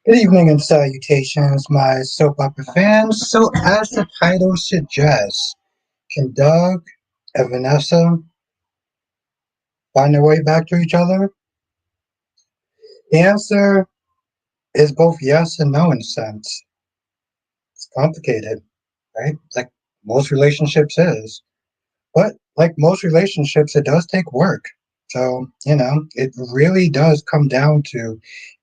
Good evening and salutations, my soap opera fans. So, as the title suggests, can Doug and Vanessa find their way back to each other? The answer is both yes and no in a sense. It's complicated, right? Like most relationships is. But like most relationships, it does take work. So, it really does come down to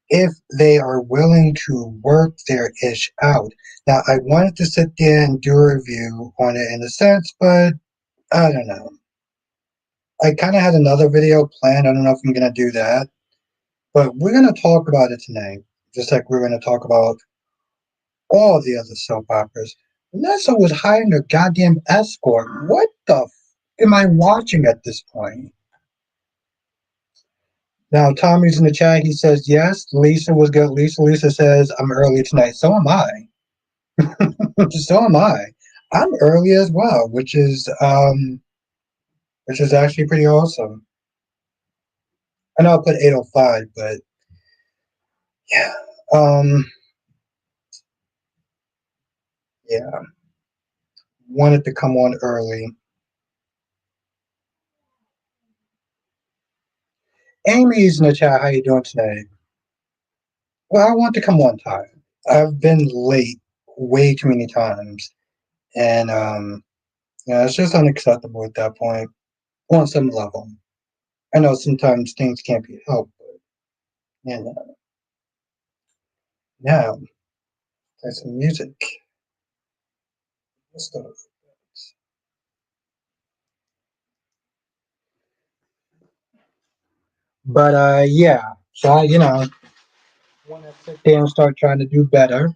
if they are willing to work their ish out. Now, I wanted to sit there and do a review on it in a sense, but I don't know. I kind of had another video planned. I don't know if I'm going to do that, but we're going to talk about it tonight, just like we're going to talk about all the other soap operas. Vanessa was hiring a goddamn escort. What the am I watching at this point? Now, Tommy's in the chat. He says, yes, Lisa was good. Lisa says, I'm early tonight. So am I. So am I. I'm early as well, which is actually pretty awesome. I know I put 8:05, but yeah. Um yeah. Wanted to come on early. Amy's in the chat, how you doing today? Well, I want to come on time. I've been late way too many times. And it's just unacceptable at that point on some level. I know sometimes things can't be helped, but now play some music. Stuff. But yeah, so I want to sit there and start trying to do better.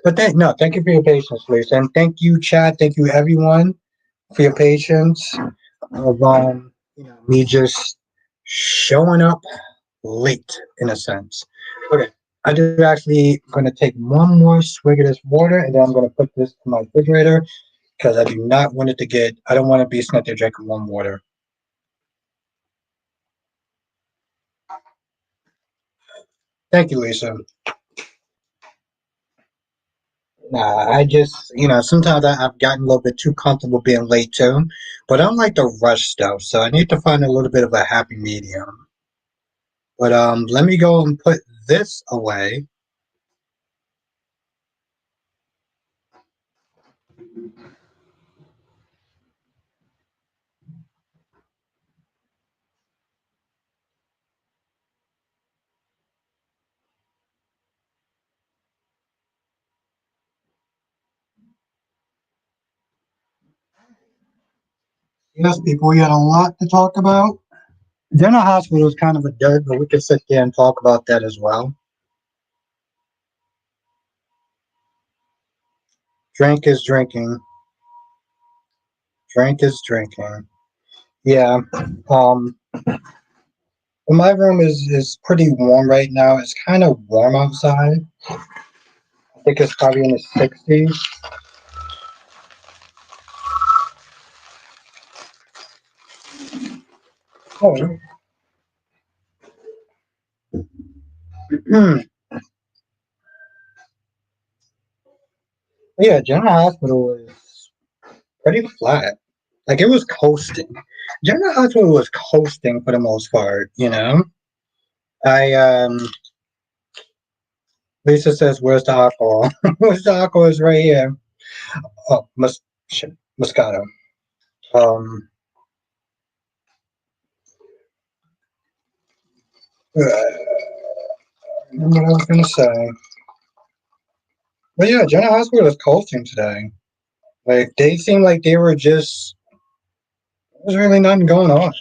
But thank you for your patience, Lisa, and thank you, Chad. Thank you, everyone, for your patience of me just showing up late in a sense. Okay, I do actually going to take one more swig of this water, and then I'm going to put this in my refrigerator because I do not want it to get. I don't want to be sitting there drinking warm water. Thank you, Lisa. Nah, I just, sometimes I've gotten a little bit too comfortable being late too, but I don't like to rush stuff, so I need to find a little bit of a happy medium. But let me go and put this away. Yes, people, we got a lot to talk about. General Hospital is kind of a dirt, but we can sit there and talk about that as well. Drink is drinking. Drink is drinking. Yeah. Um, my room is pretty warm right now. It's kind of warm outside. I think it's probably in the 60s. Oh. Yeah, General Hospital is pretty flat. Like it was coasting. General Hospital was coasting for the most part. I Lisa says, "Where's the alcohol? Where's the alcohol? Is right here." Oh, shit, Moscato. Um, what I was gonna say. But yeah, General Hospital was coasting today. Like they seemed like they were just. There's really nothing going on.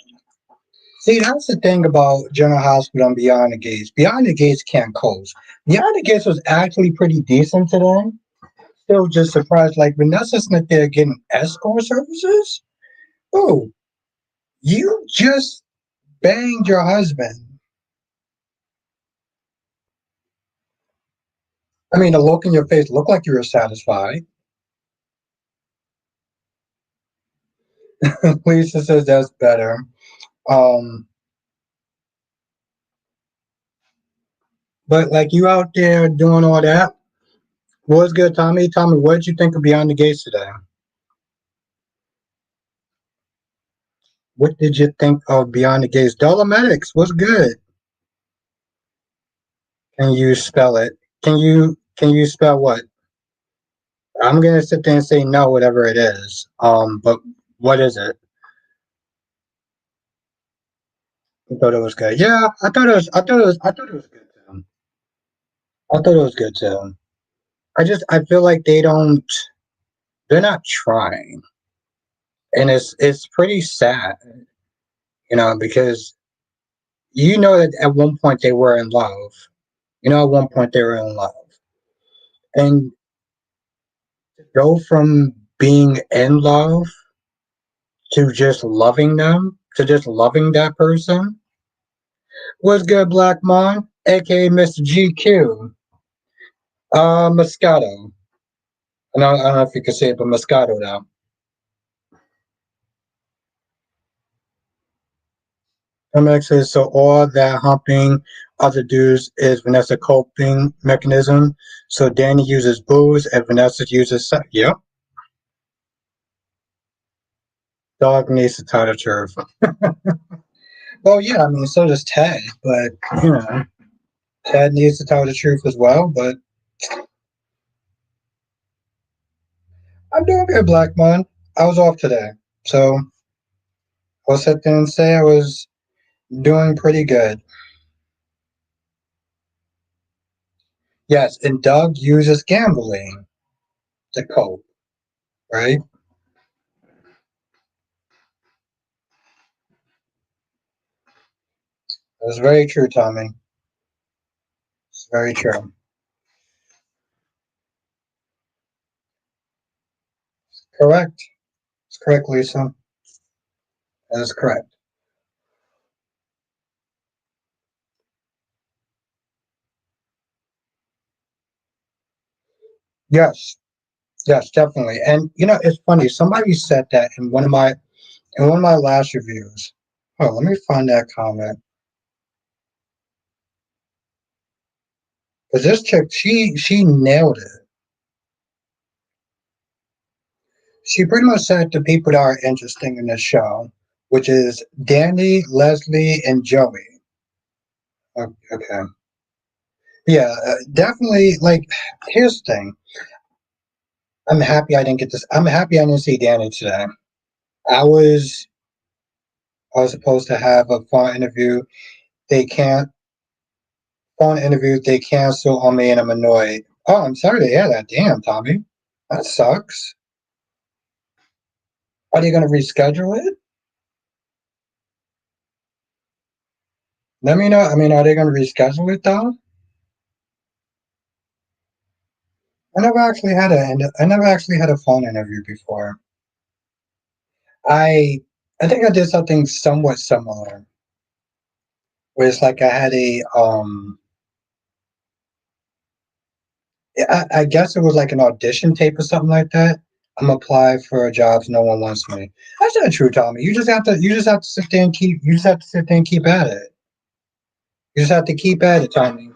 See, that's the thing about General Hospital and Beyond the Gates. Beyond the Gates can't coast. Beyond the Gates was actually pretty decent today. Still just surprised, like Vanessa's not there getting escort services. Oh, you just banged your husband. I mean, the look in your face looked like you were satisfied. Lisa says that's better. Um, But like you out there doing all that. What's good, Tommy? Tommy, what did you think of Beyond the Gates today? What did you think of Beyond the Gates? Dolomedics, what's good? Can you spell it? Can you spell what? I'm gonna sit there and say no, whatever it is. But what is it? I thought it was good. Yeah, I thought it was. I thought it was. I thought it was good too. I thought it was good too. I feel like they don't. They're not trying, and it's pretty sad, because that at one point they were in love. At one point they were in love, and to go from being in love to just loving them, to just loving that person. What's good, Black Mon, aka Mr. GQ? Moscato. I don't know if you can say it, but Moscato now. MX says so. All that humping other dudes is Vanessa coping mechanism. So Danny uses booze and Vanessa uses sex. Yep. Dog needs to tell the truth. Well, yeah, I mean, so does Ted, but you know, Ted needs to tell the truth as well. But I'm doing good, Black Man. I was off today, so I'll sit there and say I was doing pretty good. Yes, and Doug uses gambling to cope, right? That's very true, Tommy. It's very true. Correct. It's correct, Lisa. That is correct. Yes, yes, definitely. And it's funny. Somebody said that in one of my last reviews. Oh, let me find that comment. Because this chick, she nailed it. She pretty much said the people that are interesting in this show, which is Danny, Leslie, and Joey. Okay. Yeah, definitely. Like, here's the thing. I'm happy I didn't get this. I'm happy I didn't see Danny today. I was I was supposed to have a phone interview. They can't phone interview. They cancel on me, and I'm annoyed. Oh, I'm sorry to hear that. Damn, Tommy, that sucks. Are they going to reschedule it? Let me know. I mean, are they going to reschedule it though? I never actually had a phone interview before. I I think I did something somewhat similar, where it's like I had I guess it was like an audition tape or something like that. I'm applying for jobs, no one wants me. That's not true, Tommy. You just have to sit there and keep at it. You just have to keep at it, Tommy.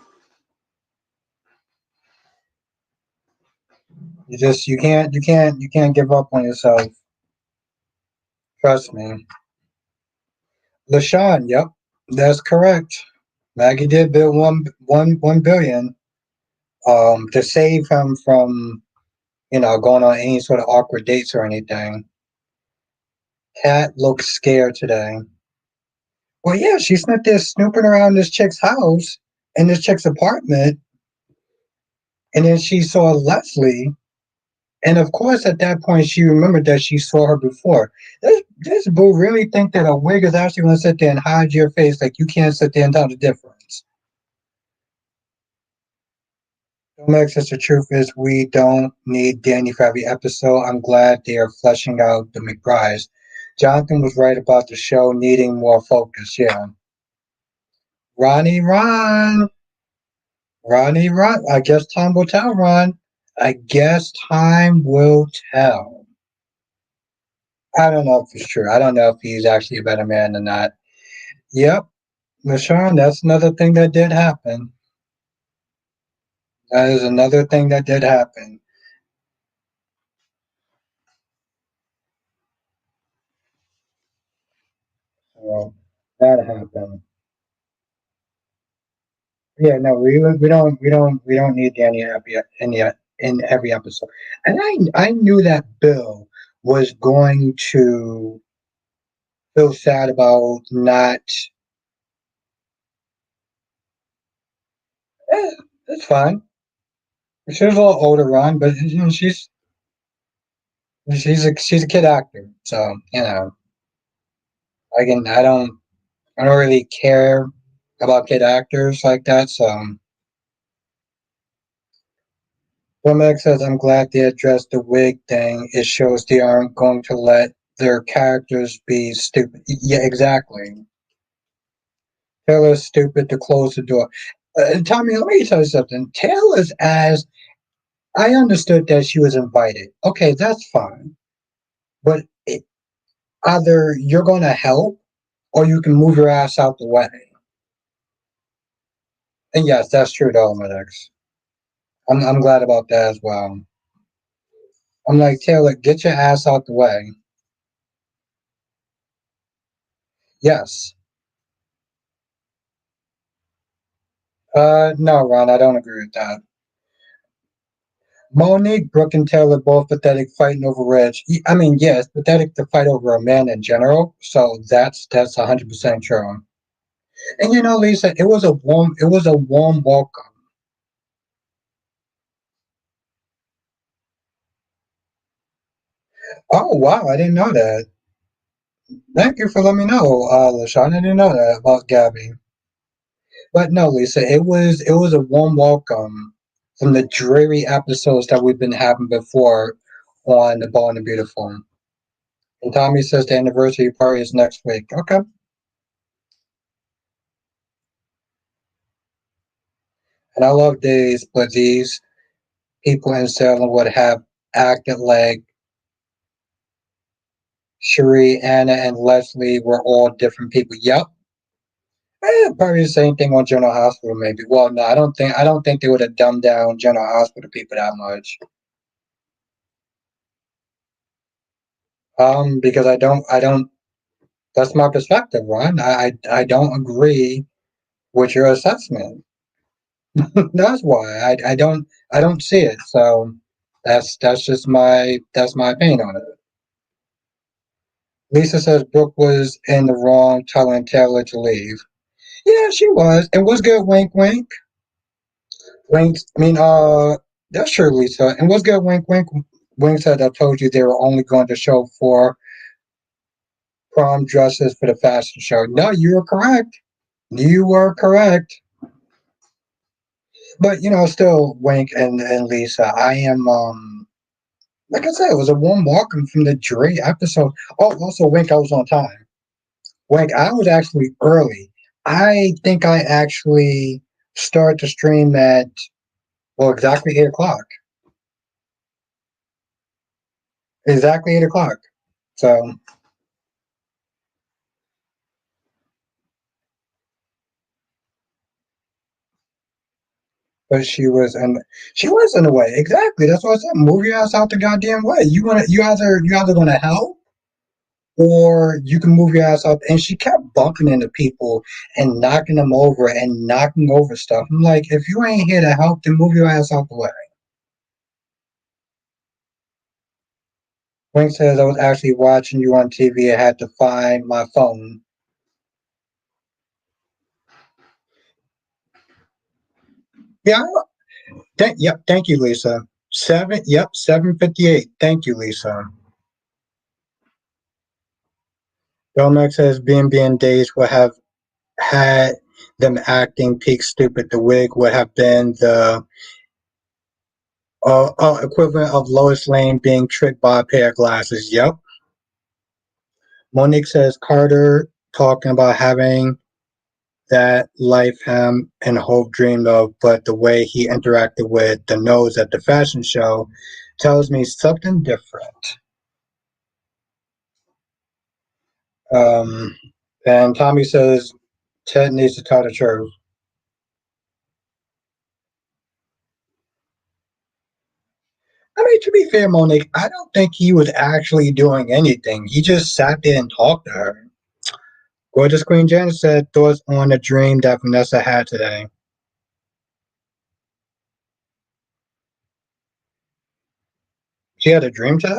You can't give up on yourself. Trust me. LaShawn, yep, that's correct. Maggie did build one billion to save him from going on any sort of awkward dates or anything. Kat looks scared today. Well, yeah, she spent there snooping around this chick's house and this chick's apartment, and then she saw Leslie. And of course, at that point, she remembered that she saw her before. This boo really think that a wig is actually going to sit there and hide your face like you can't sit there and tell the difference. Max says the truth is we don't need Danny for every episode. I'm glad they are fleshing out the McBrides. Jonathan was right about the show needing more focus. Yeah, Ronnie Ron. Ronnie, Ron. I guess time will tell, Ron. I guess time will tell. I don't know if it's true. I don't know if he's actually a better man or not. Yep, LaShawn, that's another thing that did happen. That is another thing that did happen. So that happened. Yeah, no, we don't need Danny happy in every episode. And I knew that Bill was going to feel sad about not. Eh, it's fine. She's a little older, Ron, but you know, she's a kid actor, so you know I don't really care about kid actors like that. So Womack says I'm glad they addressed the wig thing. It shows they aren't going to let their characters be stupid. Yeah, exactly. Taylor's stupid to close the door. Tommy, let me tell you something. Taylor's as I understood that she was invited. Okay, that's fine. But either you're going to help or you can move your ass out the way. And yes, that's true, Dolomitics. I'm glad about that as well. I'm like, Taylor, get your ass out the way. Yes. No, Ron, I don't agree with that. Monique, Brooke, and Taylor both pathetic fighting over Reg. I mean, yeah, it's pathetic to fight over a man in general. So that's 100% true. And you know, Lisa, it was a warm welcome. Oh wow, I didn't know that. Thank you for letting me know, LaShawn. I didn't know that about Gabby. But no, Lisa, it was a warm welcome from the dreary episodes that we've been having before on The Ball and the Beautiful. And Tommy says the anniversary party is next week. Okay. And I love these, but these people in Salem would have acted like Cherie, Anna, and Leslie were all different people. Yep. Probably the same thing on General Hospital, maybe. Well, no, I don't think they would have dumbed down General Hospital people that much. Because I don't. That's my perspective, Ron. I don't agree with your assessment. That's why I don't see it. So that's just my opinion on it. Lisa says Brooke was in the wrong telling Taylor to leave. Yeah, she was. And what's good, wink wink? Wink I mean that's true, Lisa. And what's good, wink wink? Wink said I told you they were only going to show for prom dresses for the fashion show. No, you were correct. You were correct. But still Wink and Lisa, I am like I said, it was a warm welcome from the Dre episode. Oh, also Wink, I was on time. Wink, I was actually early. I think I actually started to stream at exactly 8 o'clock. Exactly 8 o'clock. So, but she was in a way. Exactly. That's what I said. Move your ass out the goddamn way. You either gonna help or you can move your ass out. And she kept bumping into people and knocking them over and knocking over stuff. I'm like, if you ain't here to help, then move your ass out the way. Wink says I was actually watching you on TV. I had to find my phone. Yeah. Yep. Thank you, Lisa. 7:58. Thank you, Lisa. Domex says B&B and Days would have had them acting peak stupid. The wig would have been the equivalent of Lois Lane being tricked by a pair of glasses. Yep. Monique says Carter talking about having that life him and Hope dreamed of, but the way he interacted with the nose at the fashion show tells me something different. Um, and Tommy says Ted needs to tell the truth. to be fair, Monique, I don't think he was actually doing anything. He just sat there and talked to her. Gorgeous Queen Janet said thoughts on the dream that Vanessa had today. She had a dream today?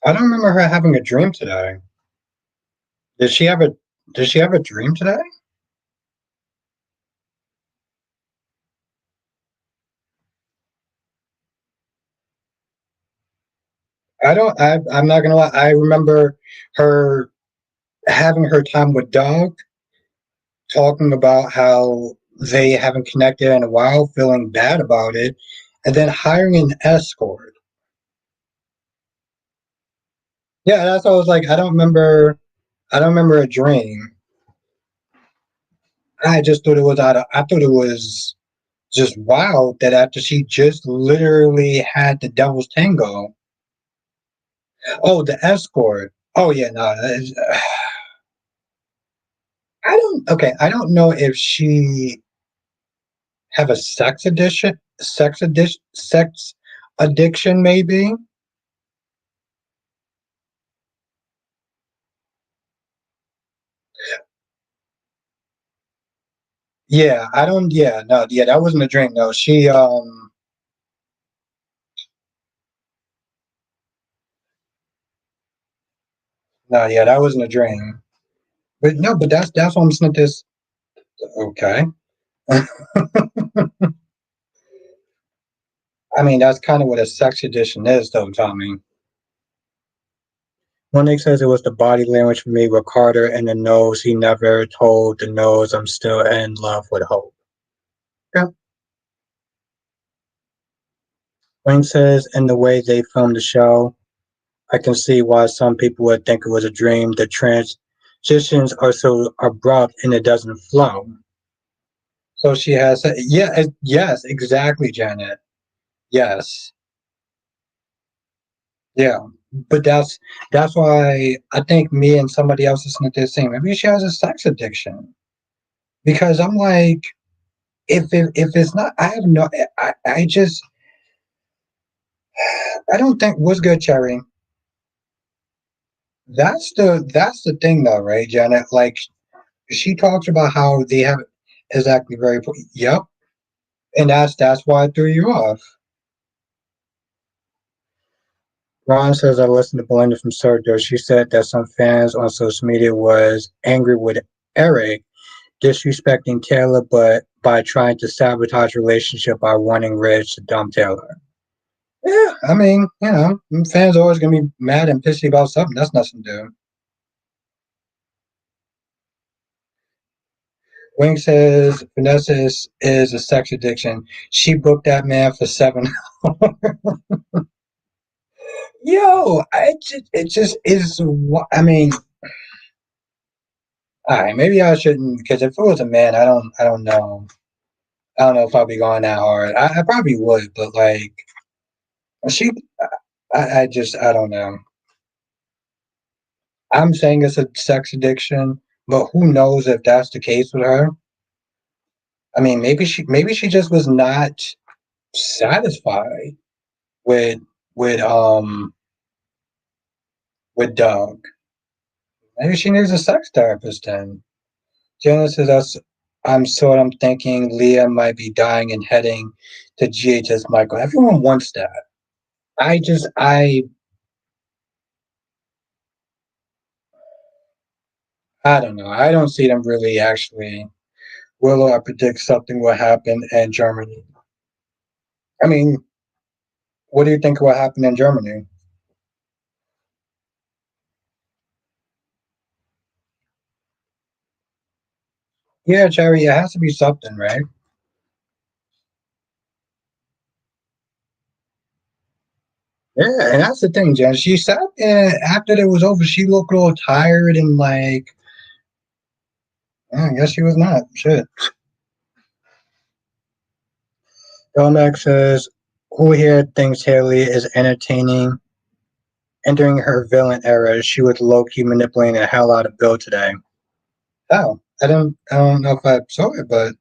I don't remember her having a dream today. Did she have a did she have a dream today? I'm not gonna lie, I remember her having her time with Doug, talking about how they haven't connected in a while, feeling bad about it, and then hiring an escort. Yeah, that's what I was like. I don't remember a dream. I just thought it was I thought it was just wild that after she just literally had the devil's tango. Oh, the escort. Oh yeah, no. I don't. Okay, I don't know if she have a sex addiction, maybe. Yeah, I don't. Yeah, no, yeah, that wasn't a dream. No, no, yeah, that wasn't a dream. But no, but that's why I'm saying this. Okay, I mean that's kind of what a sex addiction is, though, Tommy. Monique says it was the body language for me with Carter and the nose. He never told the nose I'm still in love with Hope. Yeah. Wayne says in the way they filmed the show, I can see why some people would think it was a dream. The transitions are so abrupt and it doesn't flow. So she has, yeah, yes, exactly, Janet. Yes, yeah. But that's why I think me and somebody else listening to this saying maybe she has a sex addiction because I'm like, if it's not, I have no, I just I don't think what's good, Cherry. That's the thing though, right, Janet? Like she talks about how they have exactly very yep, and that's why it threw you off. Ron says I listened to Belinda from Circle. She said that some fans on social media was angry with Eric disrespecting Taylor, but by trying to sabotage relationship by wanting Rich to dump Taylor. Yeah, I mean, fans are always gonna be mad and pissy about something. That's nothing to do. Wing says Vanessa is a sex addiction. She booked that man for 7 hours. Yo, it just is. I mean, all right, maybe I shouldn't because if it was a man, I don't know. I don't know if I'd be going that hard. I probably would, but like she, I don't know. I'm saying it's a sex addiction, but who knows if that's the case with her? I mean, maybe she just was not satisfied with with um with Doug. Maybe she needs a sex therapist then. Genesis, I'm sort of thinking Leah might be dying and heading to GHS Michael. Everyone wants that. I don't know. I don't see them really actually. Will I predict something will happen in Germany? I mean, what do you think will happen in Germany? Yeah, Jerry, it has to be something, right? Yeah, and that's the thing, Jen. She sat there after it was over. She looked all tired and like, I guess she was not. Shit. Domac says, "Who here thinks Haley is entertaining? Entering her villain era, she was low key manipulating the hell out of Bill today." Oh, I don't know if I saw it, but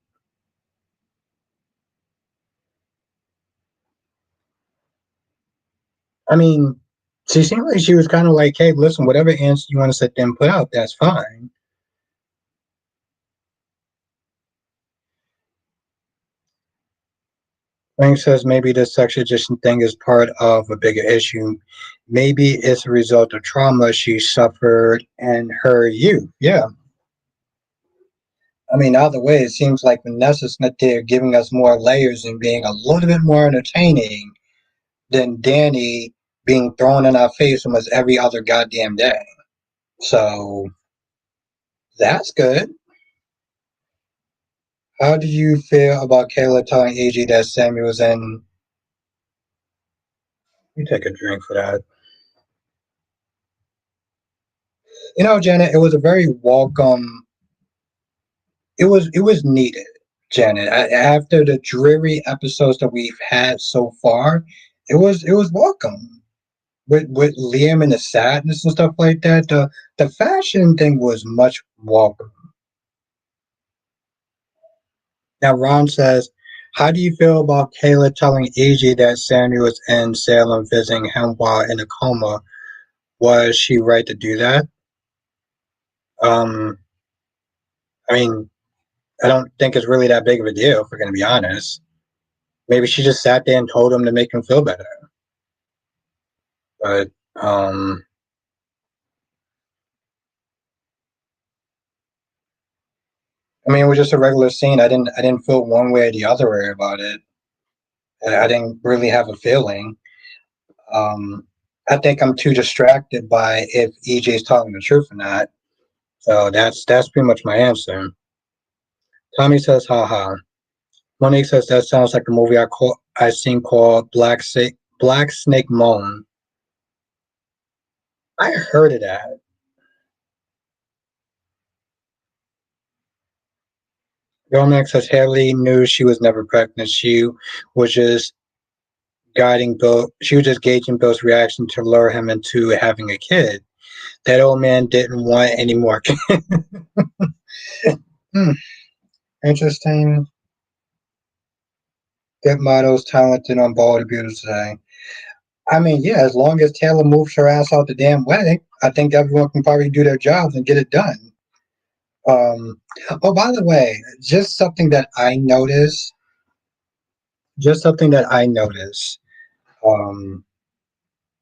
I mean, she seemed like she was kind of like, hey, listen, whatever answer you want to sit there and put out, that's fine. Frank says maybe this sexual addiction thing is part of a bigger issue. Maybe it's a result of trauma she suffered in her youth. Yeah. I mean, either way, it seems like Vanessa's not there giving us more layers and being a little bit more entertaining than Danny being thrown in our face almost every other goddamn day. So that's good. How do you feel about Kayla telling AJ that Sammy was in? You take a drink for that. You know, Janet, it was a very welcome. It was needed, Janet. After the dreary episodes that we've had so far, it was welcome. With Liam and the sadness and stuff like that, the fashion thing was much welcome. Now Ron says, how do you feel about Kayla telling AJ that Sammy was in Salem visiting him while in a coma? Was she right to do that? Um, I mean, I don't think it's really that big of a deal, if we're going to be honest. Maybe she just sat there and told him to make him feel better. But um, I mean, it was just a regular scene. I didn't feel one way or the other way about it. I didn't really have a feeling. Um, I think I'm too distracted by if EJ's telling the truth or not. So that's pretty much my answer. Tommy says, haha. Monique says that sounds like a movie I seen called Black Snake Moan. I heard of that. Romax says Haley knew she was never pregnant. Was just she was just gauging Bill's reaction to lure him into having a kid. That old man didn't want any more kids. Hmm, interesting. Good models, talented on ball to be able to say. I mean, yeah, as long as Taylor moves her ass out the damn way, I think everyone can probably do their jobs and get it done. Um, oh, by the way, just something that I noticed. Um,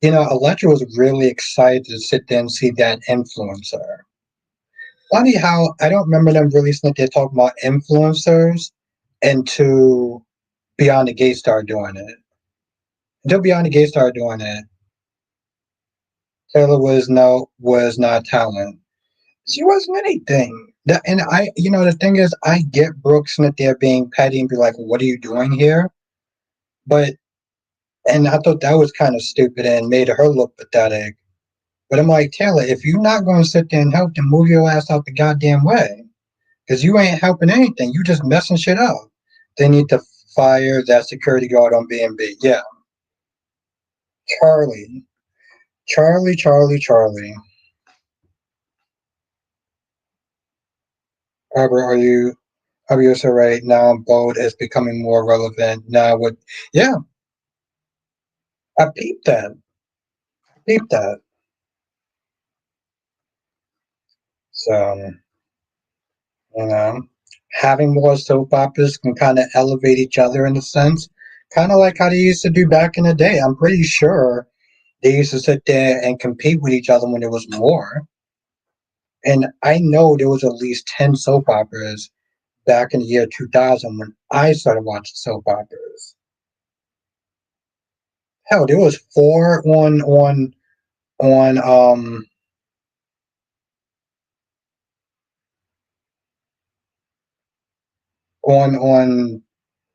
Electra was really excited to sit there and see that influencer. Funny how I don't remember them really sitting there talking about influencers until Beyond the Gate started doing it. Until Beyond the Gate started doing it, Taylor was not talent. She wasn't anything. And the thing is, I get Brooks sitting there being petty and be like, "What are you doing here?" But and I thought that was kind of stupid and made her look pathetic. But I'm like, Taylor, if you're not going to sit there and help, then move your ass out the goddamn way. Because you ain't helping anything. You just messing shit up. They need to fire that security guard on B&B. Yeah. Charlie. Charlie, Charlie, Charlie. Robert, are you also right now? Bold is becoming more relevant now. Yeah, I peeped that. Peeped that. So, you know, having more soap operas can kind of elevate each other in a sense. Kind of like how they used to do back in the day. I'm pretty sure they used to sit there and compete with each other when there was more. And I know there was at least 10 soap operas back in the year 2000 when I started watching soap operas. Hell, there was four on on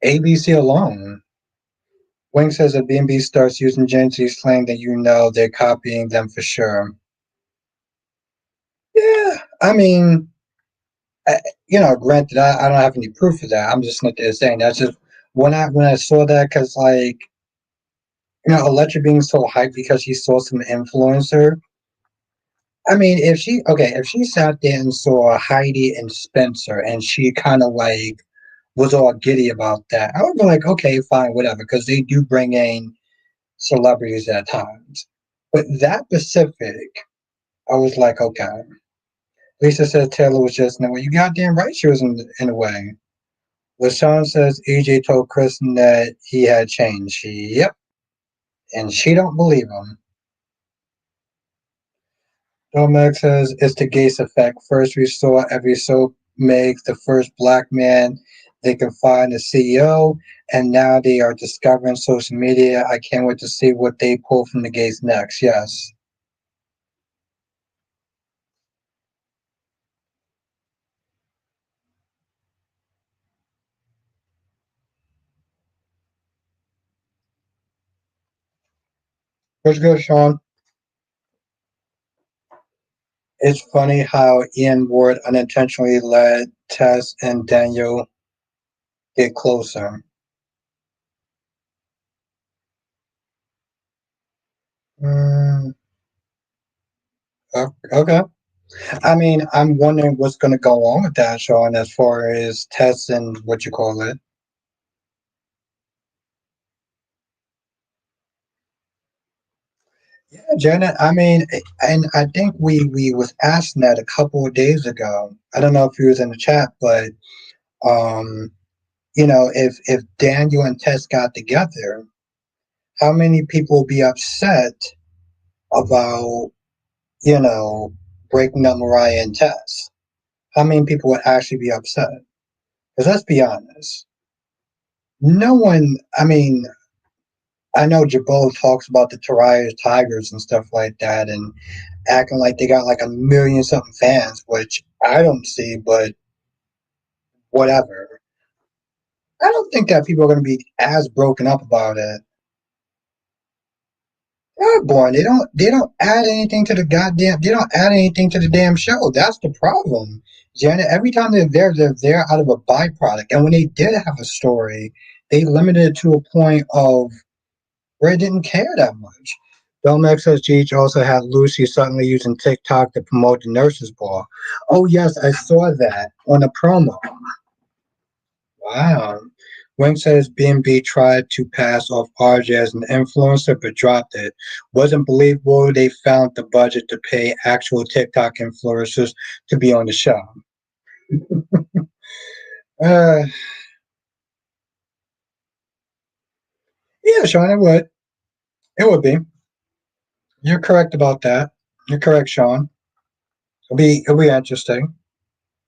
ABC alone. Wing says if B&B starts using Gen Z's slang, then they're copying them for sure. Yeah, I mean, granted, I don't have any proof of that. I'm just not there saying that's just when I saw that because Electra being so hyped because she saw some influencer. I mean, if she sat there and saw Heidi and Spencer and she kind of like was all giddy about that, I would be like, okay, fine, whatever, because they do bring in celebrities at times. But that specific, I was like, okay. Lisa said Taylor was just in the way. You goddamn right she was in a way. LaShawn says EJ told Kristen that he had changed. Yep. And she don't believe him. Dominic says it's the Gates effect. First we saw every soap make the first black man they can find a CEO, and now they are discovering social media. I can't wait to see what they pull from the Gates next. Yes. What's good, Sean? It's funny how Ian Ward unintentionally let Tess and Daniel get closer. Mm, okay. I mean, I'm wondering what's going to go on with that, Sean, as far as Tess and what you call it. Yeah, Janet. I mean, and I think we was asking that a couple of days ago. I don't know if he was in the chat, but um, if Daniel and Tess got together, how many people would be upset about breaking up Mariah and Tess? How many people would actually be upset? Because let's be honest, no one. I mean, I know Jabot talks about the Tariah Tigers and stuff like that, and acting like they got like a million something fans, which I don't see, but whatever. I don't think that people are going to be as broken up about it. They're boring. They don't add anything to the goddamn. They don't add anything to the damn show. That's the problem, Janet. Every time they're there out of a byproduct. And when they did have a story, they limited it to a point of where I didn't care that much. Domex says Cheech also had Lucy suddenly using TikTok to promote the nurses ball. Oh yes, I saw that on a promo. Wow. Wing says B&B tried to pass off RJ as an influencer but dropped it. Wasn't believable they found the budget to pay actual TikTok influencers to be on the show. Uh, yeah, Sean, it would. It would be. You're correct about that. You're correct, Sean. It'll be interesting.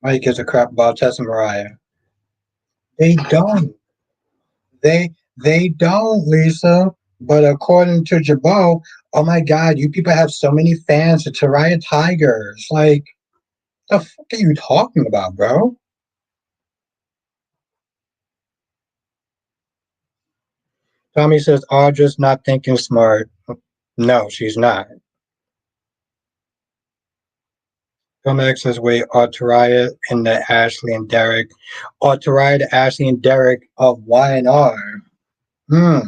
Mike gives a crap about Tess and Mariah. They don't. They don't, Lisa. But according to Jabot, oh my God, you people have so many fans of Tariah Tigers. Like, the fuck are you talking about, bro? Tommy says Audra's not thinking smart. No, she's not. Comex says wait, Tariah and the Ashley and Derek. Tariah, the Ashley and Derek of Y&R. Hmm.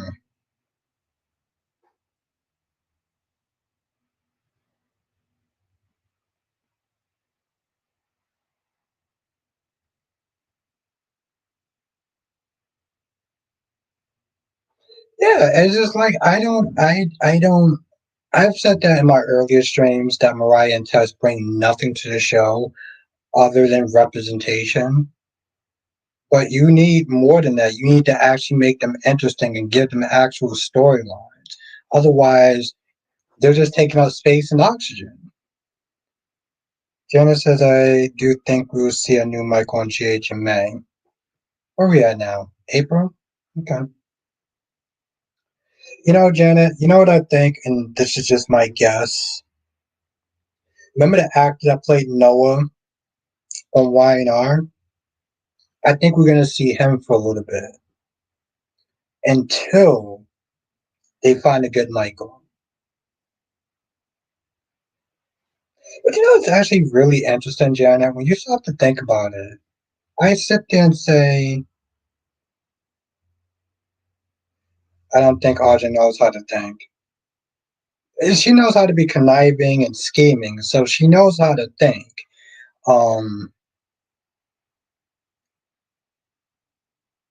Yeah, it's just like I don't I've said that in my earlier streams that Mariah and Tess bring nothing to the show other than representation. But you need more than that. You need to actually make them interesting and give them actual storylines. Otherwise, they're just taking up space and oxygen. Jenna says, I do think we will see a new Michael on GH in May. Where are we at now? April? Okay. Janet, you know what I think, and this is just my guess. Remember the actor that played Noah on Y&R? I think we're going to see him for a little bit until they find a good Michael. But it's actually really interesting, Janet, when you start to think about it. I sit there and say, I don't think Audrey knows how to think. She knows how to be conniving and scheming, so she knows how to think. Um,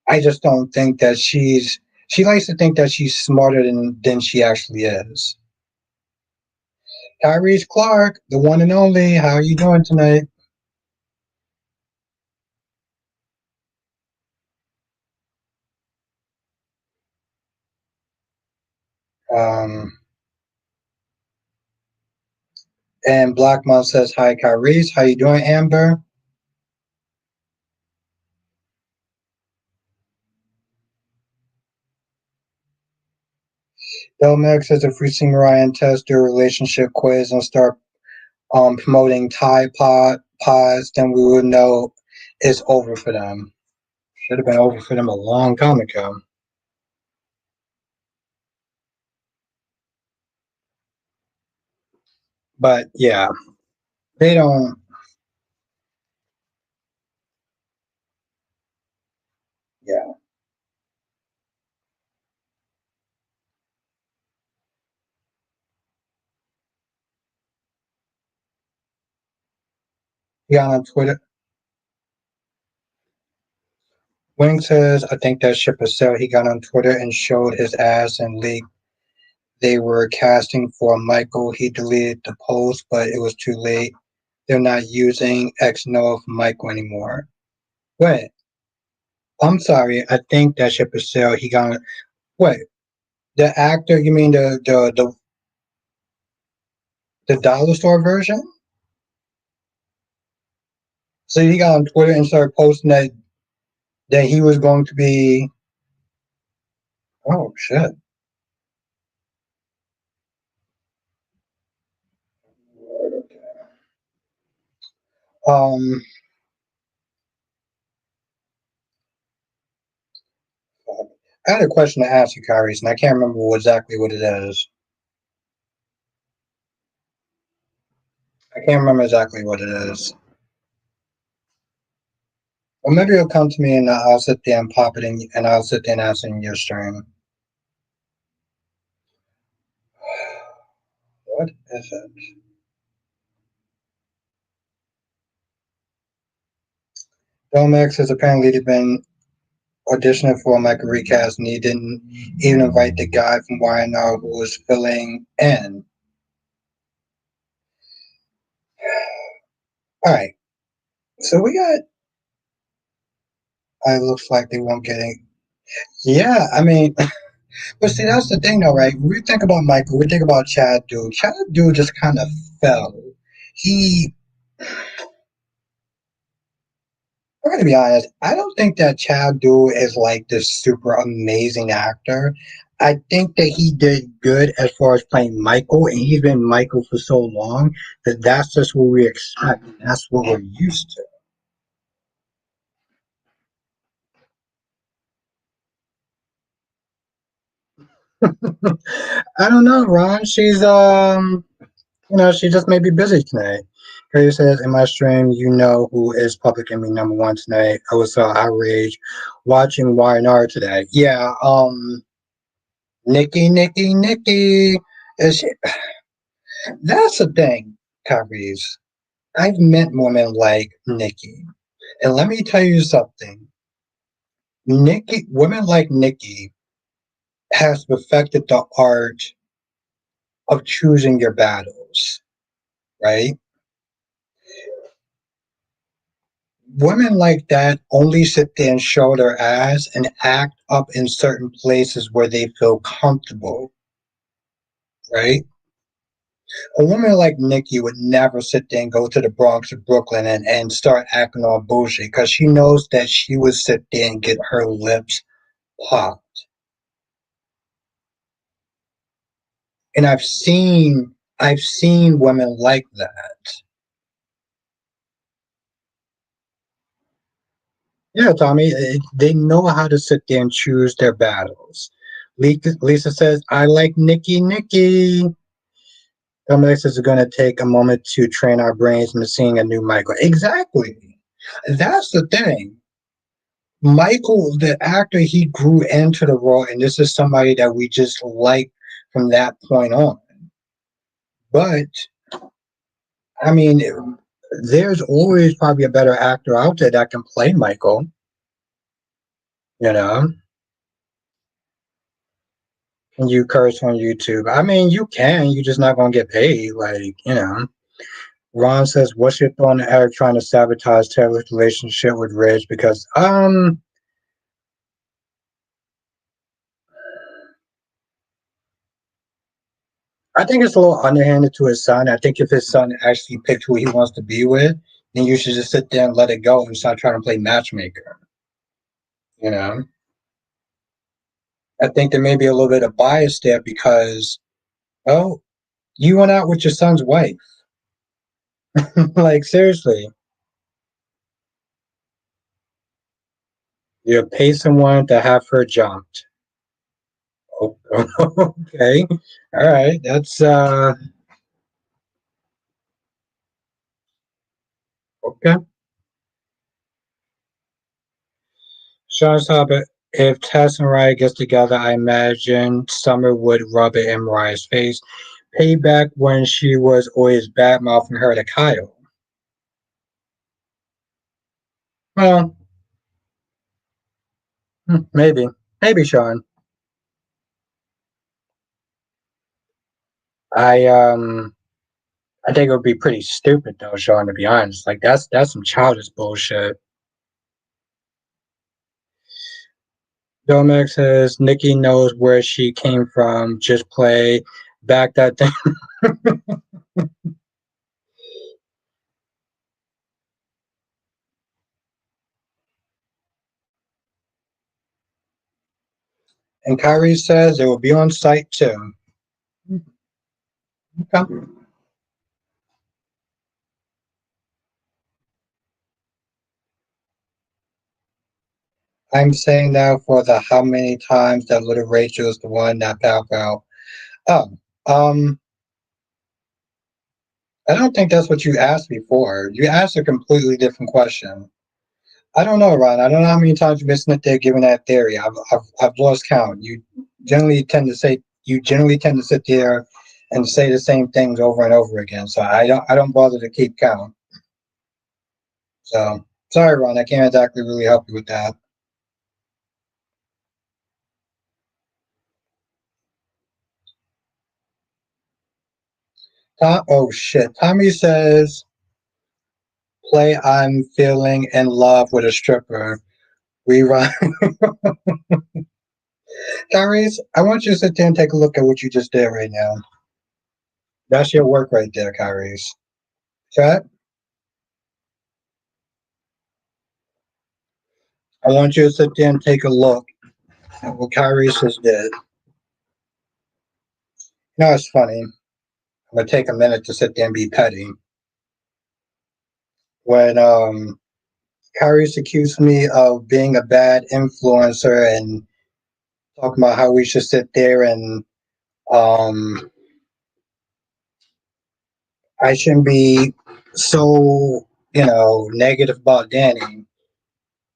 I just don't think that she's She likes to think that she's smarter than she actually is. Tyrese Clark, the one and only. How are you doing tonight? Um, and Black Mom says hi, Tyrese. How you doing, Amber? Delmex says if we see Mariah and Tess do a relationship quiz and start promoting Tide pods, then we would know it's over for them. Should have been over for them a long time ago. But yeah, they don't. Yeah, he got on Twitter. Wing says, I think that ship is sailed. He got on Twitter and showed his ass and leaked they were casting for Michael. He deleted the post, but it was too late. They're not using X Noah for Michael anymore. Wait, I'm sorry. I think that ship is sailed. He got. Wait, the actor? You mean the dollar store version? So he got on Twitter and started posting that he was going to be. Oh shit. Um, I had a question to ask you, Kyrie's, and I can't remember exactly what it is. I can't remember exactly what it is. Or maybe it'll come to me and I'll sit there and pop it in, and I'll sit there and ask it in your stream. What is it? Domex has apparently been auditioning for a Michael recast, and he didn't even invite the guy from YNR who was filling in. All right, so we got. It looks like they won't get it. Yeah, I mean, but see, that's the thing, though, right? We think about Michael, we think about Chad Dude. Chad Dude just kind of fell. He, I'm gonna be honest, I don't think that Chad Dude is like this super amazing actor. I think that he did good as far as playing Michael, and he's been Michael for so long that that's just what we expect, and that's what we're used to. I don't know, Ron. She just may be busy tonight. Curry says, in my stream, you know who is Public Enemy number one tonight. I was so outraged watching Y&R today. Yeah, Nikki. Is she, that's the thing, Tyrese. I've met women like Nikki. And let me tell you something. Women like Nikki has perfected the art of choosing your battles, right? Women like that only sit there and show their ass and act up in certain places where they feel comfortable, right? A woman like Nikki would never sit there and go to the Bronx or Brooklyn and start acting all bullshit because she knows that she would sit there and get her lips popped. And I've seen women like that. Yeah, Tommy, they know how to sit there and choose their battles. Lisa says, I like Nikki. Dominic says it's going to take a moment to train our brains into seeing a new Michael. Exactly. That's the thing. Michael, the actor, he grew into the role, and this is somebody that we just like from that point on. But, I mean, there's always probably a better actor out there that can play Michael, you know? And you curse on YouTube. I mean, you can. You're just not gonna get paid. Like, you know. Ron says, "What's your thought on Eric trying to sabotage Taylor's relationship with Ridge?" Because I think it's a little underhanded to his son. I think if his son actually picked who he wants to be with, then you should just sit there and let it go and stop trying to play matchmaker. You know, I think there may be a little bit of bias there because, oh, you went out with your son's wife. Like seriously, you pay someone to have her jumped. Oh, okay, all right, that's okay. Sean Hobbit. If Tess and Ryan gets together, I imagine Summer would rub it in Mariah's face. Payback when she was always bad mouthing her to Kyle. Well, maybe, maybe Sean. I um, I think it would be pretty stupid though, Sean. To be honest, like that's some childish bullshit. Domex says Nikki knows where she came from. Just play back that thing. And Kyrie says it will be on site too. Okay. I'm saying that for the how many times that little Rachel is the one that pal out. Oh, um, I don't think that's what you asked before. You asked a completely different question. I don't know, Ron. I don't know how many times you've been sitting there giving that theory. I've lost count. You generally tend to sit there and say the same things over and over again. So I don't bother to keep count. So sorry, Ron. I can't exactly really help you with that. Oh shit. Tommy says play I'm feeling in love with a stripper. Rerun. Tyrese, I want you to sit there and take a look at what you just did right now. That's your work right there, Kyrie's. Chat, I want you to sit there and take a look at what Kyrie's just did. You know, it's funny. I'm going to take a minute to sit there and be petty. When Kyrie's accused me of being a bad influencer and talking about how we should sit there and um, I shouldn't be so, negative about Danny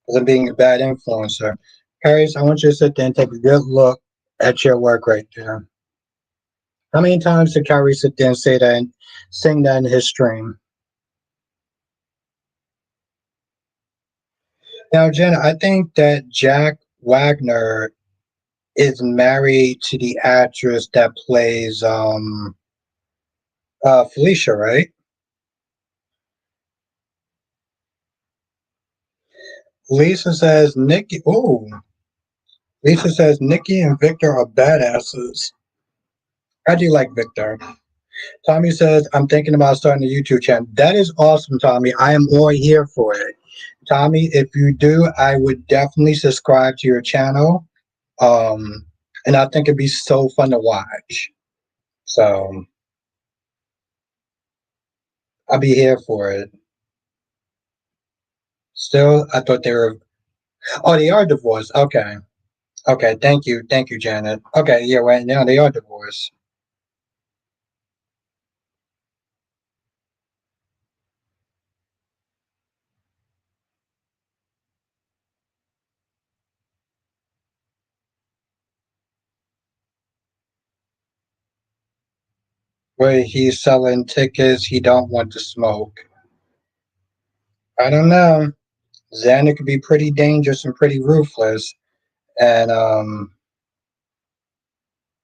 because I'm being a bad influencer. Harris, I want you to sit there and take a good look at your work right there. How many times did Kyrie sit there and say that and sing that in his stream? Now, Jenna, I think that Jack Wagner is married to the actress that plays Felicia, right? Lisa says Nikki. Ooh, Lisa says Nikki and Victor are badasses. I do like Victor. Tommy says, I'm thinking about starting a YouTube channel. That is awesome, Tommy. I am all here for it. Tommy, if you do, I would definitely subscribe to your channel. Um, and I think it'd be so fun to watch. So I'll be here for it. Still, I thought they were. Oh, they are divorced. Okay. Okay. Thank you. Thank you, Janet. Okay. Yeah. Right now they are divorced. Where he's selling tickets he don't want to smoke. I don't know. Xander could be pretty dangerous and pretty ruthless. And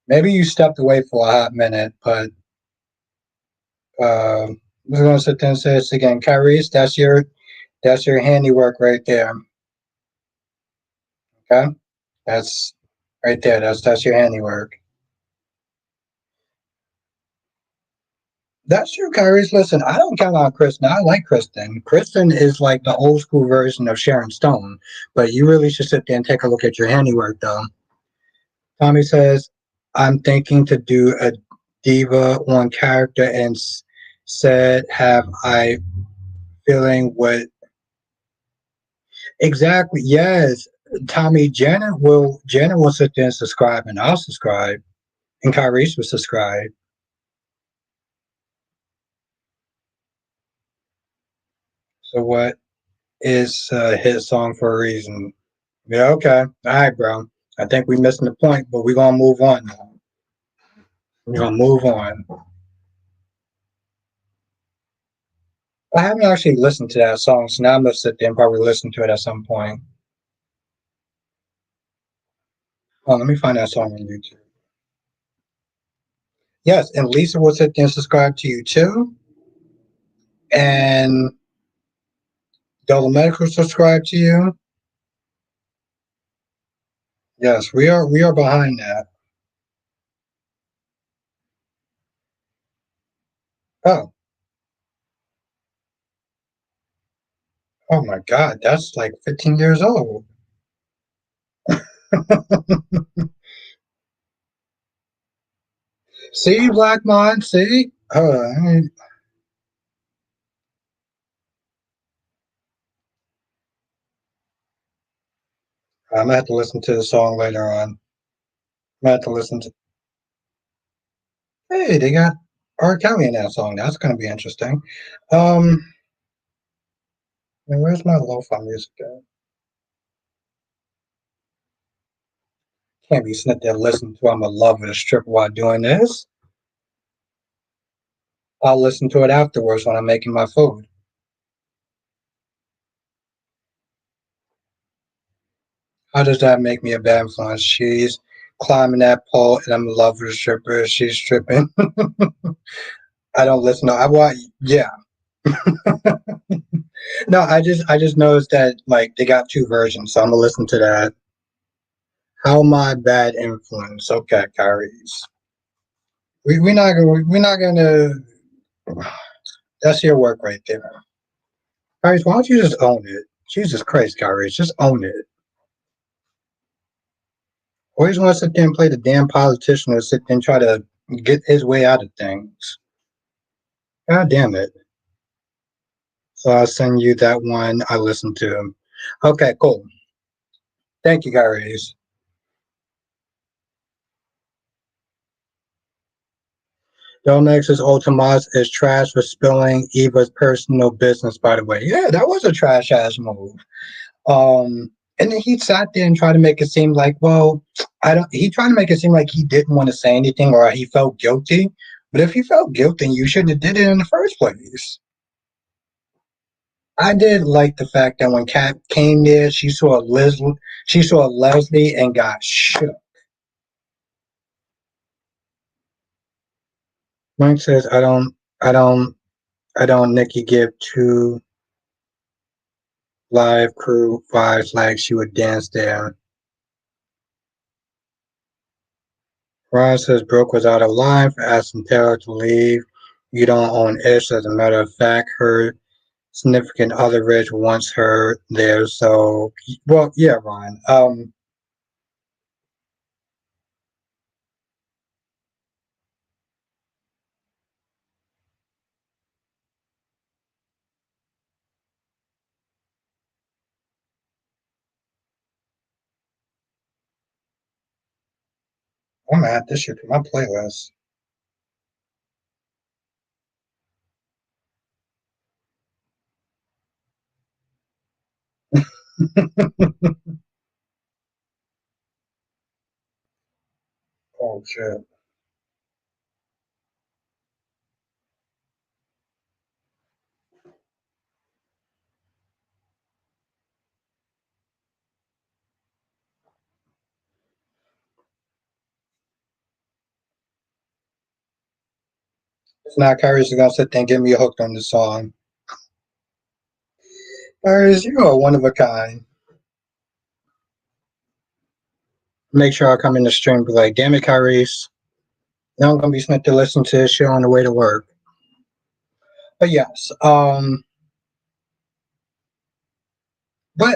Maybe you stepped away for a hot minute, but we're gonna sit there and say this again. Kyrie's, that's your handiwork right there. Okay? That's right there. That's your handiwork. That's true, Kyrie's. Listen, I don't count on Kristen. I like Kristen. Kristen is like the old school version of Sharon Stone, but you really should sit there and take a look at your handiwork, though. Tommy says, I'm thinking to do a diva on character and said, have I feeling what exactly? Yes, Tommy. Janet will sit there and subscribe, and I'll subscribe, and Kyrie's will subscribe. So what is a hit song for a reason? Yeah, okay. All right, bro. I think we're missing the point, but we're gonna move on now. We're gonna move on. I haven't actually listened to that song, so now I'm gonna sit there and probably listen to it at some point. Oh, let me find that song on YouTube. Yes, and Lisa will sit there and subscribe to you too. And Double Medical subscribe to you. Yes, we are behind that. Oh, oh my God, that's like 15 years old. See, Black Mon, see? I'm gonna have to listen to the song later on. I'm gonna have to listen to. Hey, they got R. Kelly in that song. That's gonna be interesting. Um, and where's my lo-fi music at? Can't be sitting there listening to I'm in love with a stripper while doing this. I'll listen to it afterwards when I'm making my food. How does that make me a bad influence? She's climbing that pole and I'm in love with a stripper. She's stripping. I don't listen to I want yeah. No, I just noticed that like they got two versions, so I'm gonna listen to that. How am I a bad influence? Okay, Kyrie's. We're not gonna that's your work right there. Kyrie's, why don't you just own it? Jesus Christ, Kyrie's, just own it. Always want to sit there and play the damn politician or sit there and try to get his way out of things. God damn it. So I'll send you that one I listened to. Okay, cool. Thank you, guys. Domex's Ultimas is trash for spilling Eva's personal business, by the way. Yeah, that was a trash ass move. And then he sat there and tried to make it seem like, well, I don't he tried to make it seem like he didn't want to say anything or he felt guilty. But if you felt guilty, you shouldn't have did it in the first place. I did like the fact that when Kat came there, she saw Leslie and got shook. Mike says, I don't, Nikki give two live crew vibes like she would dance there. Ron says Brooke was out of line for asking Taylor to leave. You don't own Ish. As a matter of fact, her significant other Rich wants her there. So, well, yeah, Ron. I'm gonna add this shit to my playlist. Oh shit. If not, Kyrie's gonna sit there and get me hooked on the song. Kyrie, you are one of a kind. Make sure I come in the stream and be like, damn it, Kyrie. Now I'm gonna be sent to listen to this shit on the way to work. But yes, but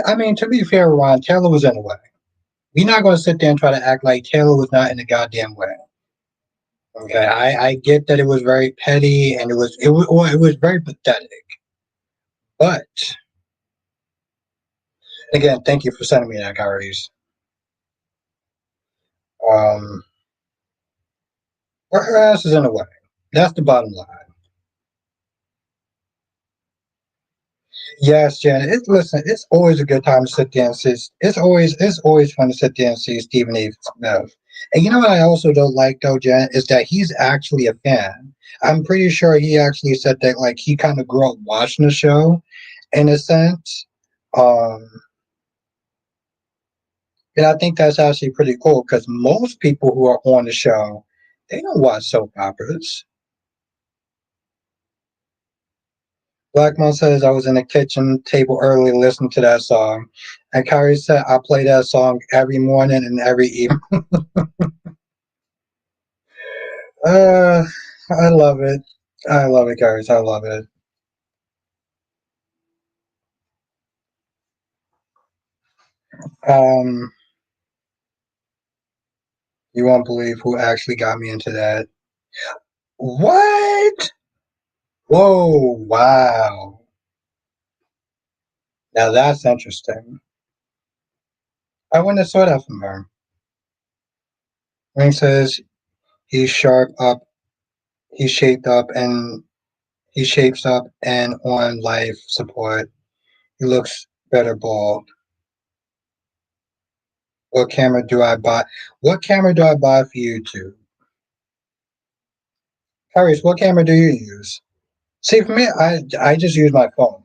I mean, to be fair, Ron, Taylor was in the way. We're not gonna sit there and try to act like Taylor was not in the goddamn way. Okay, I get that it was very petty and it was very pathetic. But again, thank you for sending me that, Kyrie. Um, but her ass is in the way. That's the bottom line. Yes, Jen. Listen. It's always a good time to sit there and see. It's always fun to sit there and see Stephen A. Smith. And you know what I also don't like though, Jen, is that he's actually a fan. I'm pretty sure he actually said that like he kind of grew up watching the show, in a sense. Um, and I think that's actually pretty cool because most people who are on the show, they don't watch soap operas. Blackmon says I was in the kitchen table early listening to that song. And Kyrie said I play that song every morning and every evening. Uh, I love it. I love it, Kyrie. I love it. Um, you won't believe who actually got me into that. What? Whoa, wow. Now that's interesting. I wouldn't have saw that from her. Ring says he's sharp up, he's shaped up, and he shapes up and on life support. He looks better bald. What camera do I buy? What camera do I buy for YouTube? Harris, what camera do you use? See, for me, I just use my phone.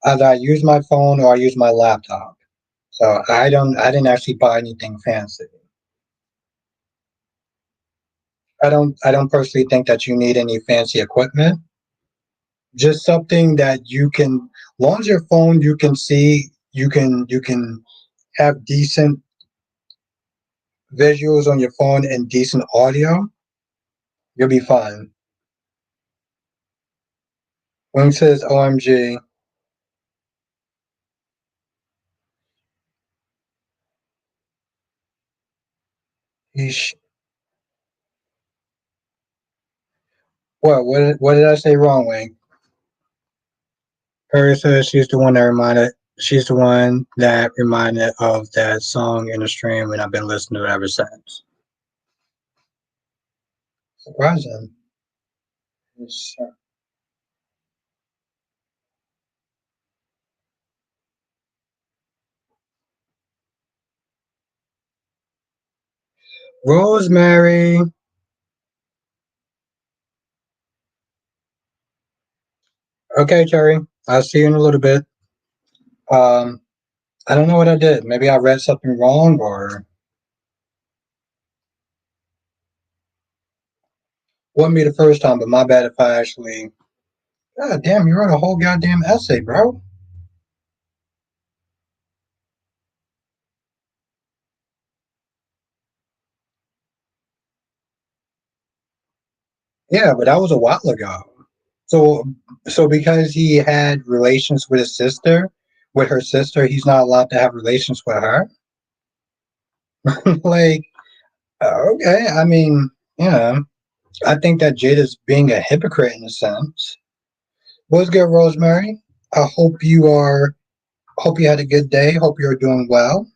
Either I use my phone or I use my laptop. So I didn't actually buy anything fancy. I don't personally think that you need any fancy equipment. Just something that you can, long as your phone you can see, you can have decent visuals on your phone and decent audio, you'll be fine. Wing says OMG. He's what did I say wrong, Wing? Her says she's the one that reminded of that song in the stream and I've been listening to it ever since. Surprising. It's, Rosemary. Okay, Cherry. I'll see you in a little bit. Um, I don't know what I did. Maybe I read something wrong or wasn't me the first time, but my bad if I actually. God damn, you wrote a whole goddamn essay, bro. Yeah, but that was a while ago. So, so because he had relations with her sister, he's not allowed to have relations with her. Like, okay, I mean, yeah, I think that Jada's being a hypocrite in a sense. What's good, Rosemary? I hope you are. Hope you had a good day. Hope you're doing well.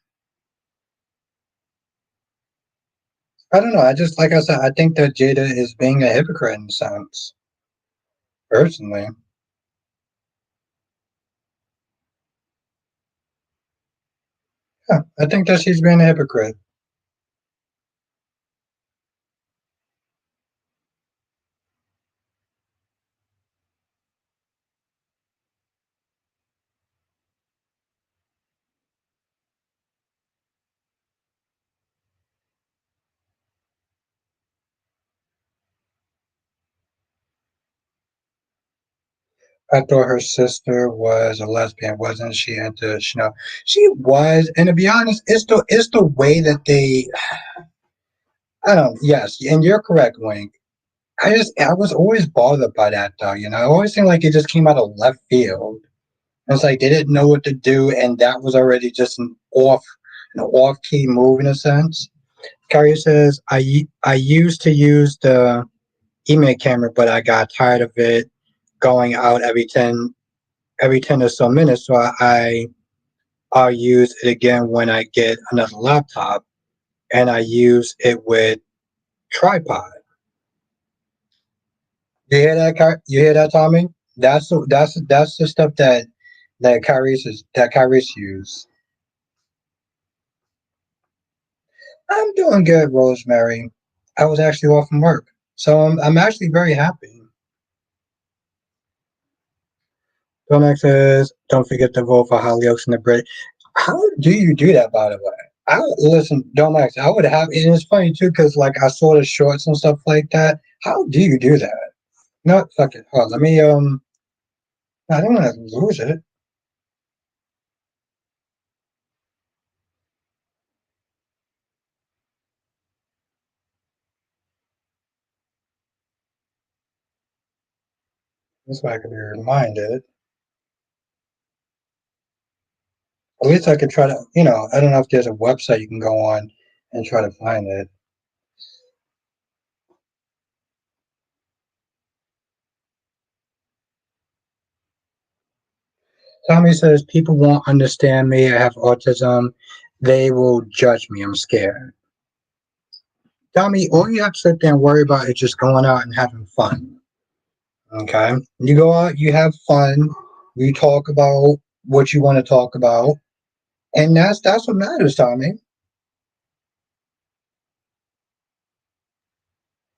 I don't know. I just like I said, I think that Jada is being a hypocrite in a sense. Personally, yeah, I think that she's being a hypocrite. I thought her sister was a lesbian, wasn't she? Into she was, and to be honest, it's the way that they. I don't. Yes, and you're correct, Wink. I was always bothered by that though. It always seemed like it just came out of left field. It's like they didn't know what to do, and that was already just an off key move in a sense. Carrie says, I used to use the email camera, but I got tired of it going out every ten or so minutes. So I'll use it again when I get another laptop, and I use it with tripod. You hear that? You hear that, Tommy? That's the stuff that Kyrie's use. I'm doing good, Rosemary. I was actually off from work, so I'm actually very happy. Domex says, "Don't forget to vote for Hollyoaks in the Brit." How do you do that, by the way? Listen, Domex. I would have, and it's funny too, because like I saw the shorts and stuff like that. How do you do that? No, fuck it. Hold on, let me. I don't want to lose it. This way I could be reminded. At least I could try to. I don't know if there's a website you can go on and try to find it. Tommy says people won't understand me. I have autism. They will judge me. I'm scared. Tommy, all you have to sit there and worry about is just going out and having fun. Okay? You go out, you have fun, you talk about what you want to talk about, and that's what matters, Tommy.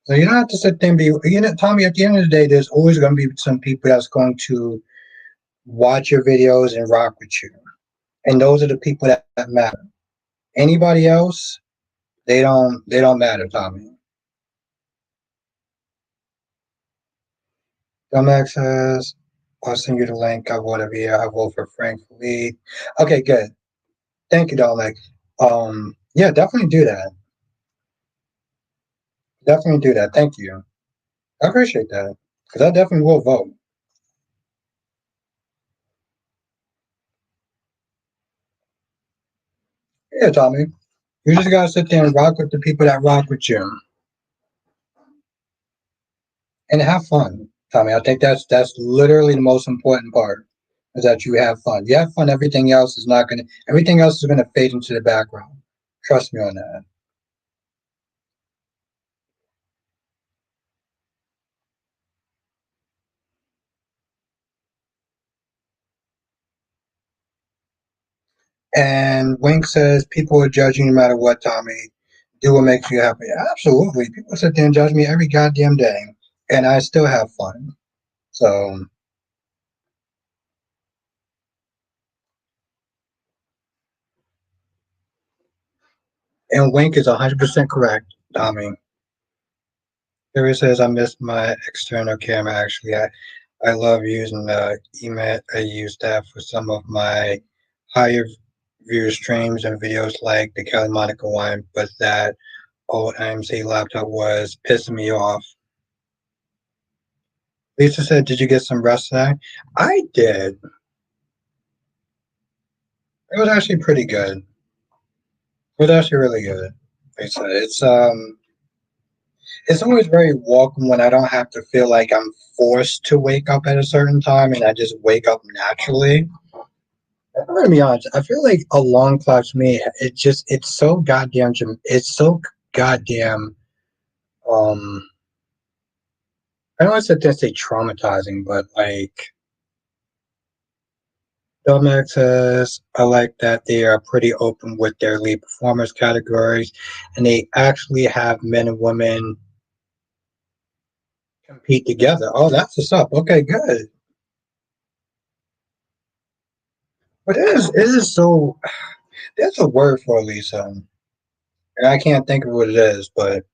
So you don't have to sit there and Tommy, at the end of the day, there's always going to be some people that's going to watch your videos and rock with you. And those are the people that matter. Anybody else, they don't matter, Tommy. Dumbass says, I'll send you the link. I vote every year. I vote for Frank Lee. Okay, good. Thank you, Dominic. Yeah, definitely do that. Definitely do that. Thank you. I appreciate that because I definitely will vote. Yeah, Tommy. You just gotta sit there and rock with the people that rock with you and have fun, Tommy. I think that's literally the most important part is that you have fun. You have fun. Everything else is gonna fade into the background. Trust me on that. And Wink says people are judging no matter what, Tommy. Do what makes you happy. Absolutely. People sit there and judge me every goddamn day. And I still have fun. So, and Wink is 100% correct, Tommy. Here it says, I miss my external camera. Actually, I love using the email. I use that for some of my higher view streams and videos like the Kelly Monica one, but that old IMC laptop was pissing me off. Lisa said, did you get some rest today? I did. It was actually pretty good. It was actually really good. Like I said, it's always very welcome when I don't have to feel like I'm forced to wake up at a certain time and I just wake up naturally. I'm gonna be honest. I feel like alarm clocks me. It's so goddamn. It's so goddamn. Um, I don't want to sit there and say traumatizing, but like Domex says, I like that they are pretty open with their lead performers categories, and they actually have men and women compete together. Oh, that's what's up. Okay, good. But it is so. There's a word for it, Lisa, and I can't think of what it is, but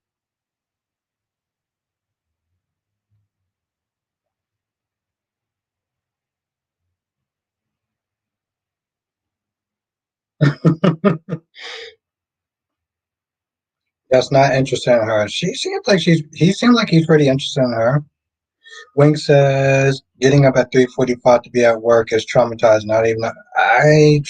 That's not interested in her. She seems like he seems like he's pretty interested in her. Wink says getting up at 3:45 to be at work is traumatized. Not even I.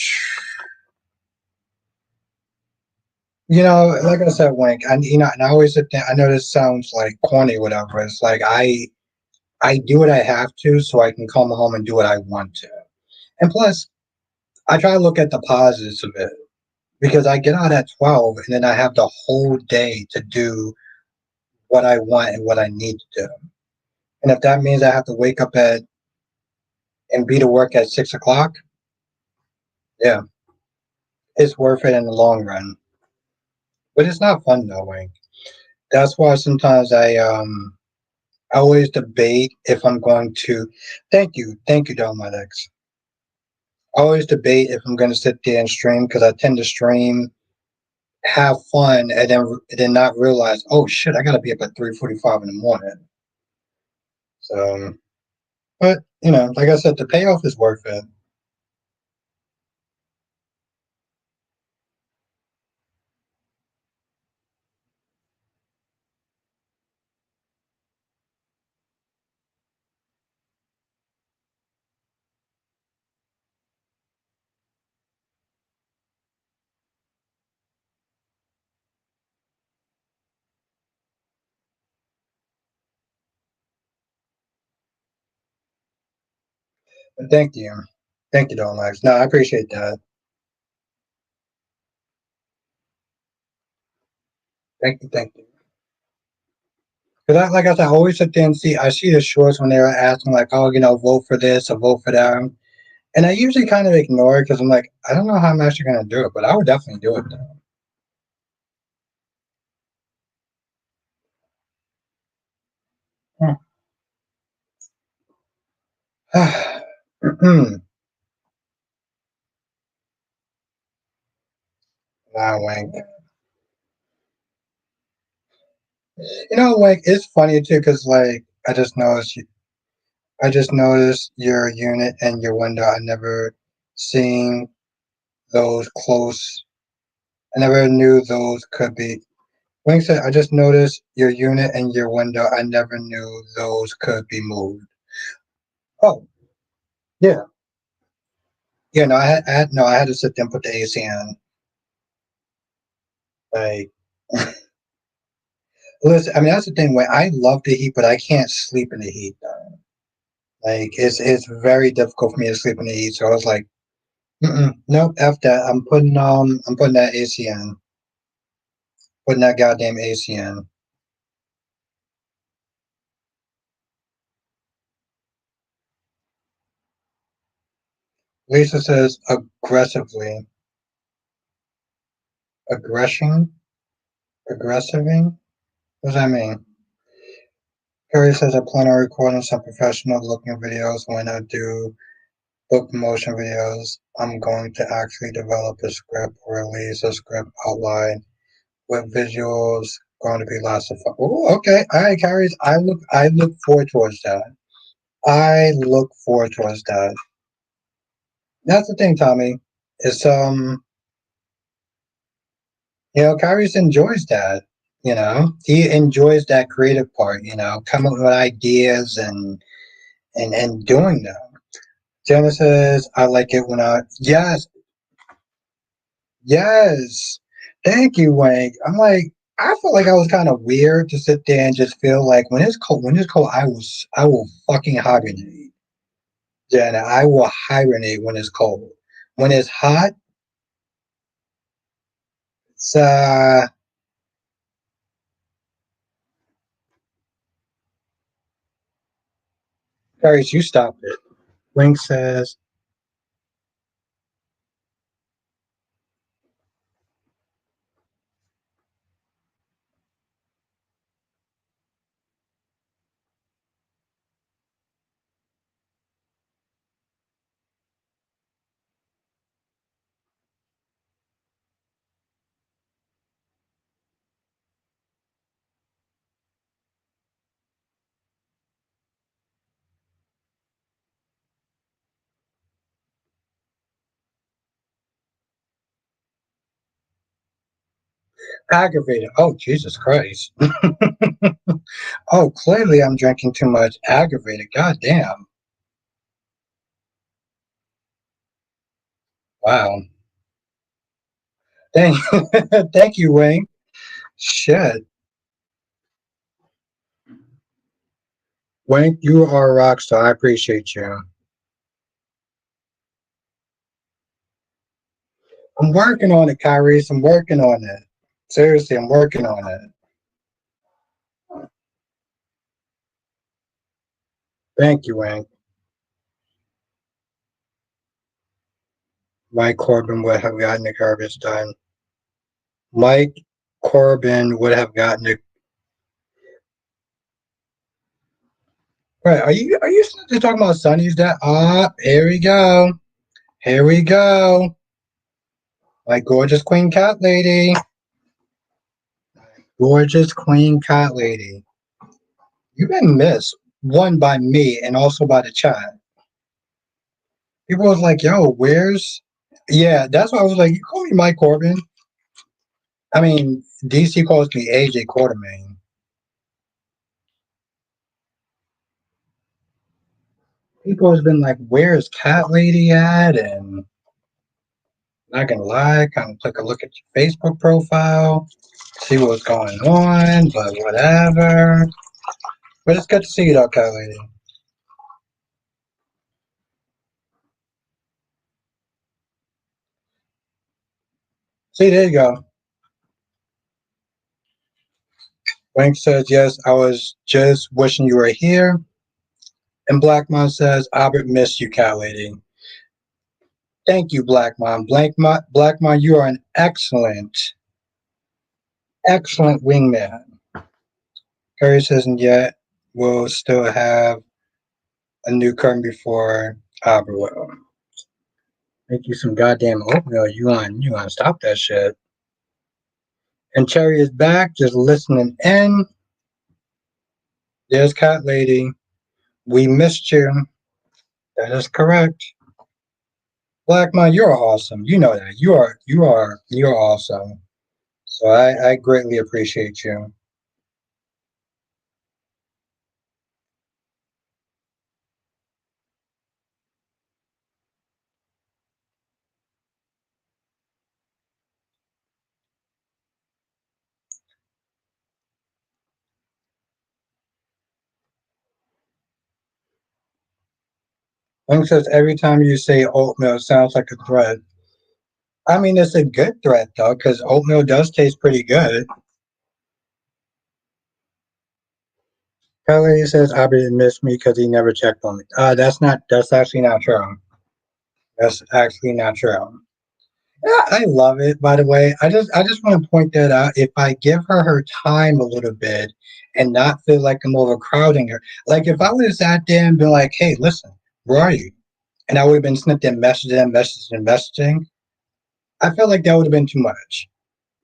Like I said, Wink. And I always sit there. I know this sounds like corny, or whatever. It's like I do what I have to, so I can come home and do what I want to. And plus, I try to look at the positives of it because I get out at 12, and then I have the whole day to do what I want and what I need to do. And if that means I have to wake up at and be to work at 6 o'clock, yeah, it's worth it in the long run. But it's not fun though, Wink. That's why sometimes I always debate if I'm going to. Thank you, Dominics. I always debate if I'm going to sit there and stream because I tend to stream, have fun, and then not realize, oh shit, I got to be up at 3:45 in the morning. So, but like I said, the payoff is worth it. But thank you, Dominics. No, I appreciate that. Thank you. Because like I said, I always sit there and I see the shorts when they're asking like, oh, vote for this or vote for that. And I usually kind of ignore it because I'm like, I don't know how I'm actually going to do it, but I would definitely do it though. Nah, Wink. Like it's funny too because like I just noticed your unit and your window. I never seen those close. I never knew those could be. Wink said, I just noticed your unit and your window. I never knew those could be moved. Oh, yeah. Yeah, no, I had to sit there and put the AC in. Like, listen, I mean, that's the thing. Where I love the heat, but I can't sleep in the heat. Though. Like, it's very difficult for me to sleep in the heat. So I was like, nope, f that. I'm putting that AC in, putting that goddamn AC in. Lisa says aggressively, aggression, aggressiving. What does that mean? Perry says I plan on recording some professional looking videos when I do book promotion videos. I'm going to actually develop a script or release a script outline with visuals going to be lots of fun. Oh, okay. All right, Carries. I look forward towards that. I look forward towards that. That's the thing, Tommy. It's Carries enjoys that. He enjoys that creative part. Coming up with ideas and doing them. Jenna says, I like it when yes, yes. Thank you, Wayne. I'm like, I felt like I was kind of weird to sit there and just feel like when it's cold, I will fucking hibernate. Jenna, I will hibernate when it's cold. When it's hot, it's, Darius, you stop it. Wink says, Aggravated. Oh, Jesus Christ. Oh, clearly I'm drinking too much. Aggravated. God damn. Wow. Thank, thank you, Wayne. Shit. Wayne, you are a rock star. I appreciate you. I'm working on it, Kyrie. I'm working on it. Seriously, I'm working on it. Thank you, Wayne. Mike Corbin would have gotten the garbage done. Mike Corbin would have gotten the. Right? Are you still talking about Sonny's dad? Ah, here we go. Here we go. My gorgeous queen cat lady. Gorgeous queen cat lady. You've been missed. One by me and also by the chat. People was like, yo, where's. Yeah, that's why I was like, you call me Mike Corbin. I mean, DC calls me AJ Quartermain. People has been like, where's cat lady at? And not gonna lie, kind of take a look at your Facebook profile, see what's going on, but whatever. But it's good to see you though, cat lady. See, there you go. Wink says, yes, I was just wishing you were here. And Black Mom says, Albert missed you, cat lady. Thank you, Black Mom. Black Mom, you are an excellent, excellent wingman. Curry says, and yet we'll still have a new curtain before Albert will. Make you some goddamn oatmeal. You want to stop that shit. And Cherry is back, just listening in. There's Cat Lady. We missed you. That is correct. Black Man, you're awesome. You know that. You're awesome. So I greatly appreciate you. Link says every time you say oatmeal, it sounds like a threat. I mean, it's a good threat though, because oatmeal does taste pretty good. Kelly says Abby missed me because he never checked on me. That's actually not true. That's actually not true. Yeah, I love it. By the way, I just want to point that out. If I give her time a little bit and not feel like I'm overcrowding her, like if I would have sat there and been like, "Hey, listen, where are you?" and I would have been snipping messaging, I felt like that would have been too much.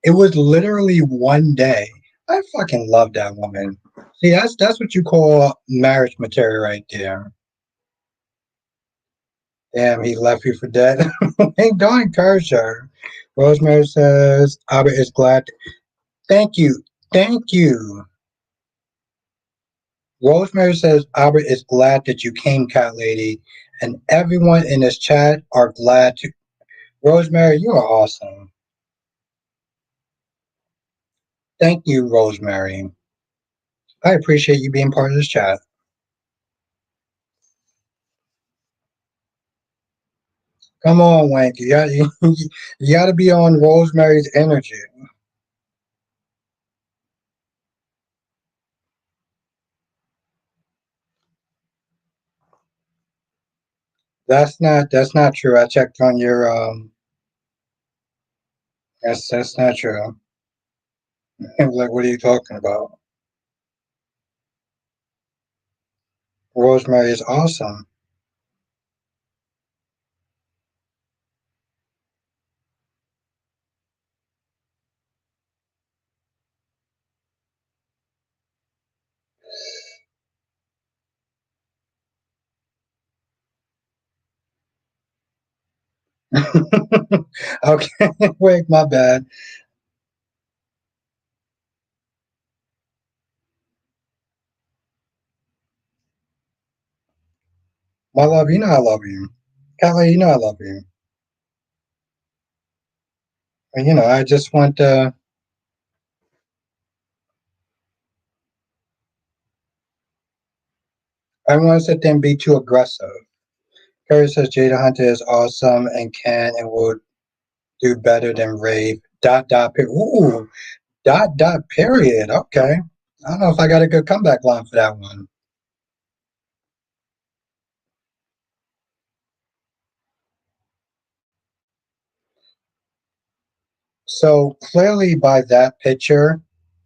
It was literally one day. I fucking love that woman. See, that's what you call marriage material right there. Damn, he left you for dead. Hey, don't encourage her. Rosemary says, Albert is glad. Thank you. Thank you. Rosemary says, Albert is glad that you came, cat lady. And everyone in this chat are glad to. Rosemary, you are awesome. Thank you, Rosemary. I appreciate you being part of this chat. Come on, Wank. You got to be on Rosemary's energy. That's not true. I checked on your that's not true. Like, what are you talking about? Rosemary is awesome. Okay, wait, my bad. My love, you know I love you. Kelly, you know I love you. And, I just want to. I don't want to sit there and be too aggressive. Curry says Jada Hunter is awesome and can and will do better than Rave. Dot dot period. Ooh, dot dot period. Okay. I don't know if I got a good comeback line for that one. So clearly, by that picture,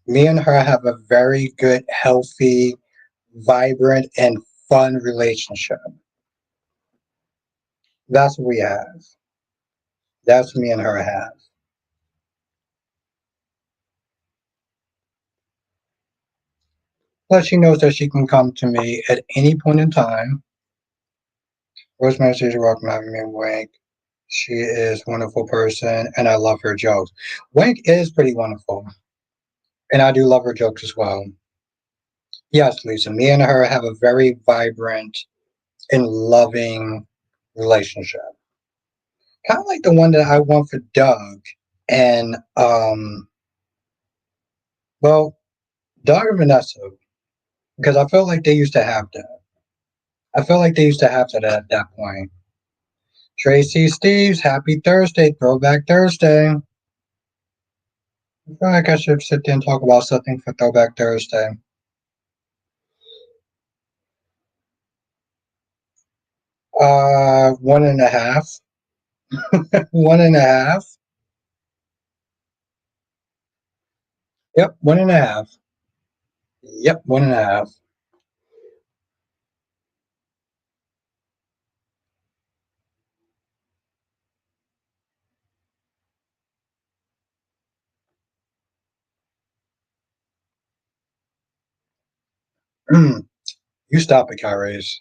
me and her have a very good, healthy, vibrant, and fun relationship. That's what we have. That's what me and her have. Plus, she knows that she can come to me at any point in time. Rosemary says, "You're welcome to having me, Wink. She is a wonderful person, and I love her jokes." Wink is pretty wonderful, and I do love her jokes as well. Yes, Lisa, me and her have a very vibrant and loving relationship. Kind of like the one that I want for Doug and, well, Doug and Vanessa, because I felt like they used to have that. I felt like they used to have that at that point. Tracy Steves, happy Thursday, Throwback Thursday. I feel like I should sit there and talk about something for Throwback Thursday. One and a half. One and a half. Yep, one and a half. Yep, one and a half. You stop it, Kyries.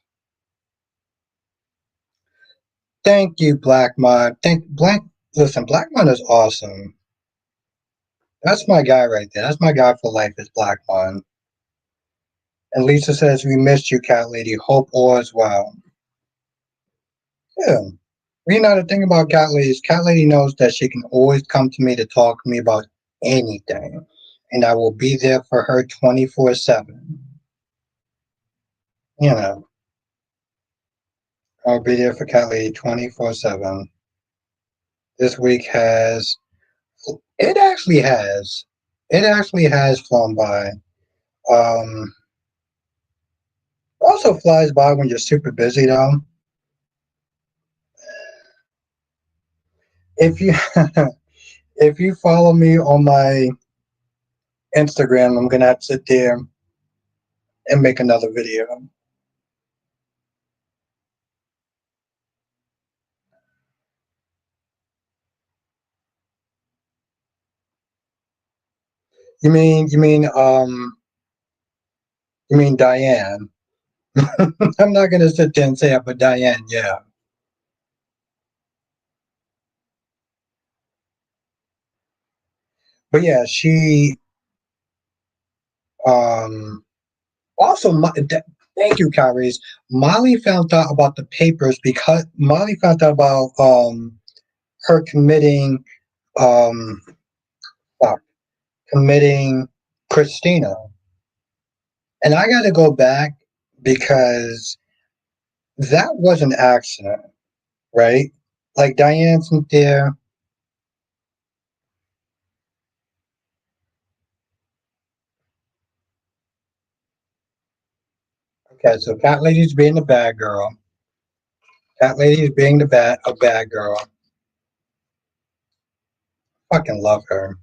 Thank you, Black Mod. Thank Black. Listen, Black Mod is awesome. That's my guy right there. That's my guy for life. Is Black Mod. And Lisa says we missed you, Cat Lady. Hope all is well. Yeah. You know the thing about Cat Lady is Cat Lady knows that she can always come to me to talk to me about anything, and I will be there for her 24/7. You know, I'll be there for Cat Lady 24/7. This week has it actually has it actually has flown by. Um, Also flies by when you're super busy though. If you if you follow me on my Instagram, I'm gonna have to sit there and make another video. You mean Diane? I'm not gonna sit there and say it, but Diane, yeah. But yeah, she um also thank you, Kyries. Molly found out about the papers because Molly found out about her um fuck, committing Christina. And I gotta go back because that was an accident, right? Like Diane's there. Okay, so Cat Lady's being the bad girl. Cat Lady's being a bad girl. Fucking love her.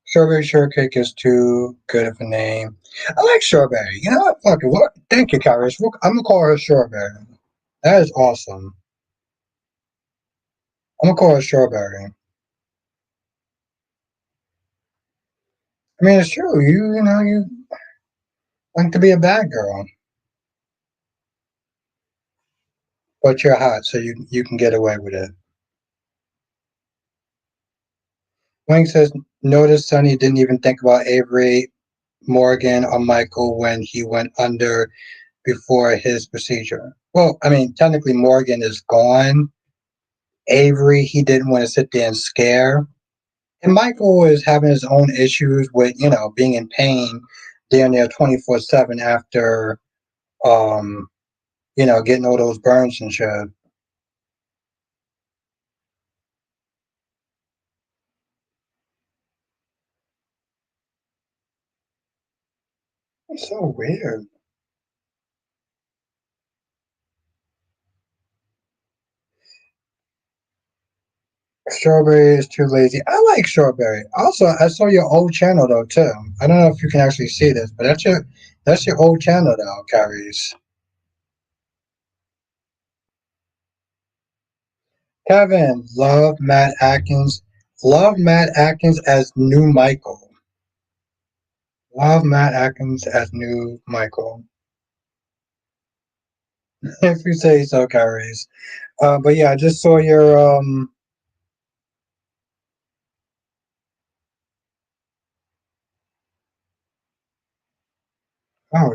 Strawberry Shortcake is too good of a name. I like Strawberry. You know what? Fuck it. What? Thank you, Kyrus. I'm gonna call her Strawberry. That is awesome. I'm gonna call her Strawberry. I mean, it's true. You like to be a bad girl, but you're hot, so you can get away with it. Wayne says Notice Sonny didn't even think about Avery, Morgan, or Michael when he went under before his procedure. Well, I mean, technically Morgan is gone. Avery, he didn't want to sit there and scare. And Michael was having his own issues with, being in pain down there 24/7 after, um, getting all those burns and shit. It's so weird. Strawberry is too lazy. I like Strawberry. Also, I saw your old channel though too. I don't know if you can actually see this, but that's your old channel though, Carries. Kevin, love Matt Atkins. Love Matt Atkins as new Michael. Love Matt Atkins as new Michael. If you say so, Carries. But yeah, I just saw your oh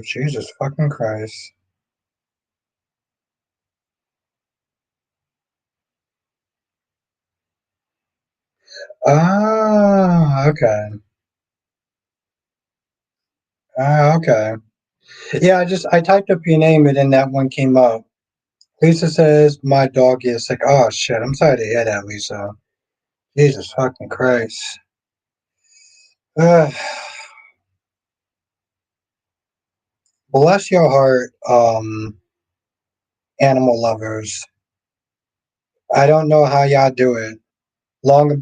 Jesus fucking Christ. Ah, okay. Ah, okay. Yeah, I typed up your name and then that one came up. Lisa says my dog is sick. Oh shit! I'm sorry to hear that, Lisa. Jesus fucking Christ. Ugh. Bless your heart, animal lovers. I don't know how y'all do it. Long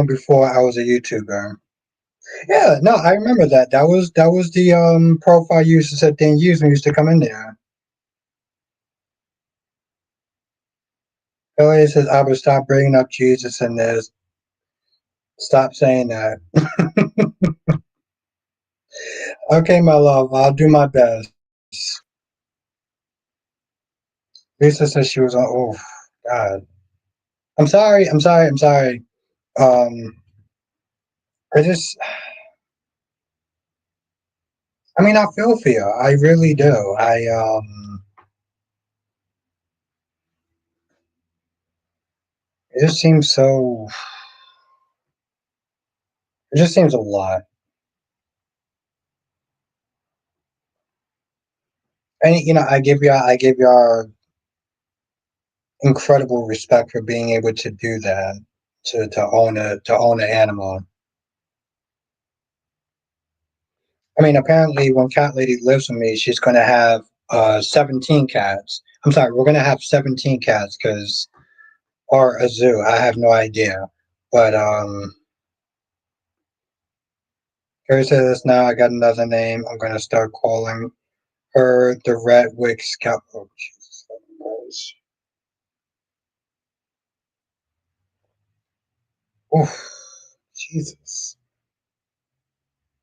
before I was a YouTuber. Yeah, no, I remember that. That was the profile you used to sit there and use when you used to come in there. Elliot says I would stop bringing up Jesus in this. Stop saying that. Okay, my love, I'll do my best. Lisa says she was on. Oh, God. I'm sorry. I'm sorry. I'm sorry. Um, I just, I mean, I feel for you. I really do. It just seems so. It just seems a lot. And I give you incredible respect for being able to do that, to own an animal. I mean, apparently, when Cat Lady lives with me, she's going to have 17 cats. I'm sorry, we're going to have 17 cats because, or a zoo. I have no idea. But Carrie says, now I got another name. I'm going to start calling her the Red Wick Scout. Oh, Jesus Christ. Oof, Jesus.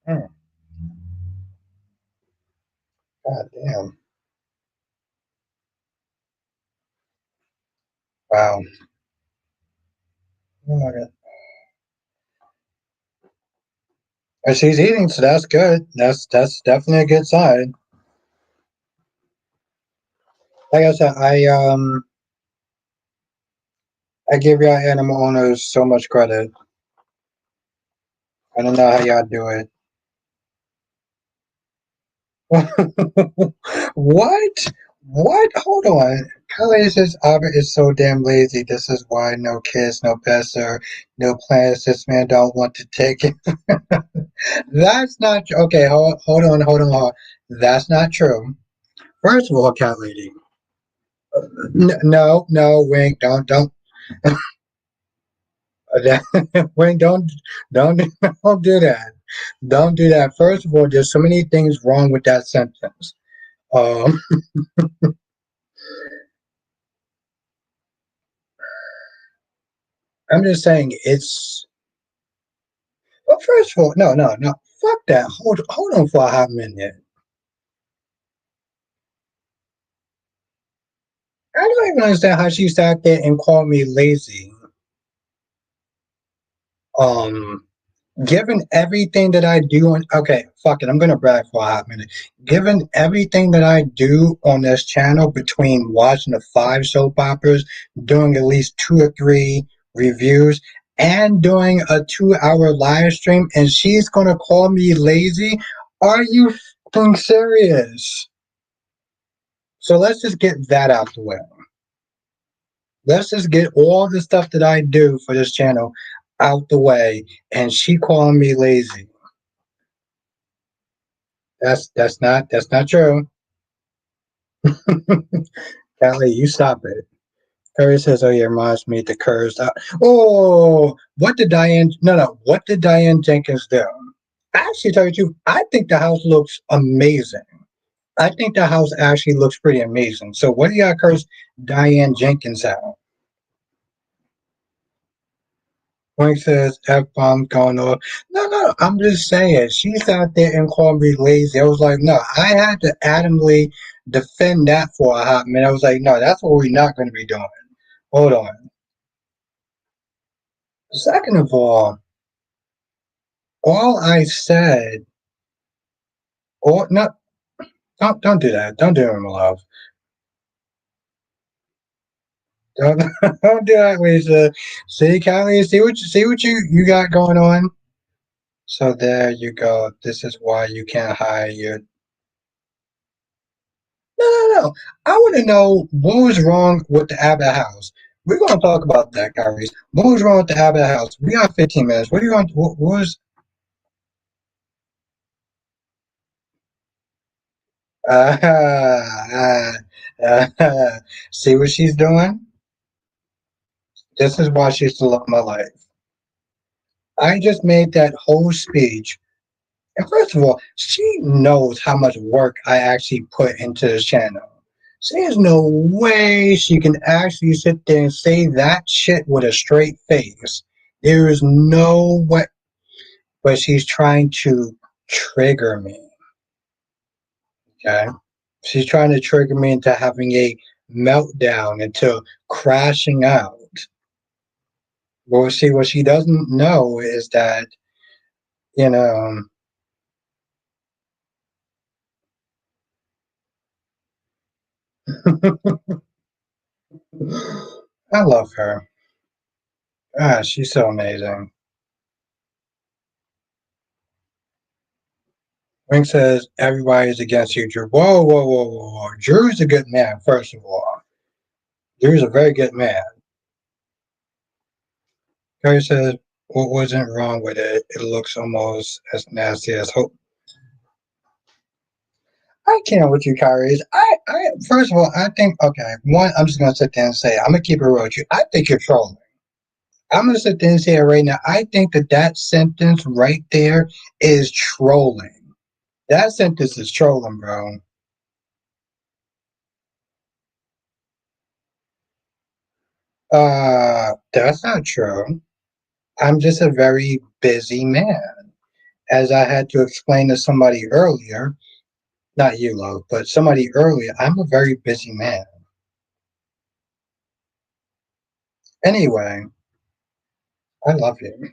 Mm, God damn. Wow. Oh my God. And she's eating, so that's good. That's definitely a good sign. Like I said, I give y'all animal owners so much credit. I don't know how y'all do it. What? What? Hold on. Kelly says Albert is so damn lazy. This is why no kids, no pets, or no plans. This man don't want to take it. That's not true. Okay. Hold on. That's not true. First of all, cat lady. No, no, Wink. Don't. Wink. Don't, don't do that. Don't do that. First of all, there's so many things wrong with that sentence. Um, I'm just saying it's. Well, first of all, no. Fuck that. Hold on for a hot minute. I don't even understand how she sat there and called me lazy. Um, Given everything that I do on, okay, fuck it, I'm gonna brag for a hot minute. Given everything that I do on this channel between watching the 5 soap operas, doing at least 2 or 3 reviews, and doing a 2 hour live stream, and she's gonna call me lazy? Are you fucking serious? So let's just get that out the way. Let's just get all the stuff that I do for this channel out the way, and she calling me lazy. That's not true. Callie, you stop it. Curry says, "Oh, yeah, reminds me of the curves." Oh, what did Diane? No, no. What did Diane Jenkins do? Actually, tell you the truth, I think the house looks amazing. I think the house actually looks pretty amazing. So, what do you got, curse Diane Jenkins out? Frank says F bomb going off. No, no, I'm just saying. She's out there and called me lazy. I was like, no, I had to adamantly defend that for a hot minute. I was like, no, that's what we're not going to be doing. Hold on. Second of all I said, or not, don't do that. Don't do it, my love. Don't, don't do that, Lisa. See, Kylie, see what you got going on. So there you go. This is why you can't hire your. No, no, no. I want to know what was wrong with the Abbott House. We're going to talk about that, Kyrie. What was wrong with the Abbott House? We got 15 minutes. What are you going? What was? Uh, see what she's doing? This is why she used to love my life. I just made that whole speech. And first of all, she knows how much work I actually put into this channel. So there's no way she can actually sit there and say that shit with a straight face. There is no way. But she's trying to trigger me. Okay? She's trying to trigger me into having a meltdown, into crashing out. Well, see, what she doesn't know is that, you know, I love her. Ah, she's so amazing. Wink says everybody is against you, Drew. Whoa, whoa, whoa, whoa, whoa. Drew's a good man, first of all. Drew's a very good man. Gary says, what wasn't wrong with it? It looks almost as nasty as hope. I can't with you, Kyrie. I first of all, I think okay. One, I'm just gonna sit there and say, I'm gonna keep it real with you. I think you're trolling. I'm gonna sit there and say it right now. I think that sentence right there is trolling. That sentence is trolling, bro. That's not true. I'm just a very busy man. As I had to explain to somebody earlier, not you, love, but somebody earlier, I'm a very busy man. Anyway, I love you.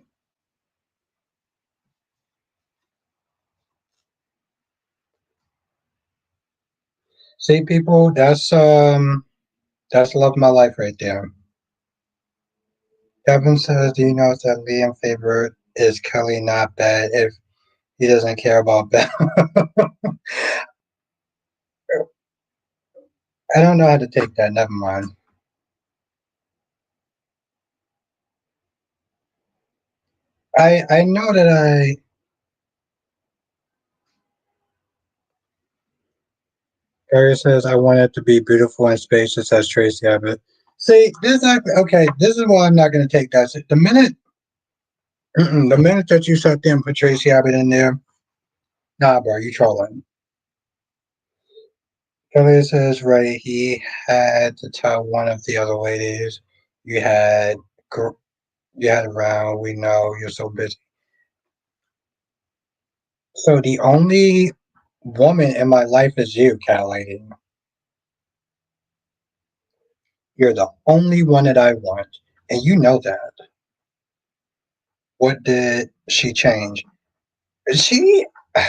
See, people, that's love of my life right there. Kevin says, "Do you know that Liam favorite is Kelly not bad if he doesn't care about Bell?" I don't know how to take that. Never mind. I know that I. Gary says I want it to be beautiful and spacious as Tracy Abbott. See, this is okay. This is why I'm not going to take that. The minute, the minute that you sat there and put Tracy Abbott in there, nah, bro, you trolling. Gary says right. He had to tell one of the other ladies you had you had around. We know you're so busy. So the only woman in my life is you, cat lady. You're the only one that I want, and you know that. What did she changed. She, I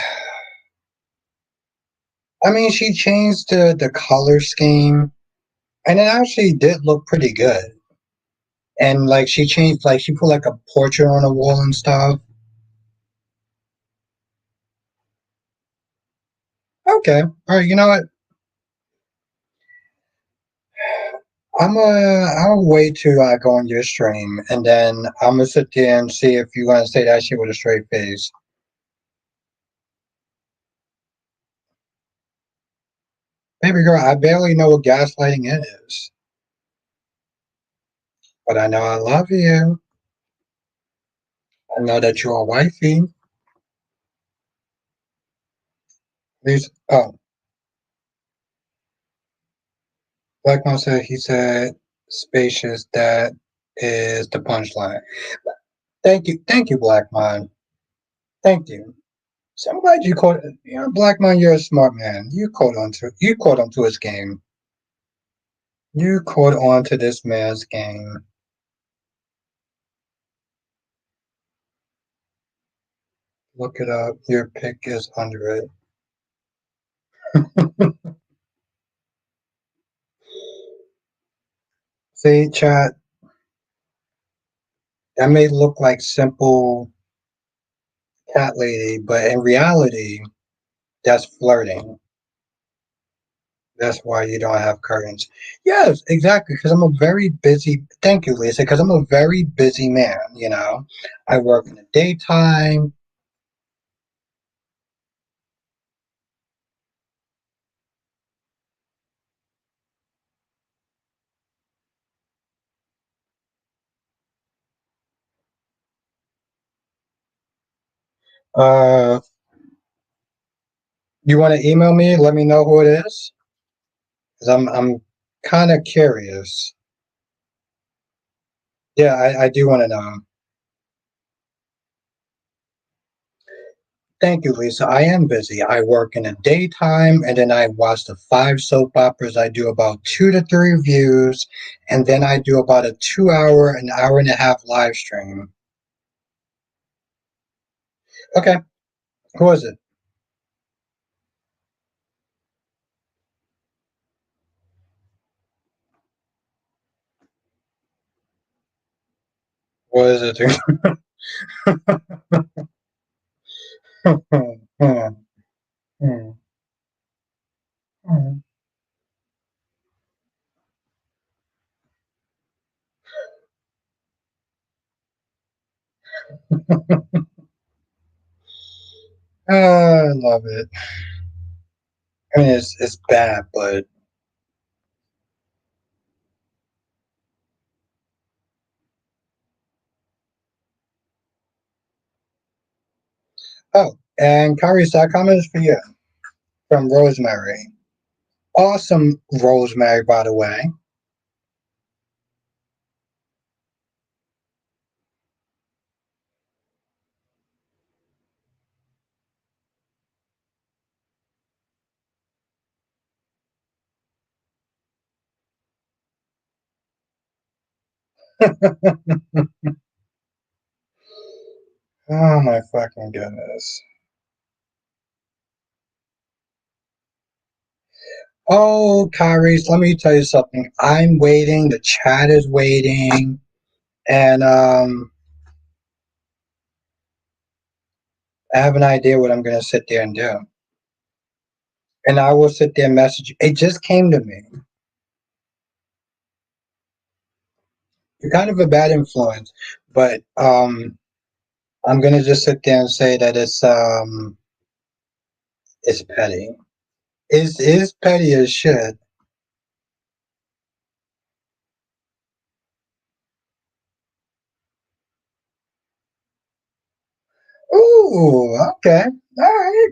mean, she changed the color scheme, and it actually did look pretty good. And like she changed, like she put like a portrait on the wall and stuff. Okay, all right. You know what? I'll wait to go on your stream, and then I'm gonna sit there and see if you're gonna say that shit with a straight face. Baby girl, I barely know what gaslighting is, but I know I love you. I know that you're a wifey. These, oh, Black Mom said he said spacious. That is the punchline. Thank you, Black Mom. Thank you. So I'm glad you caught. You know, Black Man, you're a smart man. You caught on to his game. You caught on to this man's game. Look it up. Your pick is under it. See, chat, that may look like simple cat lady, but in reality, that's flirting. That's why you don't have curtains. Yes, exactly. Because I'm a very busy. Thank you, Lisa. Because I'm a very busy man. You know, I work in the daytime. Uh, you want to email me? Let me know who it is. Because I'm kind of curious. Yeah, I do want to know. Thank you, Lisa. I am busy. I work in the daytime, and then I watch the 5 soap operas. I do about 2 to 3 reviews, and then I do about a 2 hour, an hour and a half live stream. Okay, who is it? What is it? I love it. I mean, it's bad, but oh, and Kyrie's comment is for you from Rosemary. Awesome, Rosemary, by the way. Oh my fucking goodness. Oh, Kyrie, let me tell you something. I'm waiting. The chat is waiting, and I have an idea what I'm gonna sit there and do. And I will sit there and message you. It just came to me. You're kind of a bad influence, but I'm gonna just sit there and say that it's petty. Is petty as shit. Ooh, okay, all right.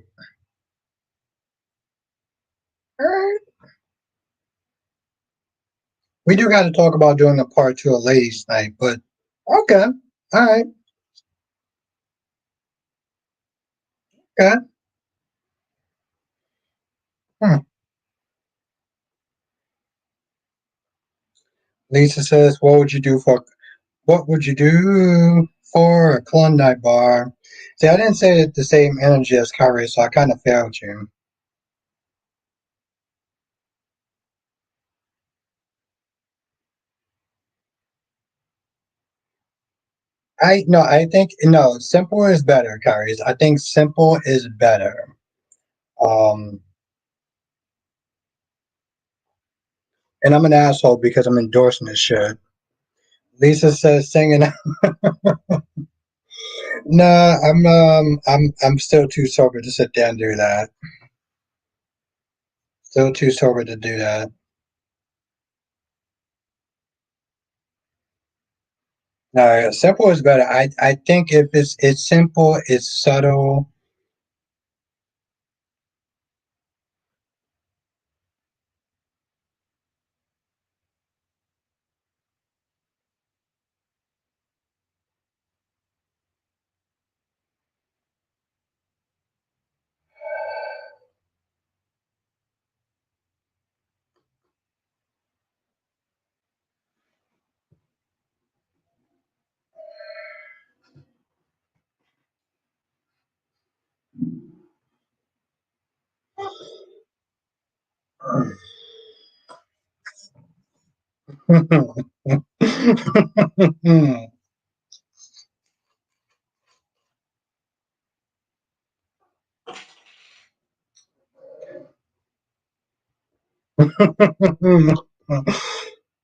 We do got to talk about doing a part two of Ladies' Night, but okay, all right, okay. Hmm. Lisa says, "What would you do for? What would you do for a Klondike bar. See, I didn't say it the same energy as Kyrie, so I kind of failed you. I no, I think no. Simple is better, Kyrie. I think simple is better. Um, and I'm an asshole because I'm endorsing this shit. Lisa says singing. Nah, I'm still too sober to sit there and do that. Still too sober to do that. No, simple is better. I think if it's simple, it's subtle.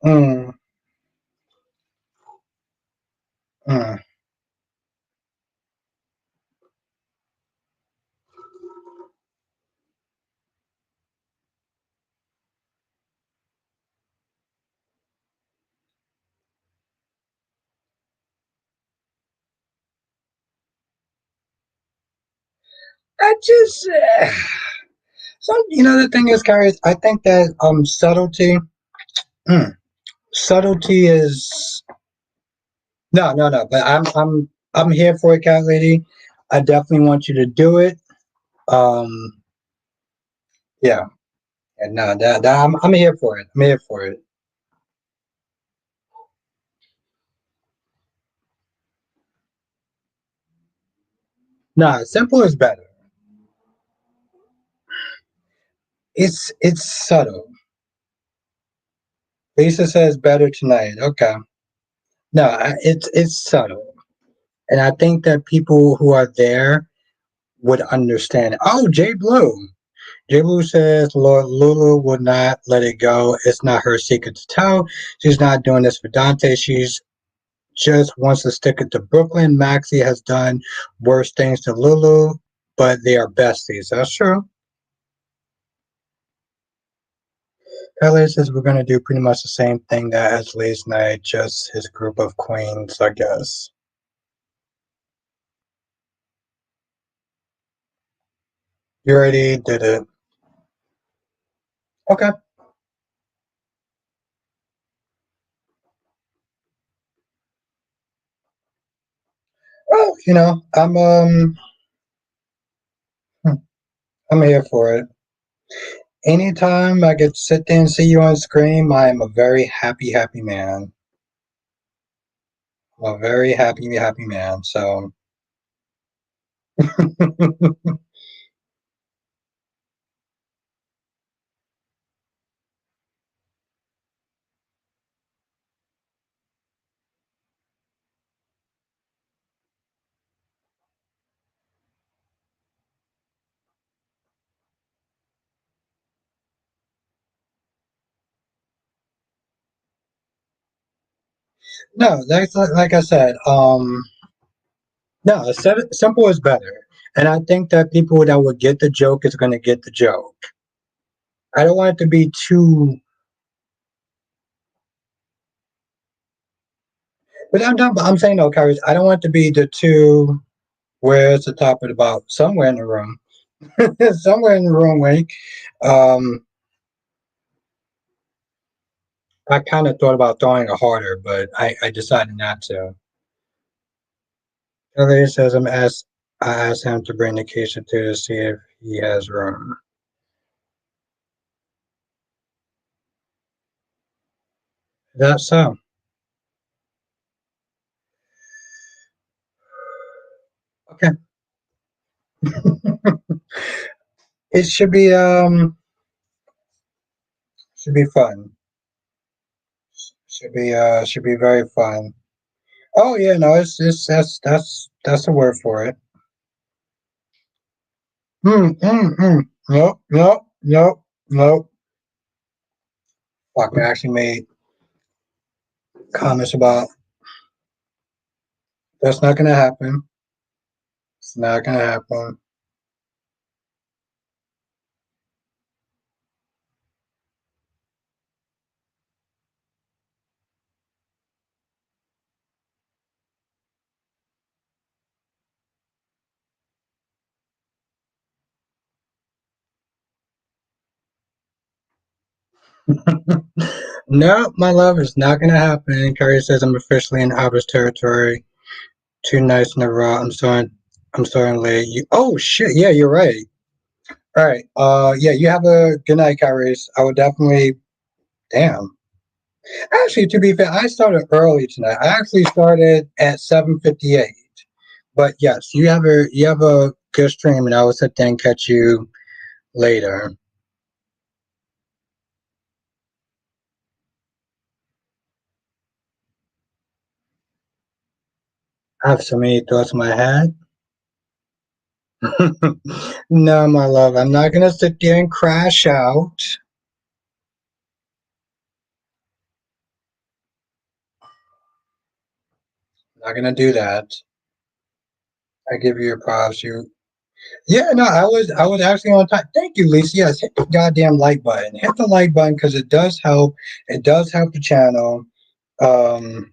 Mm, mm. I just so the thing is, guys, I think that subtlety, mm, subtlety is no. But I'm here for it, cat lady. I definitely want you to do it. Um, yeah, and no, that I'm here for it. I'm here for it. Nah, simple is better. It's subtle. Lisa says better tonight. Okay. No, it's subtle, and I think that people who are there would understand. Oh, Jay Blue. Jay Blue says Lord Lulu would not let it go. It's not her secret to tell. She's not doing this for Dante. She's just wants to stick it to Brooklyn. Maxie has done worse things to Lulu, but they are besties. That's true. LA says we're gonna do pretty much the same thing that as Lay's night, just his group of queens, I guess. You already did it. Okay. Well, I'm here for it. Anytime I get to sit there and see you on screen, I am a very happy, happy man. I'm a very happy, happy man. So no, that's like I said. No, simple is better, and I think that people that would get the joke is going to get the joke. I don't want it to be too. But I'm saying no, Kyrie. I don't want it to be the two. Where's the top of the box? Somewhere in the room. Somewhere in the room, Wink. Um, I kind of thought about throwing a harder, but I decided not to. Elliot says I asked him to bring the case to see if he has room. That's so. Okay. It should be fun. Should be very fun. Oh yeah, no, it's that's a word for it. Nope, nope, nope, nope. Fuck, I actually made comments about that's not gonna happen. It's not gonna happen. No, my love, it's not gonna happen. Curry says I'm officially in Abba's territory. 2 nights in a row. I'm starting late. Oh shit, yeah, you're right. All right. Yeah, you have a good night, Kyrie. I would definitely. Damn. Actually, to be fair, I started early tonight. I actually started at 7:58. But yes, you have a good stream, and I will sit there and catch you later. I have so many thoughts in my head. No, my love, I'm not gonna sit there and crash out. I'm not gonna do that. I give you your props. Yeah, no, I was actually on time. Thank you, Lisa. Yes, hit the goddamn like button. Hit the like button because it does help. It does help the channel. Um,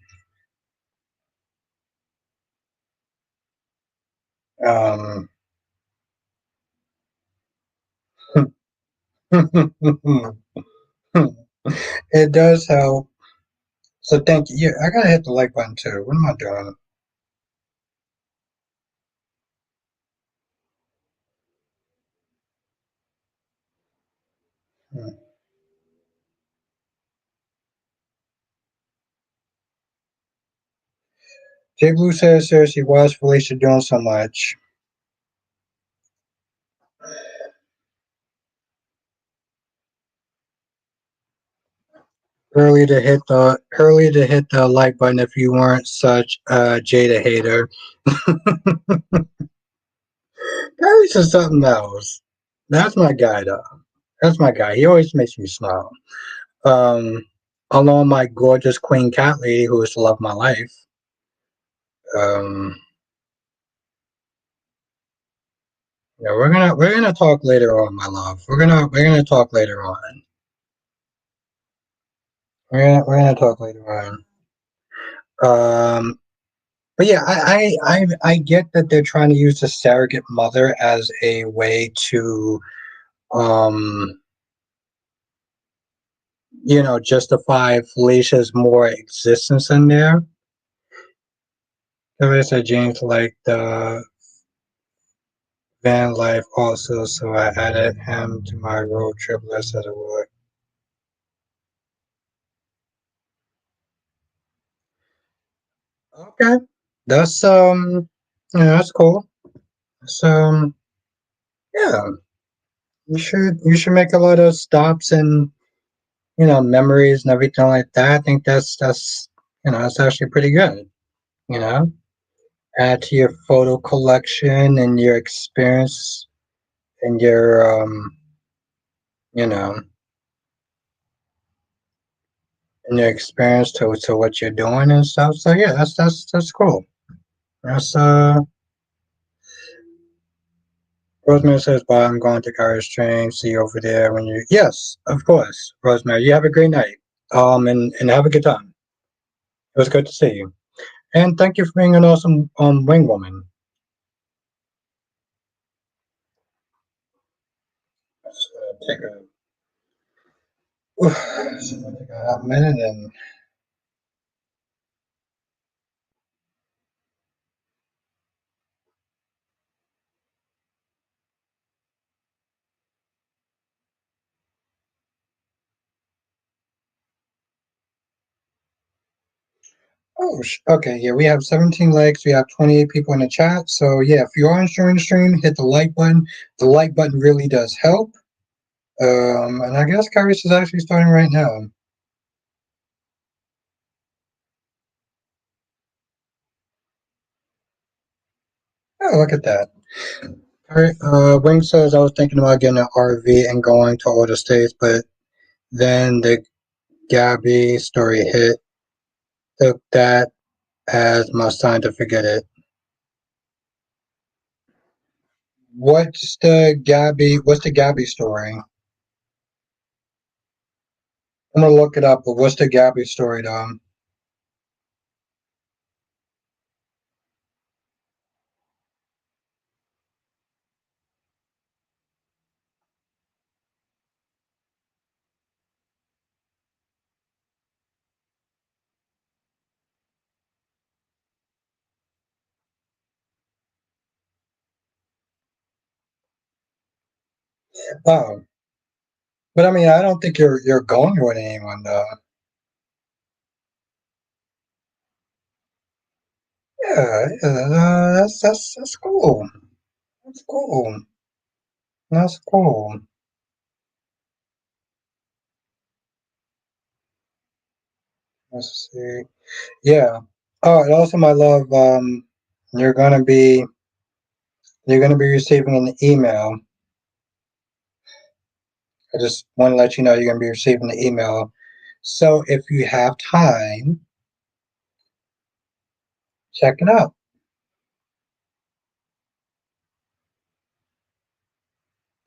um, it does help. So thank you. Yeah, I gotta hit the like button too. What am I doing? Hmm. Jay Blue says seriously, why is Felicia doing so much? Early to hit the like button if you weren't such a Jada hater. Gary's is something else. That's my guy though. That's my guy. He always makes me smile. Um, Along my gorgeous queen cat lady who is the love of my life. Um, yeah, we're gonna talk later on, my love. We're gonna talk later on. We're gonna talk later on. Um, but yeah, I get that they're trying to use the surrogate mother as a way to um justify Felicia's more existence in there. Somebody said James liked the van life also, so I added him to my road trip list as a would. Okay, that's that's cool. So yeah, you should make a lot of stops and memories and everything like that. I think that's that's actually pretty good. You know, add to your photo collection and your experience and your you know and your experience to what you're doing and stuff. So yeah, that's cool. That's Rosemary says, "Bye. I'm going to Kara's train. See you over there when you." Yes, of course, Rosemary. You have a great night. And have a good time. It was good to see you, and thank you for being an awesome wing woman. Let's take take a hot minute and Oh, okay. Yeah, we have 17 likes. We have 28 people in the chat. So yeah, if you are enjoying the stream, hit the like button. The like button really does help. And I guess Kyrus is actually starting right now. Oh, look at that. All right. Wing says I was thinking about getting an RV and going to all the states, but then the Gabby story hit. Took that as my sign to forget it. What's the Gabby story? I'm gonna look it up, but what's the Gabby story, Dom? Oh, but I mean, I don't think you're going with anyone though. Yeah, yeah, that's cool. That's cool. That's cool. Let's see. Yeah. Oh, and also, my love. You're gonna be you're gonna be receiving an email. I just want to let you know you're gonna be receiving the email. So if you have time, check it out.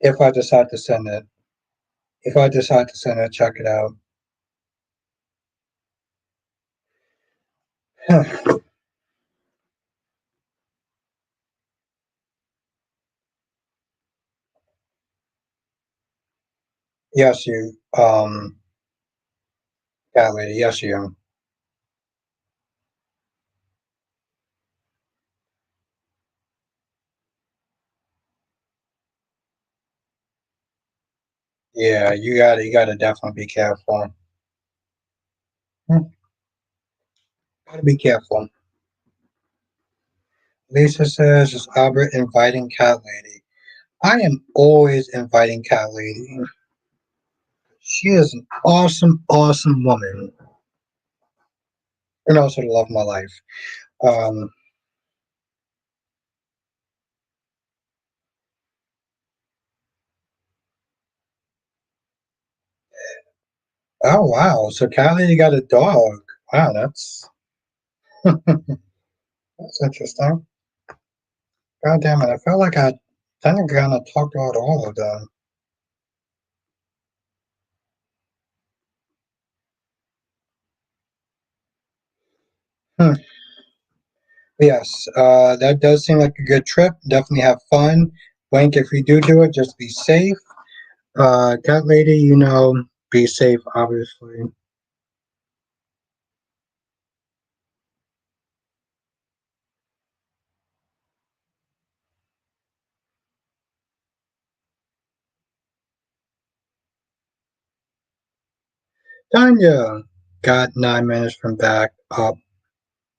If I decide to send it, check it out. Yes, you. Cat lady. Yes, you. Yeah, you gotta definitely be careful. Gotta be careful. Lisa says, "Is Albert inviting Cat Lady?" I am always inviting Cat Lady. She is an awesome, awesome woman, and also the love of my life. Um, oh wow, so Cat Lady got a dog. Wow, that's interesting. God damn it, I felt like I kind of talked about all of them. Hmm. Yes, that does seem like a good trip. Definitely have fun. Wink, if you do it, just be safe. Cat lady, be safe, obviously. Tanya got 9 minutes from back up.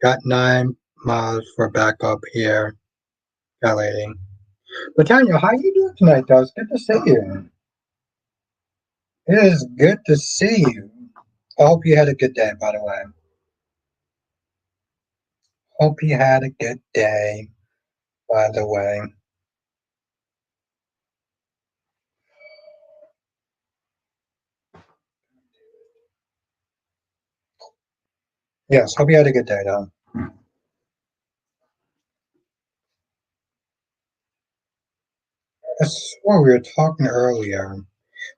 Got 9 miles for back up here, cat lady. But Tanya, how you doing tonight, though? It's good to see you. It is good to see you. I hope you had a good day, by the way. Hope you had a good day, by the way. Yes, hope you had a good day, though. That's what we were talking earlier.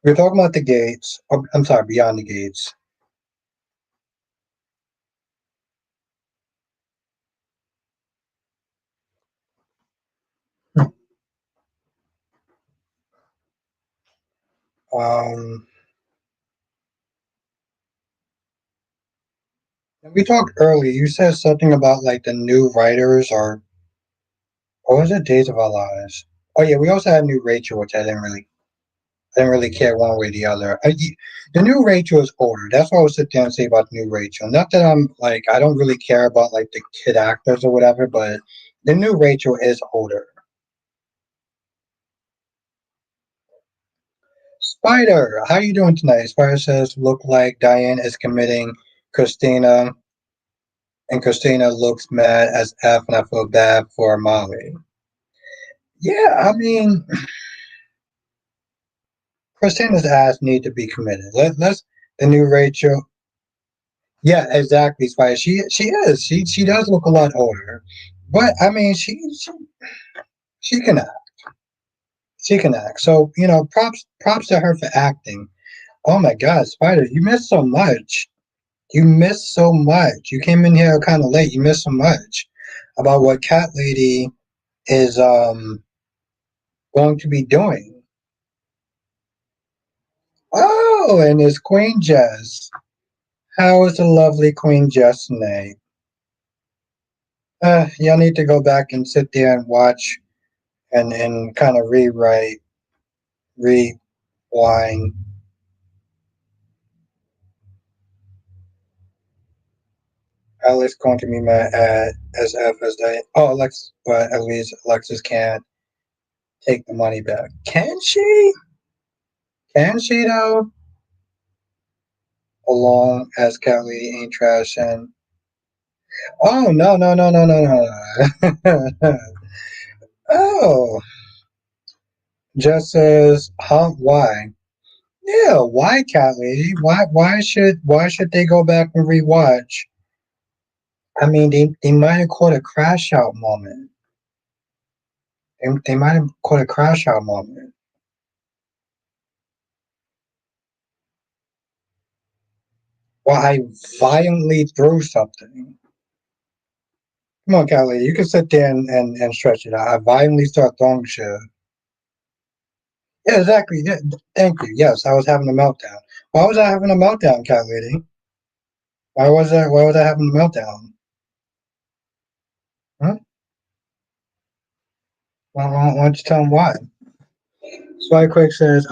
We were talking about the gates. Oh, I'm sorry, beyond the gates. Um, we talked earlier. You said something about like the new writers or was it Days of Our Lives? Oh yeah, we also had new Rachel, which I didn't really. I didn't really care one way or the other. The new Rachel is older. That's what I would sit there and say about the new Rachel. Not that I'm like I don't really care about like the kid actors or whatever, but the new Rachel is older. Spider, how you doing tonight? Spider says, look like Diane is committing Christina, and Christina looks mad as F, and I feel bad for Molly. Yeah, I mean, Christina's ass need to be committed. Let's the new Rachel. Yeah, exactly, Spider. She is. She does look a lot older, but I mean, she can act. She can act. So props to her for acting. Oh my God, Spider, you missed so much. You missed so much. You came in here kind of late. You missed so much about what Cat Lady is going to be doing. Oh, and it's Queen Jess. How is the lovely Queen Jess tonight? Y'all need to go back and sit there and watch and kind of rewrite, rewind. Alex going to be mad at SF as they. Oh, Alexis, but at least Alexis can't take the money back. Can she? Can she though? Along as Kelly ain't trash and oh no. Oh, just says huh? Why? Yeah, why cat lady? Why should they go back and rewatch? I mean, they might have caught a crash out moment. They might have caught a crash out moment. Well, I violently threw something. Come on, cat lady, you can sit there and stretch it out. I violently start throwing shit. Yeah, exactly. Yeah, thank you. Yes, I was having a meltdown. Why was I having a meltdown, cat lady? Why was I having a meltdown? Huh? Why don't you tell him why? Spy Quick says,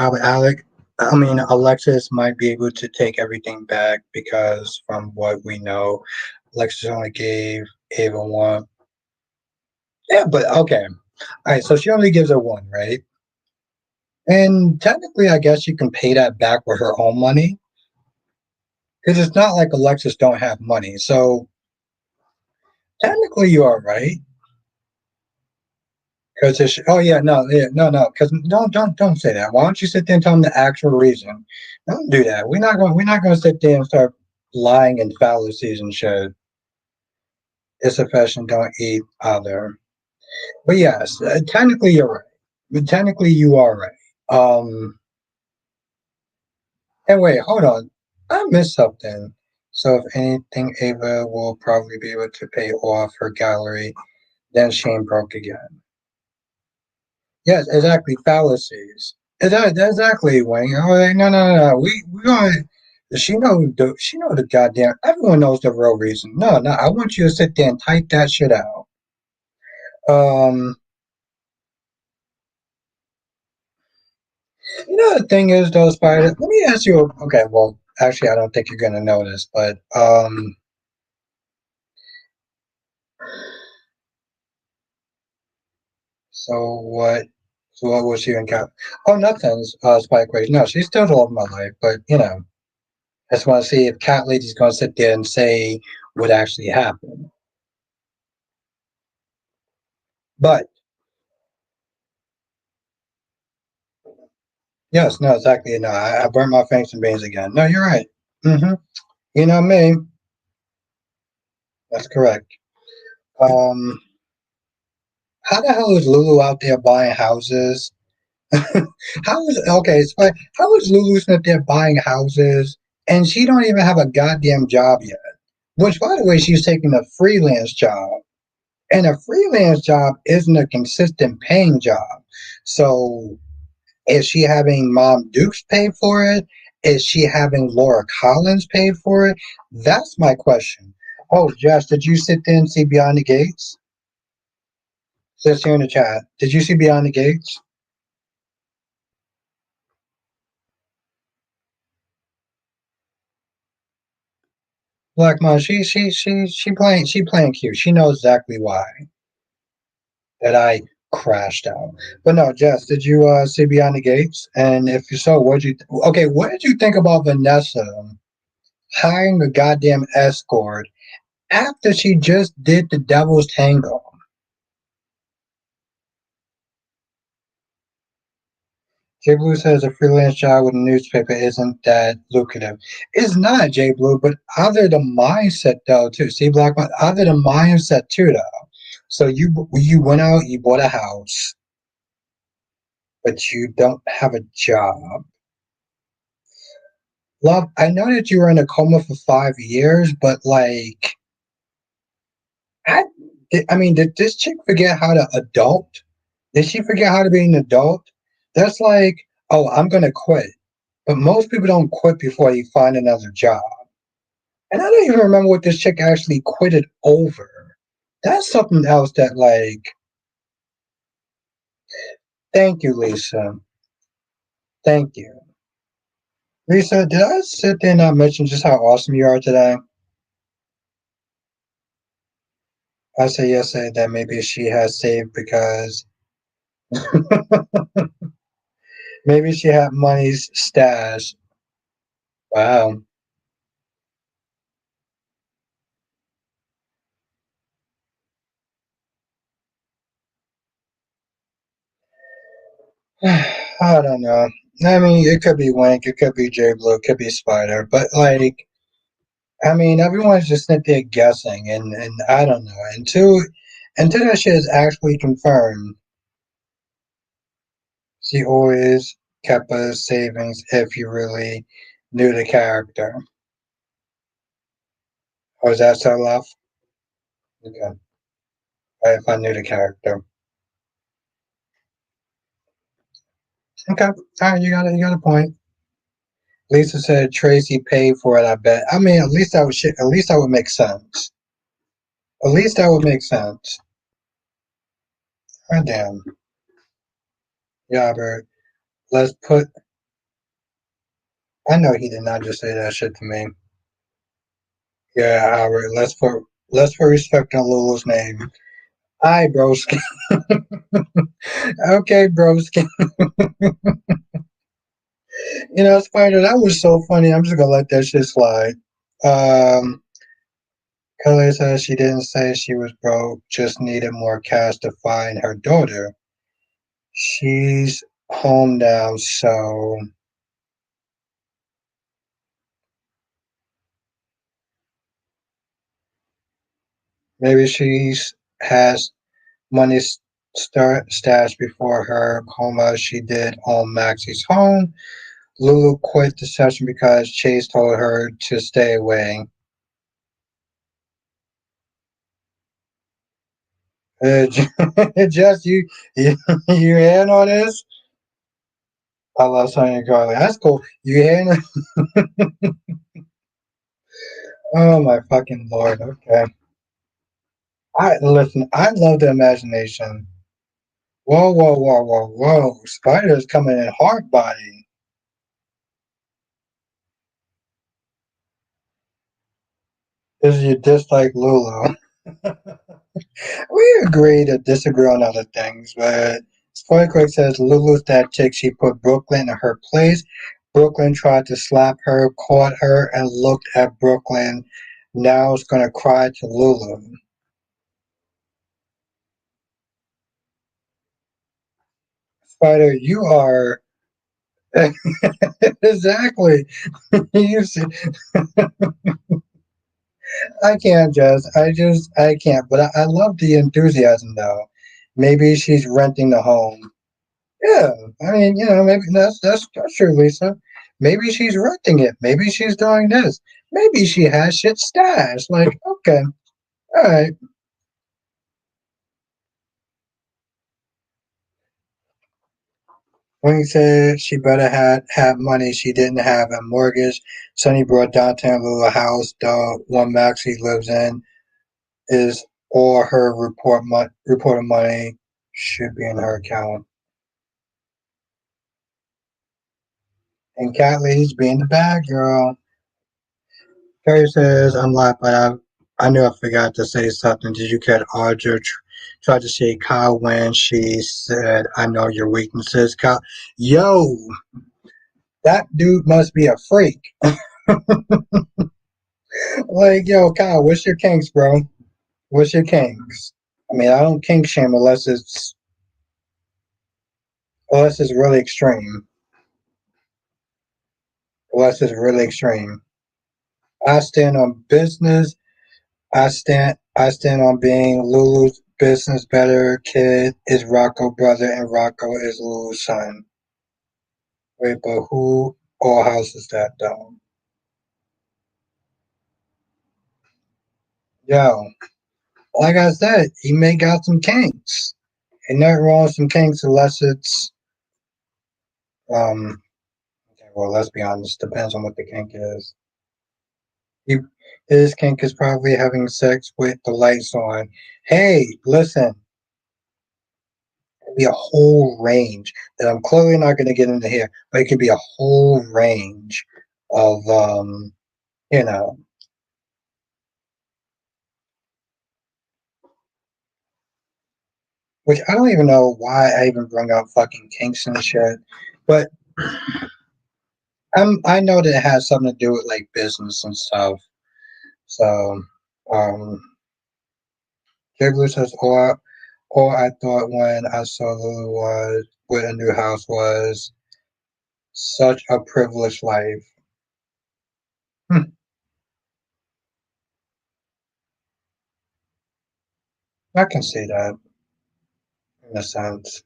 Alexis might be able to take everything back because from what we know, Alexis only gave Ava one. Yeah, but okay. All right, so she only gives her one, right? And technically, I guess you can pay that back with her own money because it's not like Alexis don't have money. So technically, you are right. Because it's oh no, because don't say that. Why don't you sit there and tell them the actual reason? Don't do that. We're not going to sit there and start lying and fallacies and shit. It's a fashion. Don't eat either. But yes, technically you're right. But technically you are right. And wait, hold on. I missed something. So if anything, Ava will probably be able to pay off her gallery. Then Shane broke again. Yes, exactly. Fallacies. Exactly, Wayne. Oh, no. We going. She know the goddamn. Everyone knows the real reason. No. I want you to sit there and type that shit out. Um, the thing is, though, Spider. Let me ask you. Okay, well, actually, I don't think you're gonna know this, but so what? So what was she in cap? Oh, nothing. Spike Wage. No, she's still the love of my life, but I just want to see if Cat Lady's gonna sit there and say what actually happened. But yes, no, exactly. No, I burnt my fangs and beans again. No, you're right. Mm-hmm. You know me. That's correct. Um, how the hell is Lulu out there buying houses? How is okay? So how is Lulu out there buying houses and she don't even have a goddamn job yet? Which, by the way, she's taking a freelance job, and a freelance job isn't a consistent paying job. So is she having Mom Dukes pay for it? Is she having Laura Collins pay for it? That's my question. Oh, Jess, did you sit there and see Beyond the Gates? Says here in the chat. Did you see Beyond the Gates? Black Mom, she playing cute. She knows exactly why that I crashed out. But no, Jess, did you see Beyond the Gates? And if so, what did you think about Vanessa hiring a goddamn escort after she just did the Devil's Tango? J Blue says a freelance job with a newspaper isn't that lucrative. It's not, J Blue, but other the mindset though too. See, Black Man, other the mindset too though. So you went out, you bought a house, but you don't have a job. Love, I know that you were in a coma for 5 years, but like, I, I mean, did this chick forget how to adult? Did she forget how to be an adult? That's like, oh, I'm gonna quit. But most people don't quit before you find another job. And I don't even remember what this chick actually quitted over. That's something else that, like, thank you, Lisa. Thank you. Lisa, did I sit there and not mention just how awesome you are today? I said yesterday that maybe she has saved because maybe she had money's stash. Wow. I don't know. I mean, it could be Wink, it could be J Blue, it could be Spider, but like, I mean, everyone's just sit there guessing, and I don't know. Until that shit is actually confirmed, she always kept a savings if you really knew the character. Or is that so love? Okay. If I knew the character. Okay. All right, you got a point. Lisa said Tracy paid for it, I bet. I mean, at least that would make sense. At least that would make sense. God damn. Yeah, but let's put I know he did not just say that shit to me. Yeah, Albert, let's put respect on Lulu's name. Hi, broski. Okay, broski. Spider, that was so funny. I'm just gonna let that shit slide. Um, Kelly says she didn't say she was broke, just needed more cash to find her daughter. She's home now, so maybe she's has money stashed before her coma. She did on Maxie's home. Lulu quit the session because Chase told her to stay away. Uh, Jess, you in on this? I love Sonya Garlic. That's cool. You in? Oh my fucking lord. Okay. I listen. I love the imagination. Whoa, whoa, whoa, whoa, whoa! Spider's coming in hard body. Is you dislike Lulu? We agree to disagree on other things, but Spoilerquake says Lulu's that chick. She put Brooklyn in her place. Brooklyn tried to slap her, caught her, and looked at Brooklyn. Now it's gonna cry to Lulu. Spider, you are exactly. You see, I can't just. I can't. But I love the enthusiasm though. Maybe she's renting the home. Yeah, I mean, maybe that's true, Lisa. Maybe she's renting it. Maybe she's doing this. Maybe she has shit stashed. Like, okay, all right. When he said she better had money, she didn't have a mortgage. Sonny brought downtown little house. The one Maxie lives in is all her reported money should be in her account. And Cat Lady's being the bad girl. Carrie says, I'm live, but I knew I forgot to say something. Did you catch Audra tried to say Kyle when she said, I know your weaknesses, Kyle? Yo, that dude must be a freak. Like, yo, Kyle, what's your kinks, bro? What's your kinks? I mean, I don't kink shame unless it's really extreme. Unless it's really extreme. I stand on business. I stand on being Lulu's business better kid is Rocco brother and Rocco is Lulu's son. Wait, but who or house is that though? Yo, like I said, he may got some kinks. Ain't nothing wrong with some kinks unless it's okay, well let's be honest, depends on what the kink is. He, his kink is probably having sex with the lights on. Hey, listen, be a whole range that I'm clearly not going to get into here, but it could be a whole range of, you know, which I don't even know why I even bring up fucking kinks and shit, but I know that it has something to do with like business and stuff. So, um, Jay Blue says, all I thought when I saw Lulu was with a new house was such a privileged life. Hmm, I can see that in a sense.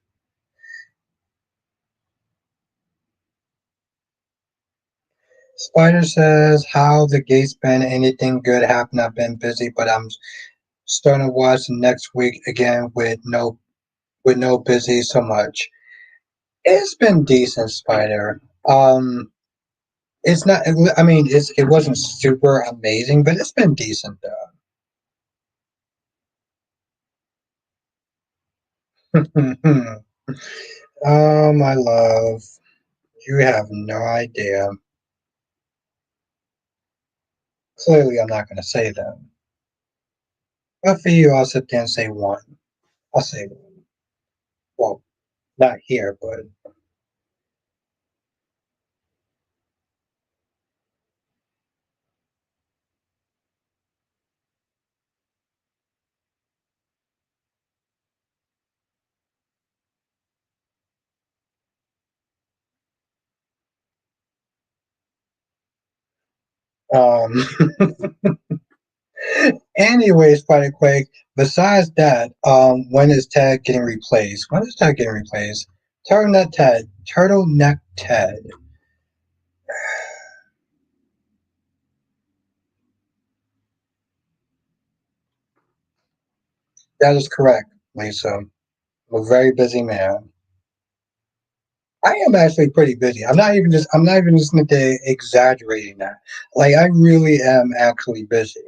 Spider says, how the gates been? Anything good happen? I've been busy, but I'm starting to watch next week again with no busy so much. It's been decent, Spider. It's not. I mean, it wasn't super amazing, but it's been decent though. Oh my love, you have no idea. Clearly, I'm not going to say them. But for you, I'll sit there and say one. I'll say one. Well, not here, but um. Anyways, Spider Quake, besides that, when is Ted getting replaced? When is Ted getting replaced? Turtleneck Ted. Turtleneck Ted. That is correct, Lisa. I'm a very busy man. I am actually pretty busy. I'm not even just exaggerating that. Like I really am actually busy.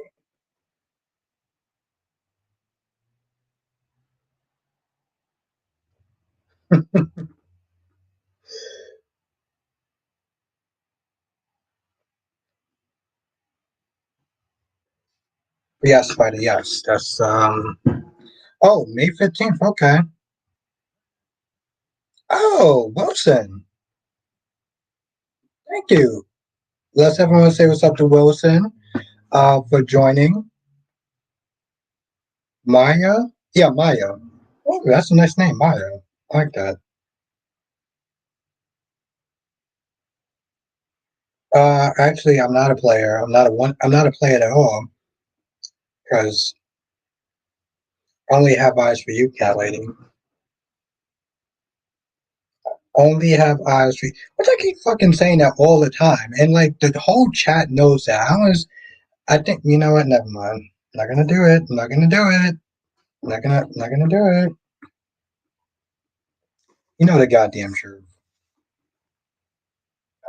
Yes, Spider, yes. That's oh, May 15th, okay. Oh, Wilson. Thank you. Let's everyone say what's up to Wilson for joining. Maya? Yeah, Maya. Oh, that's a nice name, Maya. I like that. Actually, I'm not a player. I'm not a player at all because I only have eyes for you, cat lady. Only have eyes for you. But I keep fucking saying that all the time, and like the whole chat knows that. I think you know what? Never mind. I'm not gonna do it. I'm not gonna do it. I'm not gonna do it. You know the goddamn truth.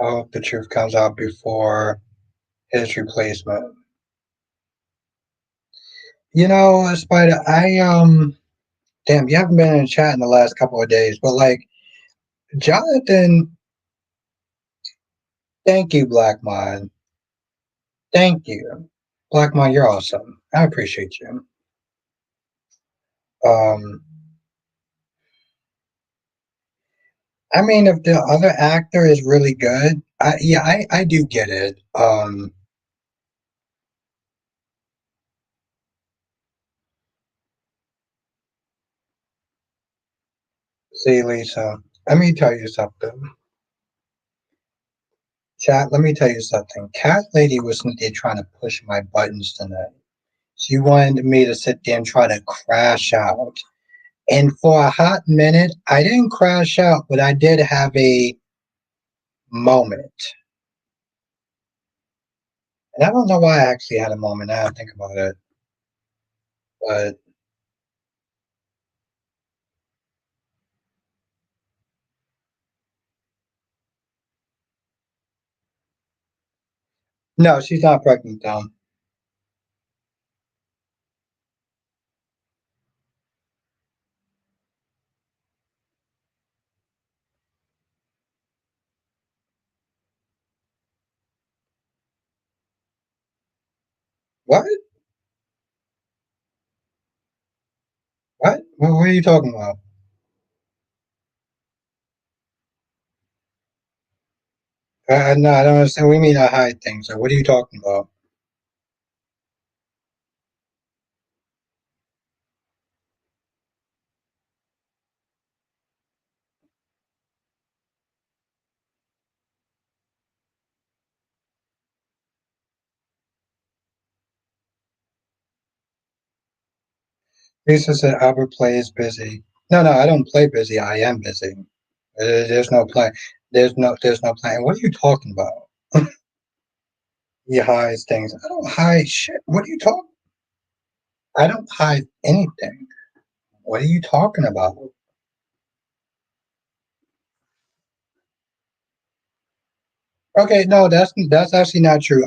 I hope the truth comes out before his replacement. You know, Spider, damn, you haven't been in chat in the last couple of days, but like Jonathan, thank you, Black Mind. Thank you. Blackmon, you're awesome. I appreciate you. Um, I mean, if the other actor is really good, I do get it. See, Lisa, let me tell you something. Chat, let me tell you something. Cat Lady was not there trying to push my buttons tonight. She wanted me to sit there and try to crash out. And for a hot minute, I didn't crash out, but I did have a moment. And I don't know why I actually had a moment now I think about it. But no, she's not pregnant though. What? What? What are you talking about? No, I don't understand. We mean I hide things. So what are you talking about? Lisa said Albert plays busy. No, no, I don't play busy. I am busy. There's no play. There's no plan. What are you talking about? He hides things. I don't hide shit. What are you talking? I don't hide anything. What are you talking about? Okay, no, that's actually not true.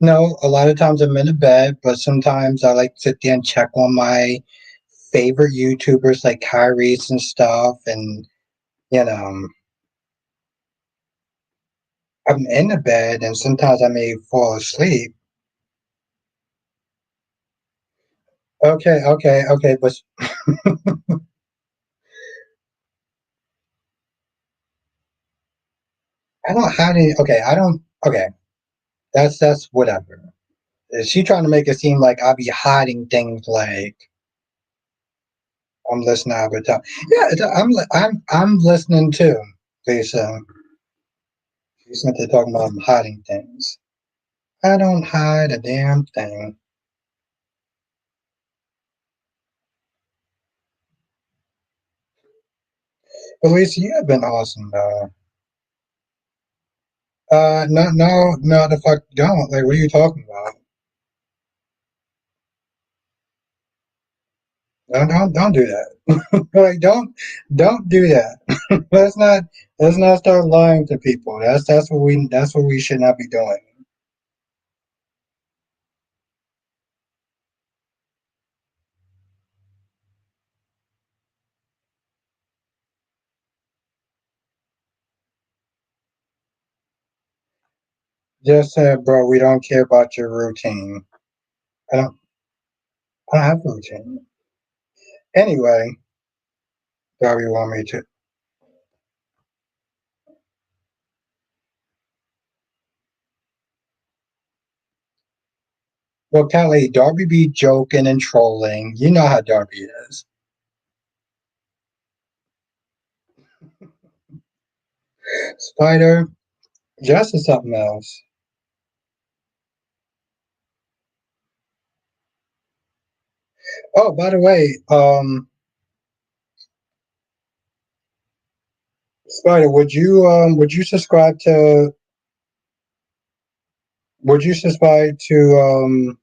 No, a lot of times I'm in a bed, but sometimes I like to sit there and check on my favorite YouTubers like Kyrie's and stuff, and you know, I'm in the bed, and sometimes I may fall asleep. Okay, but I don't hide any. Okay, I don't. Okay, that's whatever. Is she trying to make it seem like I be hiding things like I'm listening all the time? Yeah, I'm listening too. Lisa, she's not there talking about I'm hiding things. I don't hide a damn thing. But Lisa, you have been awesome though. No, the fuck you don't. Like, what are you talking about? Don't do that. Like, don't do that. let's not, let's not start lying to people. That's what we should not be doing. Just said, bro, we don't care about your routine. I don't, I don't have a routine. Anyway, Darby want me to. Well, Kelly, Darby be joking and trolling. You know how Darby is. Spider, Jess is something else. Oh, by the way, Spider, would you subscribe to would you subscribe to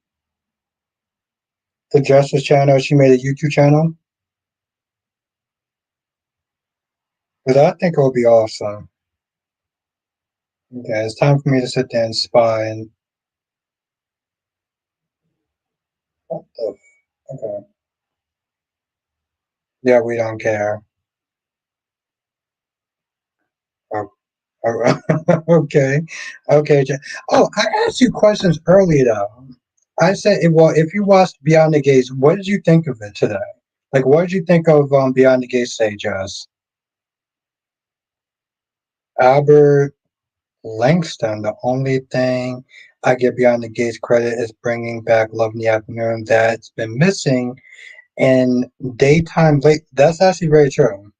Jess's channel? She made a YouTube channel. Because I think it would be awesome. Okay, it's time for me to sit there and spy and what the okay. Yeah, we don't care. Oh, All right. Okay. Okay. Oh, I asked you questions earlier though. I said, well, if you watched Beyond the Gates, what did you think of it today? Like, what did you think of Beyond the Gates today, Jess? Albert Langston. The only thing I give Beyond the Gates credit is bringing back Love in the Afternoon that's been missing in daytime late. That's actually very true.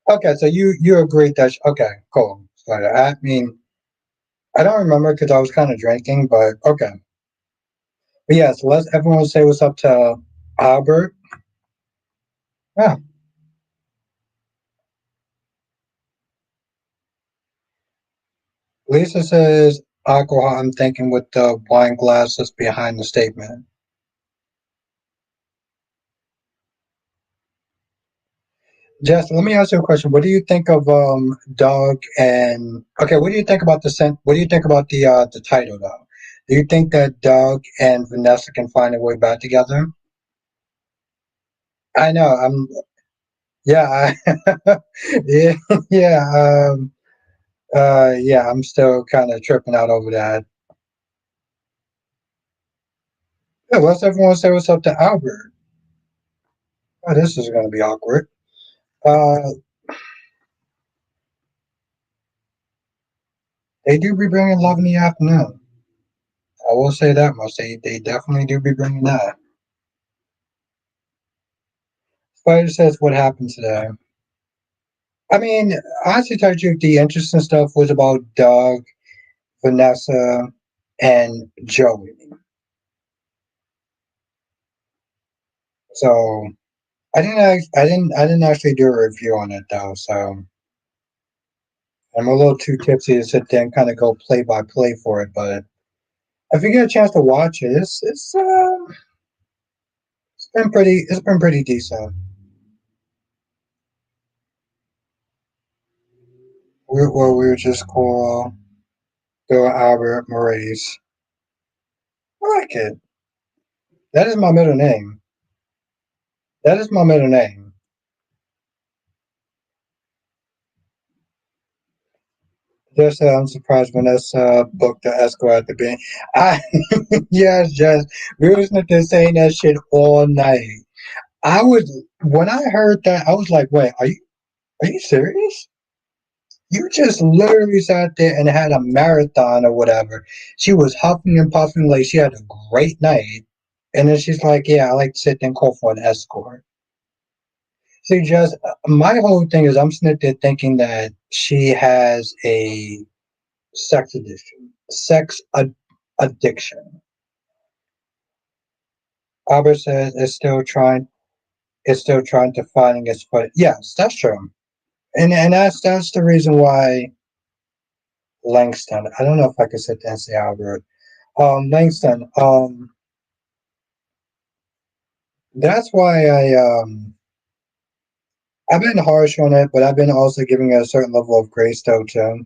Okay, so you agreed that. Okay, cool. So, I mean, I don't remember because I was kind of drinking, but okay. But yes, let's everyone say what's up to Albert. Yeah, Lisa says alcohol. I'm thinking with the wine glass that's behind the statement. Jess, let me ask you a question. What do you think of Doug and okay? What do you think about the What do you think about the title though? Do you think that Doug and Vanessa can find a way back together? I know. Yeah. Yeah. Yeah. Yeah. I'm still kind of tripping out over that. Yeah, let's everyone say what's up to Albert. Oh, this is going to be awkward. Uh, they do be bringing love in the afternoon. I will say that much. They definitely do be bringing that. Spider says what happened today. I mean, honestly, tell you the truth, the interesting stuff was about Doug, Vanessa, and Joey. So I didn't actually do a review on it though. So I'm a little too tipsy to sit there and kind of go play by play for it. But if you get a chance to watch it, it's been pretty decent. We were just call Bill Albert Maurice. I like it. That is my middle name. That is my middle name. Just I'm surprised Vanessa booked the escort at the bank. I yes, just we was there saying that shit all night. I was when I heard that, I was like, wait, are you serious? You just literally sat there and had a marathon or whatever. She was huffing and puffing like she had a great night. And then she's like, yeah, I like to sit there and call for an escort. See, just my whole thing is I'm sitting there thinking that she has a addiction. Albert says it's still trying to finding its foot. Yes, that's true. And that's the reason why Langston. I don't know if I could sit there and say Albert. Langston. That's why I've been harsh on it, but I've been also giving it a certain level of grace though too.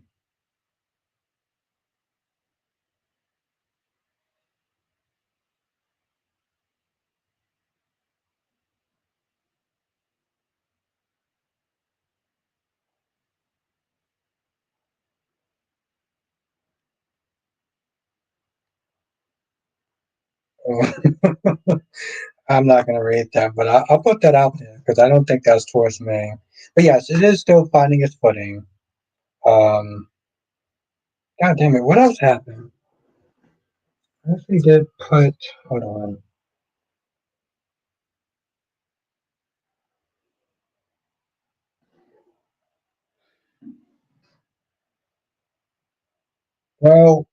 I'm not gonna rate that, but I'll put that out there because I don't think that's towards me. But yes, it is still finding its footing. Um, God damn it, what else happened? I actually did put. Hold on. Well,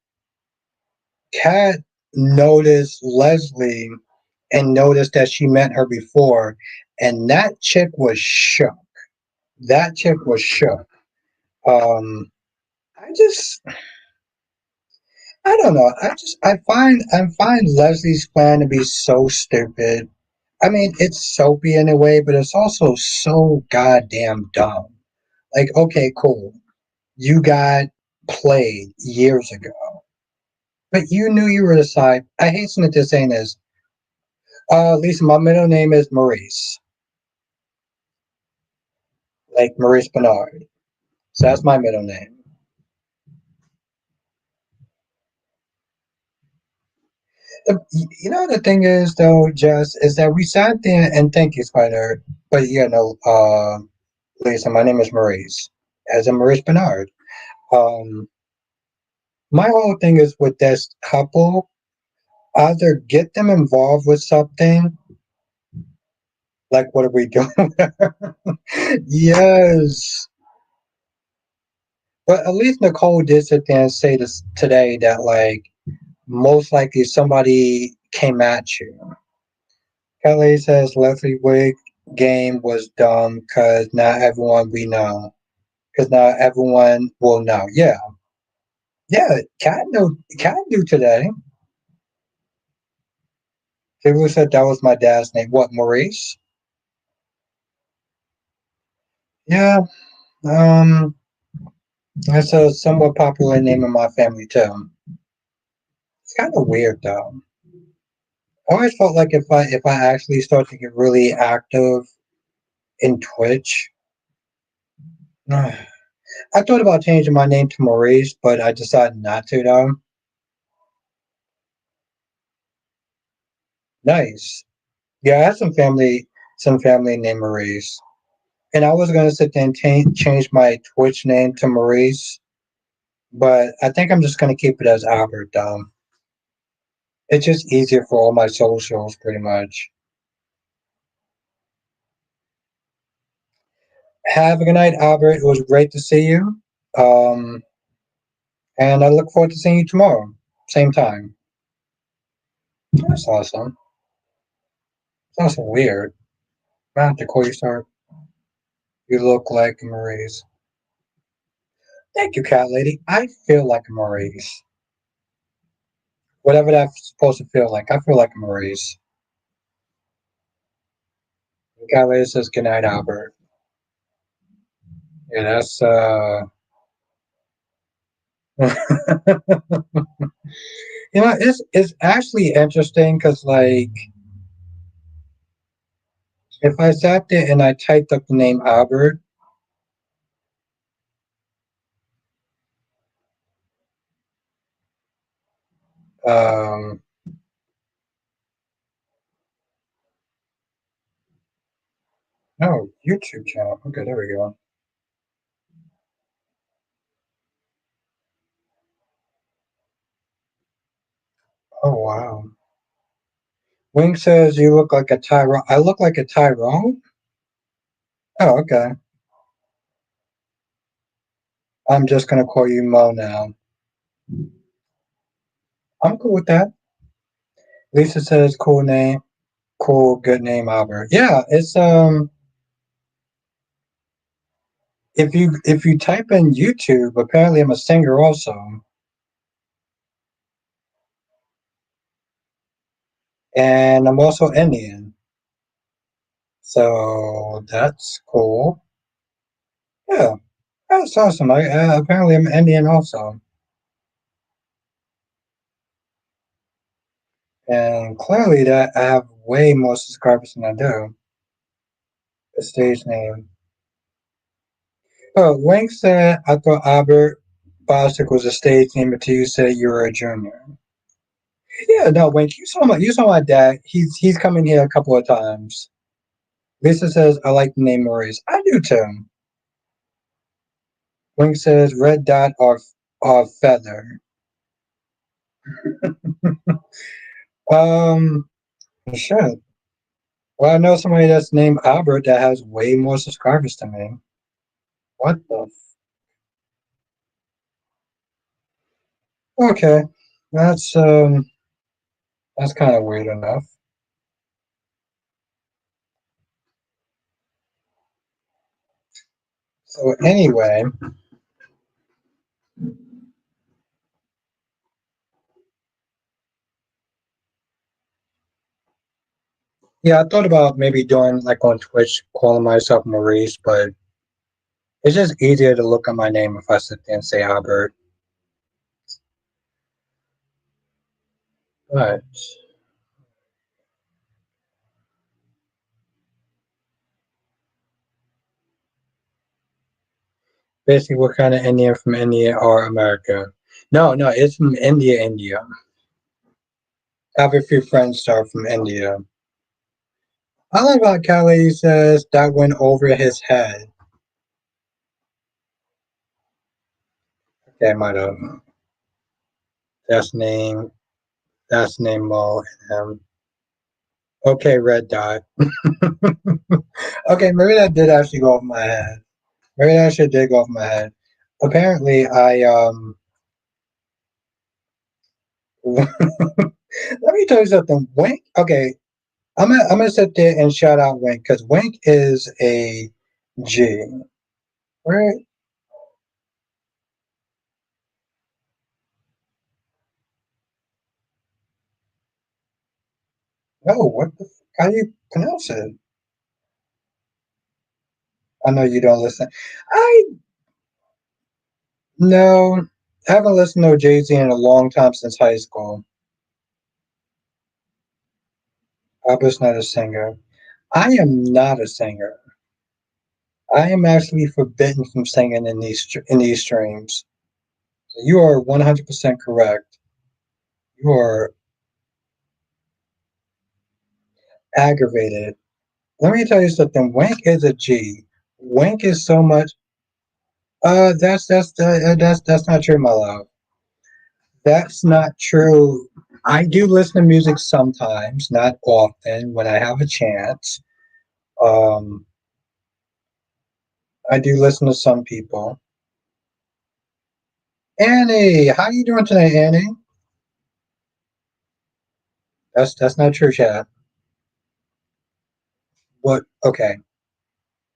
Kat noticed Leslie and noticed that she met her before, and that chick was shook. That chick was shook. Um, I just, I don't know. I find Leslie's plan to be so stupid. I mean, it's soapy in a way, but it's also so goddamn dumb. Like, okay, cool. You got played years ago, but you knew you were the side. I hasten to saying this. Lisa, my middle name is Maurice. like Maurice Bernard. So that's my middle name. The thing is though, Jess, is that we sat there and thank you, Spider. But Lisa, my name is Maurice, as in Maurice Bernard. Um, my whole thing is with this couple, either get them involved with something, like what are we doing? Yes. But at least Nicole did sit there and say this today that like most likely somebody came at you. Kelly says Leslie Wig game was dumb because not everyone we know. Because not everyone will know. Yeah. Yeah, Cat knew today. People said that was my dad's name. What, Maurice? Yeah. Um it's a somewhat popular name in my family too. It's kinda weird though. I always felt like if I actually start to get really active in Twitch, I thought about changing my name to Maurice, but I decided not to though. Nice. Yeah, I have some family named Maurice. And I was gonna sit there and change my Twitch name to Maurice, but I think I'm just gonna keep it as Albert though. It's just easier for all my socials pretty much. Have a good night, Albert. It was great to see you. Um, and I look forward to seeing you tomorrow. Same time. That's awesome. It's also weird. I have to call you start. You look like a Maurice. Thank you, cat lady. I feel like a Maurice. Whatever that's supposed to feel like. I feel like a Maurice. The cat lady says good night, Albert. Yeah, that's it's actually interesting because like if I sat there and I typed up the name Albert, um, no YouTube channel. Okay, there we go. Oh wow. Wing says you look like a Tyrone. I look like a Tyrone. Oh okay. I'm just gonna call you Mo now. I'm cool with that. Lisa says cool name, cool good name Albert. Yeah, it's if you type in YouTube, apparently I'm a singer also, and I'm also Indian. So that's cool. Yeah, that's awesome. I apparently I'm Indian also, and clearly that I have way more subscribers than I do. The stage name. Oh, Wink said I thought Albert Bostic was a stage name until you said you were a junior. Yeah, no, Wink, you saw my dad. He's coming here a couple of times. Lisa says I like the name Maurice. I do too. Wink says red dot or feather. Um, shit. Well, I know somebody that's named Albert that has way more subscribers than me. What the? Okay, that's um, that's kind of weird enough. So anyway, yeah, I thought about maybe doing like on Twitch, calling myself Maurice, but it's just easier to look at my name if I sit there and say Albert. But Basically, what kind of Indian from India or America? No, no, it's from India, India. I have a few friends that are from India. I like how Kelly says that went over his head. Okay, might have. That's name. That's name Mo and him. Okay, red dot. Okay, maybe that did actually go off my head. Maybe that actually did go off my head. Apparently, let me tell you something. Wink. Okay, I'm gonna sit there and shout out Wink because Wink is a G. Right? No, what the? How do you pronounce it? I know you don't listen. I no, I haven't listened to Jay Z in a long time since high school. I was not a singer. I am not a singer. I am actually forbidden from singing in these streams. So you are 100% correct. You are aggravated. Let me tell you something. Wank is a G. Wank is so much. That's not true, my love. That's not true. I do listen to music sometimes, not often, when I have a chance. Um, I do listen to some people. Annie, how you doing tonight, Annie? That's not true, chat. What? Okay,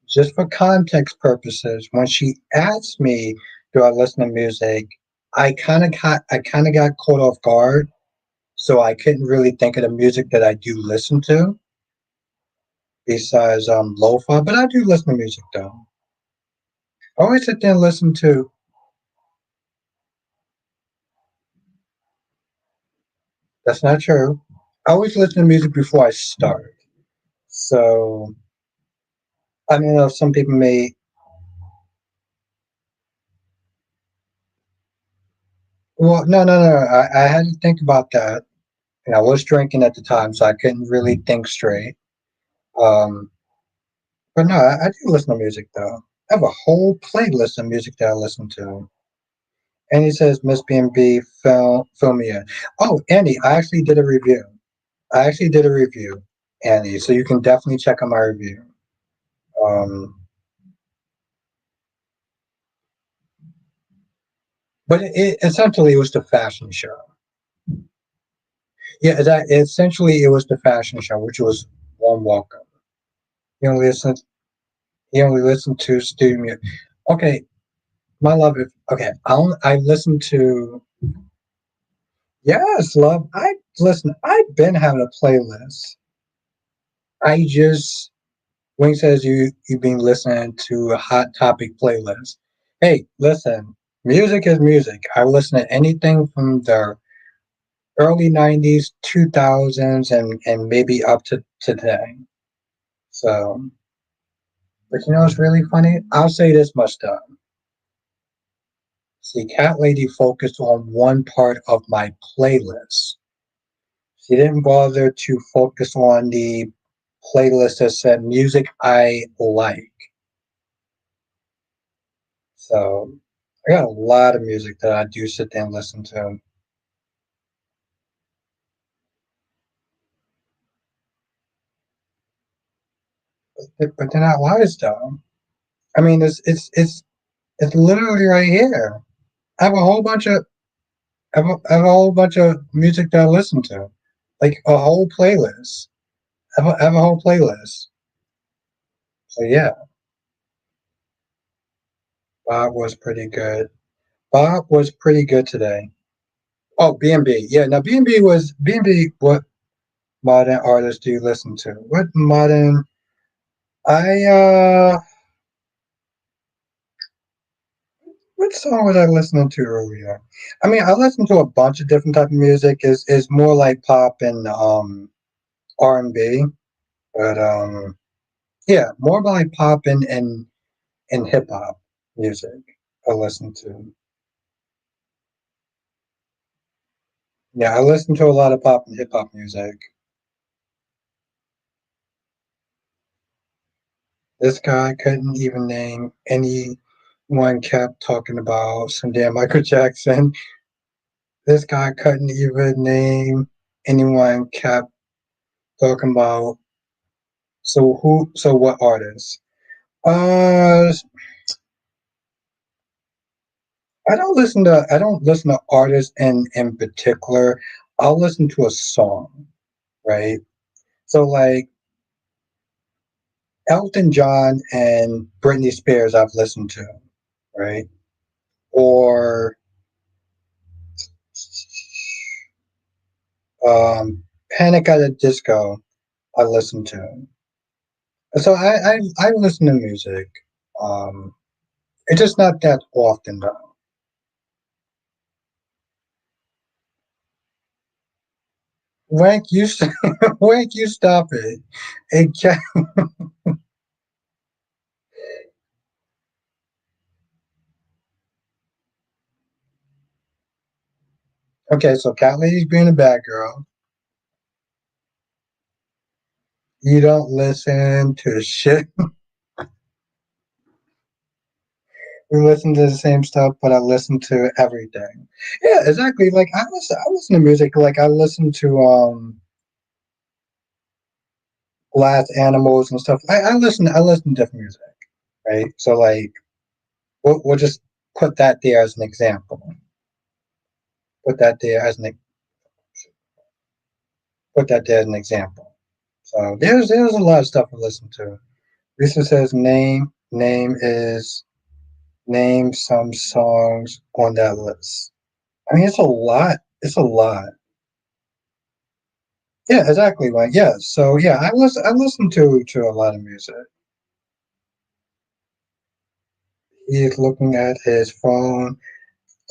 just for context purposes, when she asked me, "Do I listen to music?" I kind of got caught off guard, so I couldn't really think of the music that I do listen to besides lo-fi. But I do listen to music though. I always sit there and listen to. That's not true. I always listen to music before I start. So I mean, some people may. Well, no, no, no. I had to think about that, and I was drinking at the time, so I couldn't really think straight. Um, but no, I do listen to music though. I have a whole playlist of music that I listen to. And he says Miss B&B film me in. Oh, Andy, I actually did a review. I actually did a review, Andy, so you can definitely check out my review. Um, but essentially it was the fashion show. Yeah, that essentially it was the fashion show, which was warm welcome. You only listen. You only listen to studio music. Okay, my love. Okay, I listen to. Yes, love. I listen. I've been having a playlist. I just Wing says you've been listening to a hot topic playlist. Hey, listen. Music is music. I listen to anything from the early '90s, 2000s, and maybe up to today. So, but you know what's really funny? I'll say this much though. See, Cat Lady focused on one part of my playlist. She didn't bother to focus on the playlist that said music I like. So I got a lot of music that I do sit there and listen to. But they're not lies though. I mean it's literally right here. I have a whole bunch of I have a whole bunch of music that I listen to. Like a whole playlist. I have a whole playlist. So yeah, Bob was pretty good. Bob was pretty good today. Oh, B&B. Yeah, now B&B was B&B. What modern artists do you listen to? What modern? I what song was I listening to earlier? I mean, I listen to a bunch of different type of music. Is more like pop and R&B, but yeah, more like pop and hip hop music. I listen to. Yeah, I listen to a lot of pop and hip hop music. This guy couldn't even name any one, kept talking about some damn Michael Jackson. This guy couldn't even name anyone, kept talking about so what artist? Uh I don't listen to artists in particular. I'll listen to a song, right? So like Elton John and Britney Spears I've listened to, right? Or Panic at the Disco I listen to. So I listen to music. Um, it's just not that often though. Wank you, Wank you, stop it. It ca- okay, so Cat Lady's being a bad girl. You don't listen to shit. We listen to the same stuff, but I listen to everything. Yeah, exactly. Like I listen to music. Like I listen to glass animals and stuff. I listen to different music, right? So like we'll just put that there as an example. Put that there as an put that there as an example. So there's a lot of stuff I listen to. Lisa says name some songs on that list. I mean it's a lot. It's a lot. Yeah, exactly. Like yeah. So yeah, I listen to a lot of music. He's looking at his phone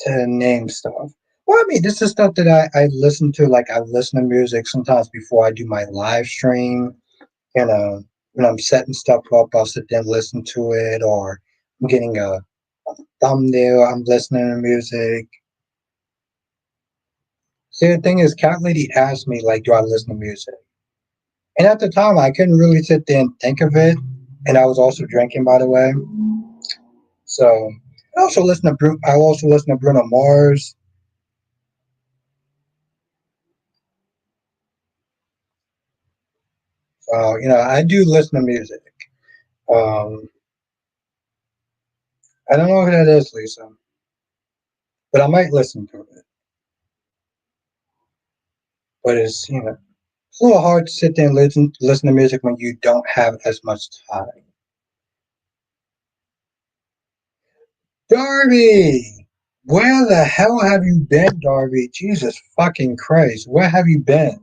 to name stuff. Well, I mean, this is stuff that I listen to. Like I listen to music sometimes before I do my live stream. You know, when I'm setting stuff up, I'll sit there and listen to it, or I'm getting a thumbnail. I'm listening to music. See, the thing is, Cat Lady asked me like, do I listen to music? And at the time, I couldn't really sit there and think of it. And I was also drinking, by the way. So I also listen to Bruno Mars. I do listen to music. Um, I don't know who that is, Lisa, but I might listen to it. But it's a little hard to sit there and listen to music when you don't have as much time. Darby, where the hell have you been, Darby? Jesus fucking Christ, where have you been?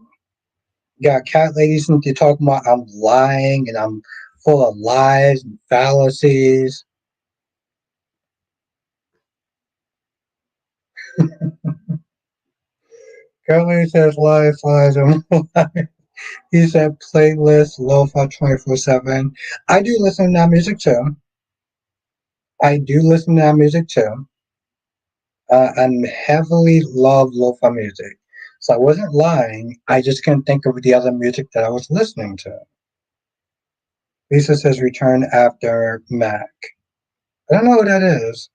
You got cat ladies and you're talking about I'm lying and I'm full of lies and fallacies. Cat lady says lies, lies, and lies. He said playlist, lo-fi 24/7. I do listen to that music too. I do listen to that music too. And heavily love lo-fi music. So I wasn't lying. I just couldn't think of the other music that I was listening to. Lisa says return after Mac. I don't know who that is.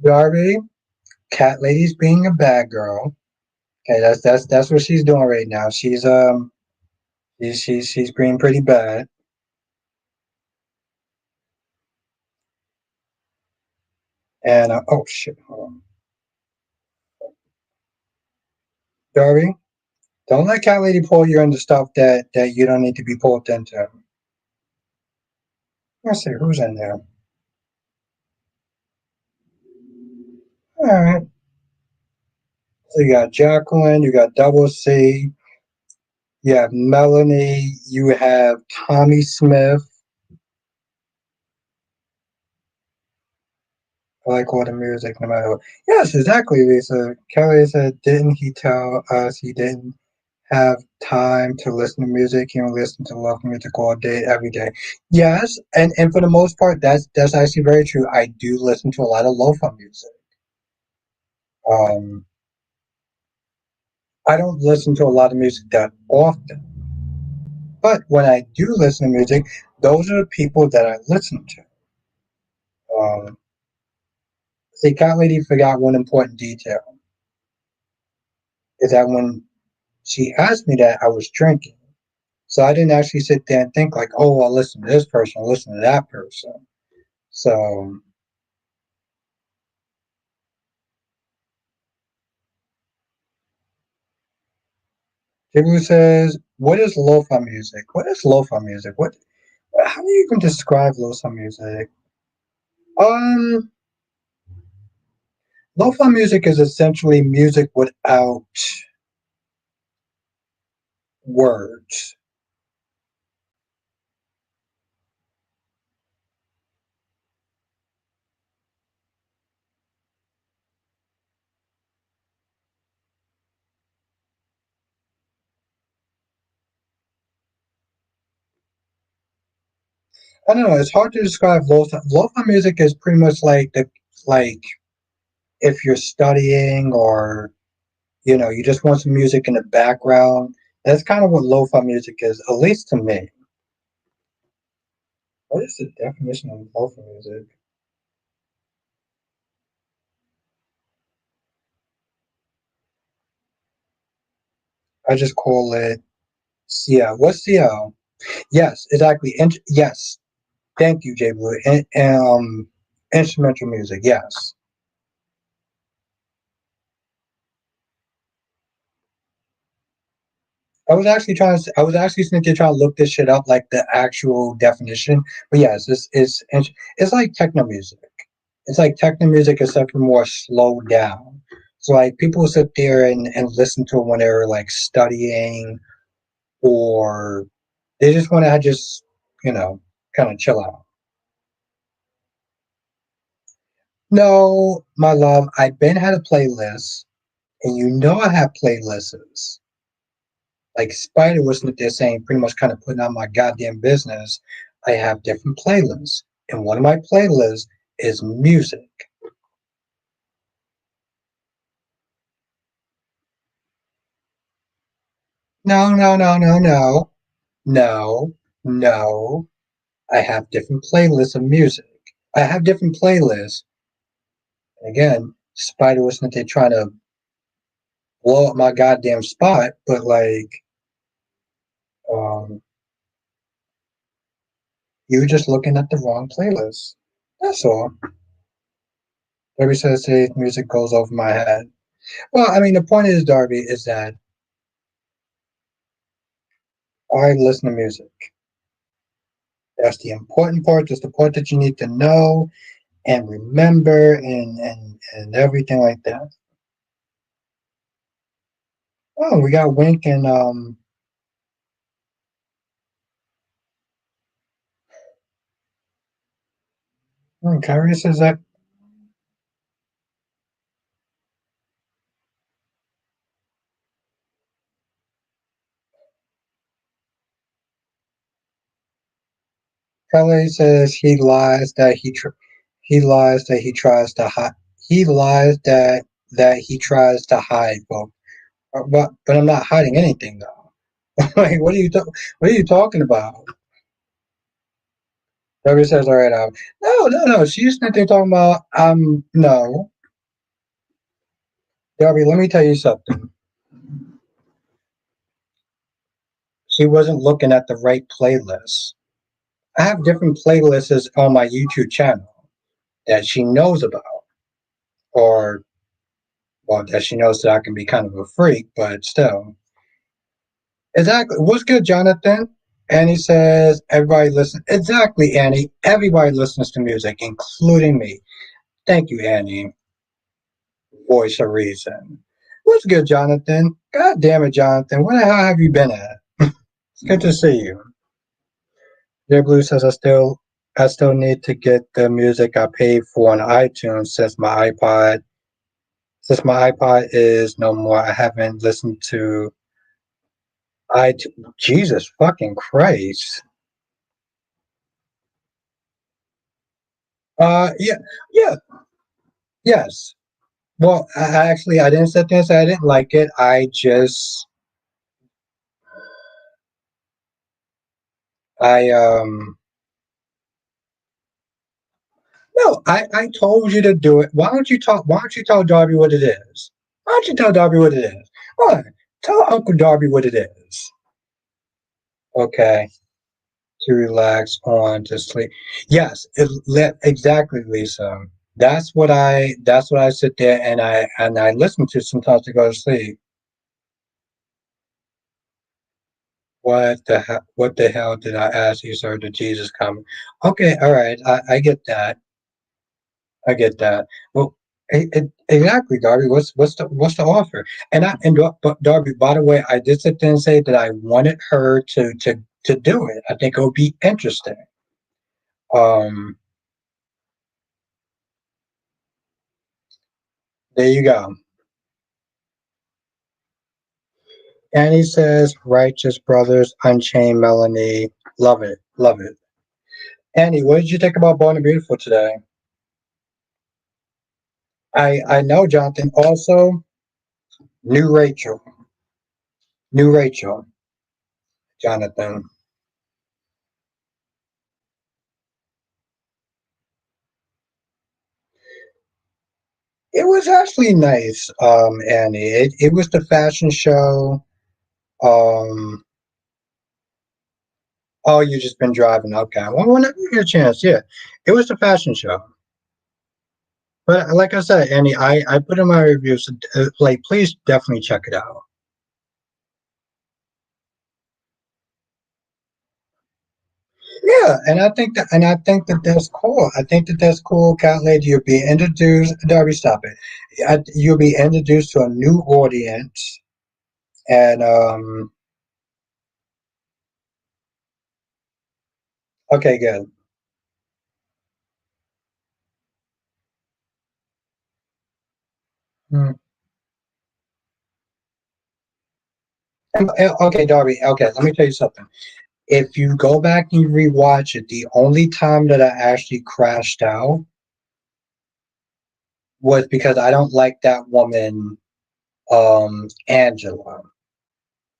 Darby, cat lady's being a bad girl. Okay, that's what she's doing right now. She's being pretty bad. And oh shit, hold on. Darby, don't let cat lady pull you into stuff that you don't need to be pulled into. Let's see who's in there. All right. So you got Jacqueline, you got Double C, you have Melanie, you have Tommy Smith. I like all the music, no matter what. Yes, exactly, Lisa. Kelly said, didn't he tell us he didn't have time to listen to music. You know, listen to love music all day, every day. Yes, and for the most part, that's actually very true. I do listen to a lot of lo-fi music. Um, I don't listen to a lot of music that often, but when I do listen to music, those are the people that I listen to. Um, see, Cat Lady forgot one important detail is that when she asked me that, I was drinking. So I didn't actually sit there and think like, oh, I'll listen to this person, I'll listen to that person. So Jibu says, what is lo-fi music? What is lo-fi music? How do you even describe lo-fi music? Um, Lo-fi music is essentially music without words. I don't know, it's hard to describe lo-fi. Lo-fi music is pretty much like the like if you're studying or you just want some music in the background. That's kind of what lo-fi music is, at least to me. What is the definition of lo-fi music? I just call it CL. What's CL? Yes, exactly. Yes, thank you, J Blue. Instrumental music. Yes, I was actually sitting there trying to look this shit up, like the actual definition. But yes, it's like techno music. It's like techno music except for more slowed down. So like people sit there and listen to it when they're like studying or they just want to just kind of chill out. No, my love, I've been had a playlist, and I have playlists. Like Spider was what they're saying, pretty much kind of putting out my goddamn business. I have different playlists, and one of my playlists is music. No, no, no, no, no, no, no. I have different playlists of music. I have different playlists. Again, Spider was not they trying to blow up my goddamn spot, but like, um, you were just looking at the wrong playlist. That's all. Darby says today's music goes over my head. Well, I mean, the point is, Darby, is that I listen to music. That's the important part. That's the part that you need to know and remember and everything like that. Oh, we got Wink and Kyrie says that Kelly says he lies that he tries to hide. He lies that he tries to hide. But I'm not hiding anything though. Like what are you talking about? Darby says, all right, no, no, no. She's not there talking about no. Darby, let me tell you something. She wasn't looking at the right playlist. I have different playlists on my YouTube channel that she knows about, or well, that she knows that I can be kind of a freak, but still. Exactly. What's good, Jonathan? Annie says everybody listen. Exactly, Annie. Everybody listens to music, including me. Thank you, Annie. Voice of reason. What's good, Jonathan? God damn it, Jonathan. Where the hell have you been at? It's good to see you. J Blue says I still need to get the music I paid for on iTunes since my iPod is no more. I haven't listened to Jesus fucking Christ. Yeah, yeah, yes. Well, actually, I didn't sit there and say I didn't like it. I no, I told you to do it. Why don't you tell Darby what it is? Why don't you tell Darby what it is? Why? Tell Uncle Darby what it is. Okay. To relax, on to sleep. Yes, exactly, Lisa. That's what I sit there and I listen to sometimes to go to sleep. What the hell did I ask you, sir? Did Jesus come? Okay, all right, I get that. I get that. Well, exactly, Darby. What's the offer? But Darby, by the way, I did sit there and say that I wanted her to do it. I think it would be interesting. Um, there you go. And he says, "Righteous brothers, Unchained Melanie, love it, love it." Annie, what did you think about Born and Beautiful today? I know, Jonathan. Also, new Rachel, new Rachel, Jonathan. It was actually nice, Annie. It was the fashion show. Um, oh, you just been driving. Okay. Well, whenever you get a chance, yeah. It was the fashion show. But like I said, Annie, I put in my reviews. Like, please definitely check it out. Yeah, and I think that that's cool. I think that that's cool, Cat Lady. You'll be introduced. Darby, stop it. You'll be introduced to a new audience, and okay, good. Hmm. Okay, Darby. Okay, let me tell you something. If you go back and you rewatch it, the only time that I actually crashed out was because I don't like that woman, Angela.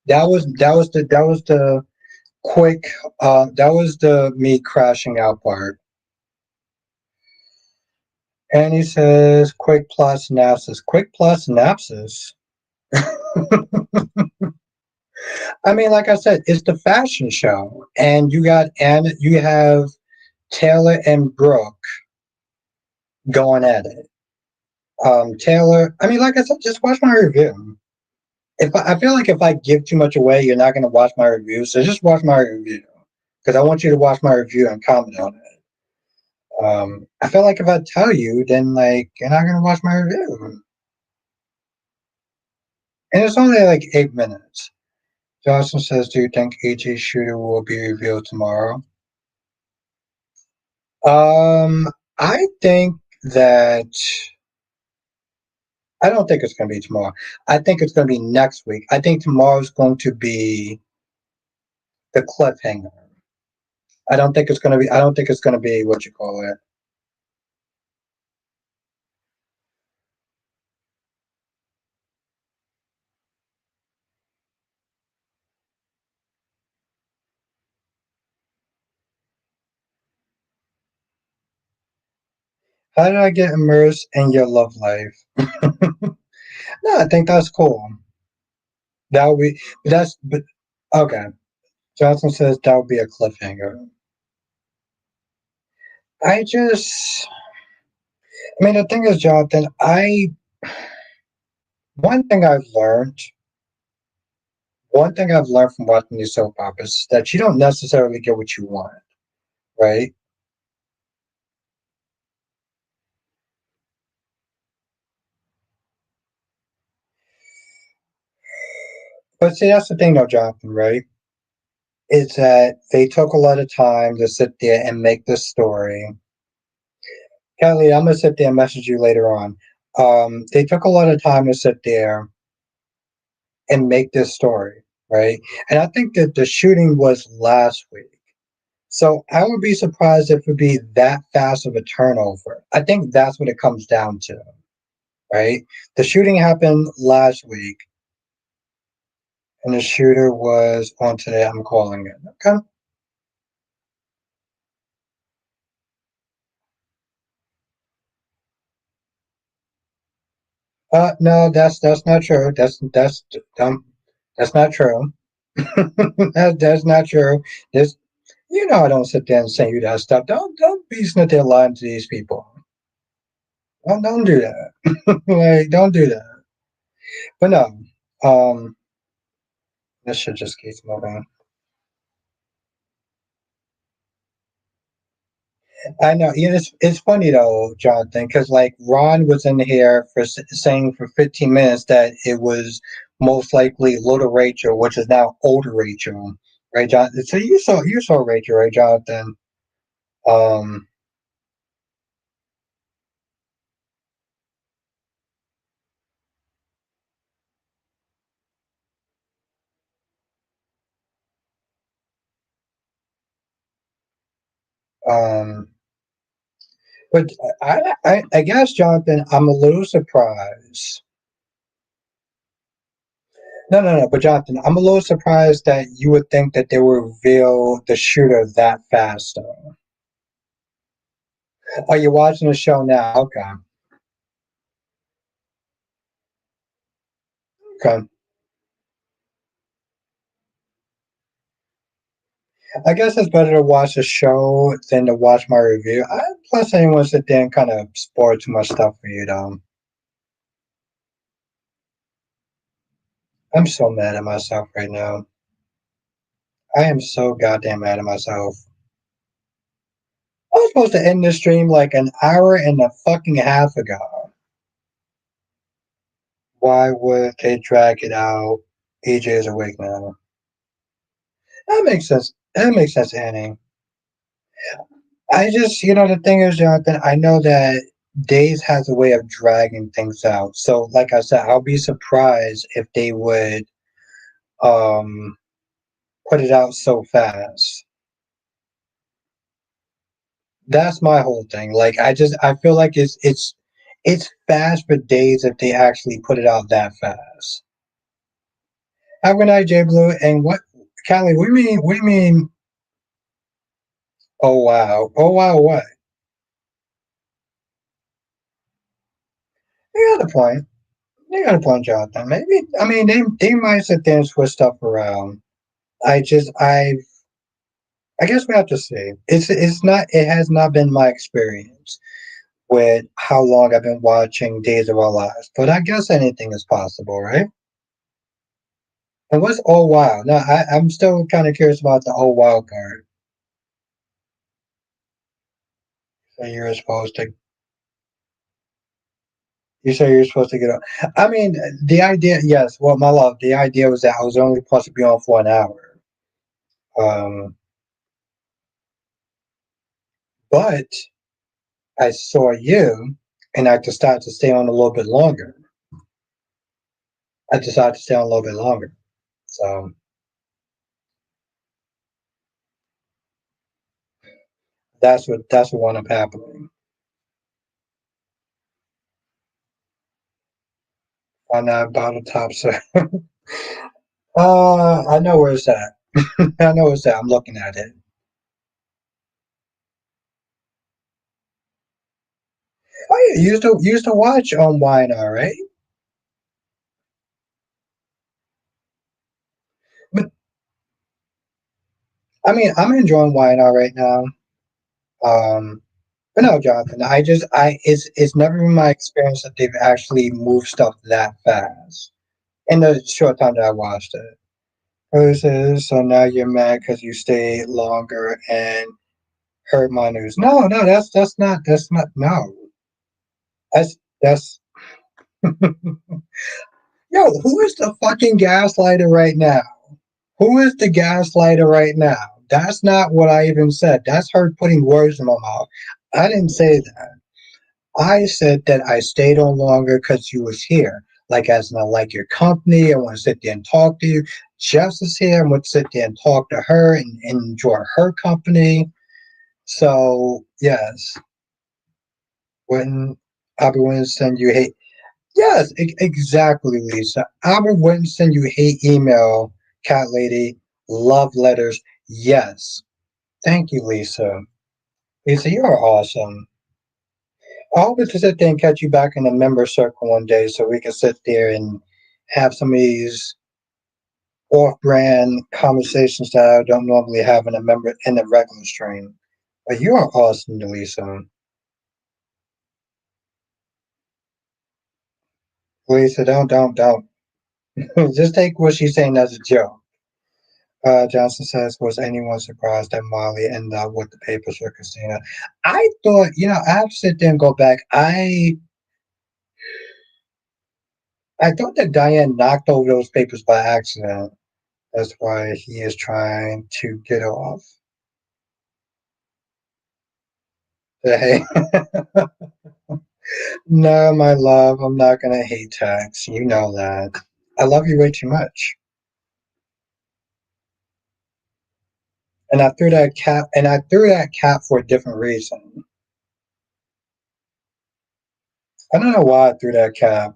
That was the quick that was the me crashing out part. And he says quick plus synapses. Quick plus synapses. I mean, like I said, it's the fashion show, and you have Taylor and Brooke going at it. Taylor, I mean, like I said, just watch my review. I feel like if I give too much away, you're not going to watch my review. So just watch my review because I want you to watch my review and comment on it. I feel like if I tell you, then like you're not going to watch my review, and it's only like 8 minutes. Johnson says, "Do you think EG shooter will be revealed tomorrow?" Um, I think that I don't think it's going to be tomorrow. I think it's going to be next week. I think tomorrow's going to be the cliffhanger. I don't think it's going to be. I don't think it's going to be what you call it. How did I get immersed in your love life? No, I think that's cool. That would be. But okay. Johnson says that would be a cliffhanger. I just. I mean, the thing is, Jonathan. One thing I've learned One thing I've learned from watching these soap operas is that you don't necessarily get what you want, right? But see, that's the thing, though, Jonathan, right? Is that they took a lot of time to sit there and make this story. Kelly, I'm gonna sit there and message you later on. They took a lot of time to sit there and make this story, right? And I think that the shooting was last week. So I would be surprised if it would be that fast of a turnover. I think that's what it comes down to, right? The shooting happened last week, and the shooter was on today. I'm calling it. Okay. No, that's not true. That's not true. That's not true. This, I don't sit there and say you that stuff. Don't be sitting there lying to these people. Don't do that. Like, don't do that. But no, um, this should just keep moving. I know. Yeah, it's funny though, Jonathan, because like Ron was in here for saying for 15 minutes that it was most likely little Rachel, which is now older Rachel, right, Jonathan? So you saw Rachel, right, Jonathan? Um, um, but I guess, Jonathan, I'm a little surprised. No. But Jonathan, I'm a little surprised that you would think that they would reveal the shooter that fast, though. Are you watching the show now? Okay. Okay. I guess it's better to watch a show than to watch my review. Plus, anyone sit there and kind of spoil too much stuff for you, though. I'm so mad at myself right now. I am so goddamn mad at myself. I was supposed to end the stream like an hour and a fucking half ago. Why would they drag it out? EJ is awake now. That makes sense. That makes sense, Annie. I just, the thing is, Jonathan, I know that Days has a way of dragging things out. So, like I said, I'll be surprised if they would um put it out so fast. That's my whole thing. Like I feel like it's fast for Days if they actually put it out that fast. Have a good night, J Blue. And what, Callie? What do you mean? What do you mean? Oh wow! Oh wow! What? You got a point. You got a point, Jonathan. Maybe I mean they might sit there and switch stuff around. I guess we have to see. It has not been my experience with how long I've been watching Days of Our Lives, but I guess anything is possible, right? And what's oh wow? No, I'm still kind of curious about the oh wow part. So you're supposed to You say you're supposed to get on. I mean, the idea, yes. Well, my love, the idea was that I was only supposed to be on for an hour. Um, but I saw you, and I decided to stay on a little bit longer. I decided to stay on a little bit longer. So that's what wound up happening. On that bottom top, so I know where it's at. I know where it's at. I'm looking at it. Oh yeah, you used to watch on YNR, right? But I mean, I'm enjoying YNR right now. Um, But no, Jonathan, it's never been my experience that they've actually moved stuff that fast in the short time that I watched it. So now you're mad because you stayed longer and heard my news. No, that's not no. That's yo. Who is the fucking gaslighter right now? Who is the gaslighter right now? That's not what I even said. That's her putting words in my mouth. I didn't say that. I said that I stayed on longer because you was here. Like as in I like your company, I want to sit there and talk to you. Jess is here and would sit there and talk to her and enjoy her company. So yes, when I wouldn't send you hate. Yes, exactly, Lisa. I wouldn't send you hate email, cat lady, love letters. Yes. Thank you, Lisa. Lisa, you're awesome. I hope to sit there and catch you back in the member circle one day so we can sit there and have some of these off-brand conversations that I don't normally have in the regular stream. But you are awesome, Lisa. Lisa, don't. Just take what she's saying as a joke. Johnson says, was anyone surprised that Molly ended up with the papers for Christina? I thought, I have to sit there and go back. I thought that Diane knocked over those papers by accident. That's why he is trying to get off. Hey, no, my love, I'm not gonna hate Tex. You know that. I love you way too much. And I threw that cat for a different reason. I don't know why I threw that cat.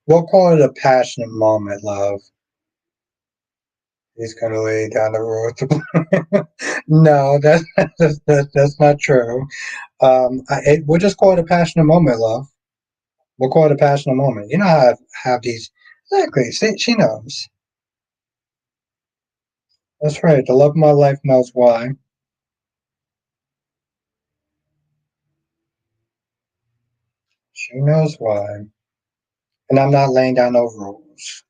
We'll call it a passionate moment, love. He's gonna lay down the road to. No, that's not true. We'll just call it a passionate moment, love. We'll call it a passionate moment. You know how I have these. Exactly. See, she knows. That's right. The love of my life knows why. She knows why. And I'm not laying down no rules.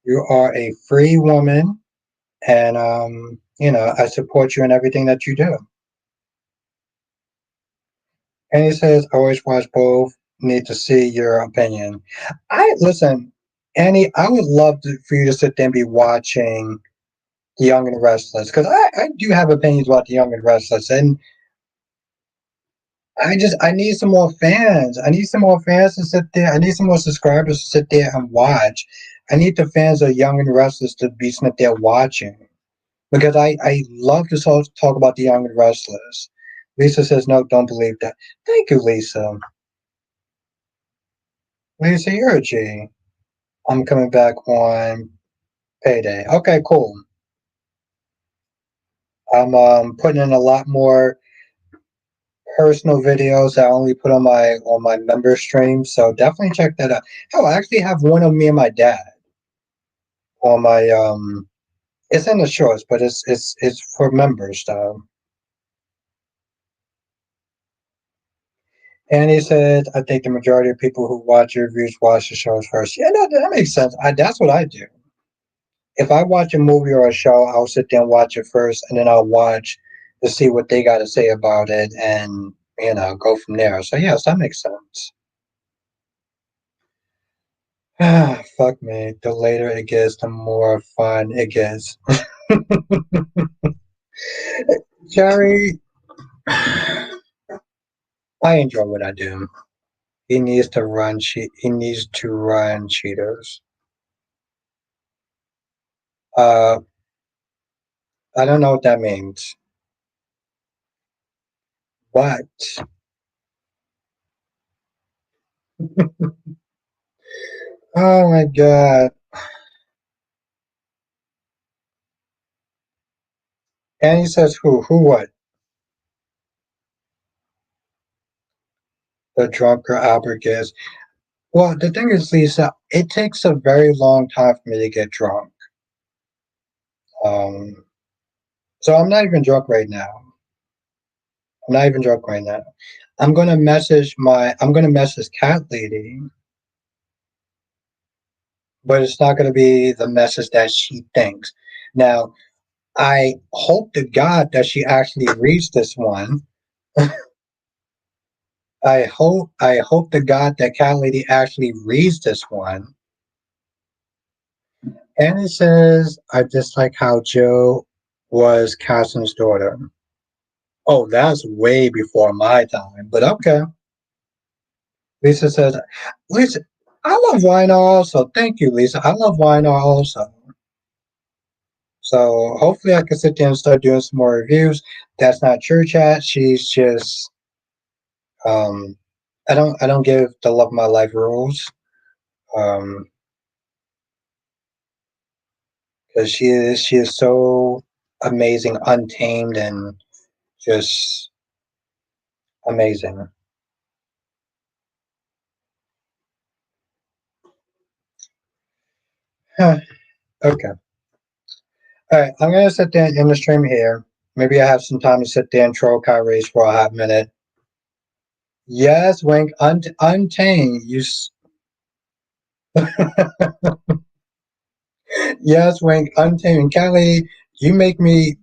You are a free woman, and I support you in everything that you do. And he says, always watch both. Need to see your opinion. I listen, Annie. I would love for you to sit there and be watching The Young and the Restless because I do have opinions about The Young and Restless, and I need some more fans. I need some more fans to sit there. I need some more subscribers to sit there and watch. I need the fans of Young and Restless to be sitting there watching because I love to talk about The Young and Restless. Lisa says no, don't believe that. Thank you, Lisa. Lisa, you're a G. I'm coming back on payday. Okay, cool. I'm putting in a lot more personal videos I only put on my member stream, so definitely check that out. Hell, I actually have one of me and my dad on my it's in the shorts, but it's for members though. And he said, I think the majority of people who watch your reviews watch the shows first. Yeah, that makes sense. That's what I do. If I watch a movie or a show, I'll sit there and watch it first, and then I'll watch to see what they got to say about it, and go from there. So yes, that makes sense. Ah, fuck me. The later it gets, the more fun it gets. Jerry, I enjoy what I do. He needs to run. He needs to run Cheetos. Uh, I don't know what that means, but oh my god. And he says, who, what? The drunker Albert gets. Well, the thing is, Lisa, it takes a very long time for me to get drunk. Um, so I'm not even drunk right now. I'm not even drunk right now. I'm gonna message cat lady, but it's not gonna be the message that she thinks. Now, I hope to God that she actually reads this one. I hope to God that cat lady actually reads this one. And it says, I just like how Joe was Carson's daughter. Oh, that's way before my time, but okay. Lisa says, Lisa. I love wine also. Thank you, Lisa. I love wine also. So hopefully I can sit there and start doing some more reviews. That's not true, chat. She's just um I don't give the love of my life rules. Um because she is so amazing, untamed and just amazing. Huh, okay. Alright, I'm gonna sit there and end the stream here. Maybe I have some time to sit there and troll Kyrie's for a hot minute. Yes, Wink, untamed. Yes, Wink, untamed. Kelly, you make me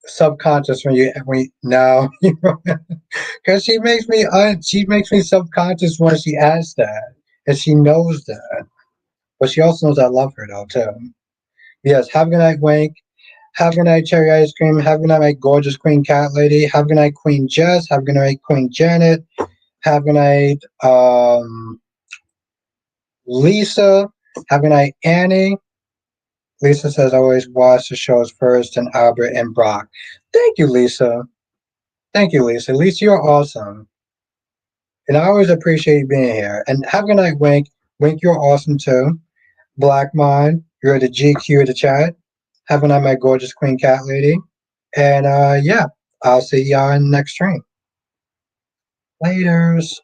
subconscious when no, because she makes me subconscious when she asks that, and she knows that, but she also knows I love her though too. Yes, have a good night, Wink. Have a good night, Cherry Ice Cream. Have a good night, my gorgeous Queen Cat Lady. Have a good night, Queen Jess. Have a good night, Queen Janet. Have a good night, Lisa. Have a good night, Annie. Lisa says I always watch the shows first, and Albert and Brock. Thank you, Lisa. Thank you, Lisa. Lisa, you're awesome. And I always appreciate you being here. And have a good night, Wink. Wink, you're awesome too. Black Mind, you're the GQ of the chat. Have a good night, my gorgeous Queen Cat Lady. And yeah, I'll see y'all in the next stream. Laters.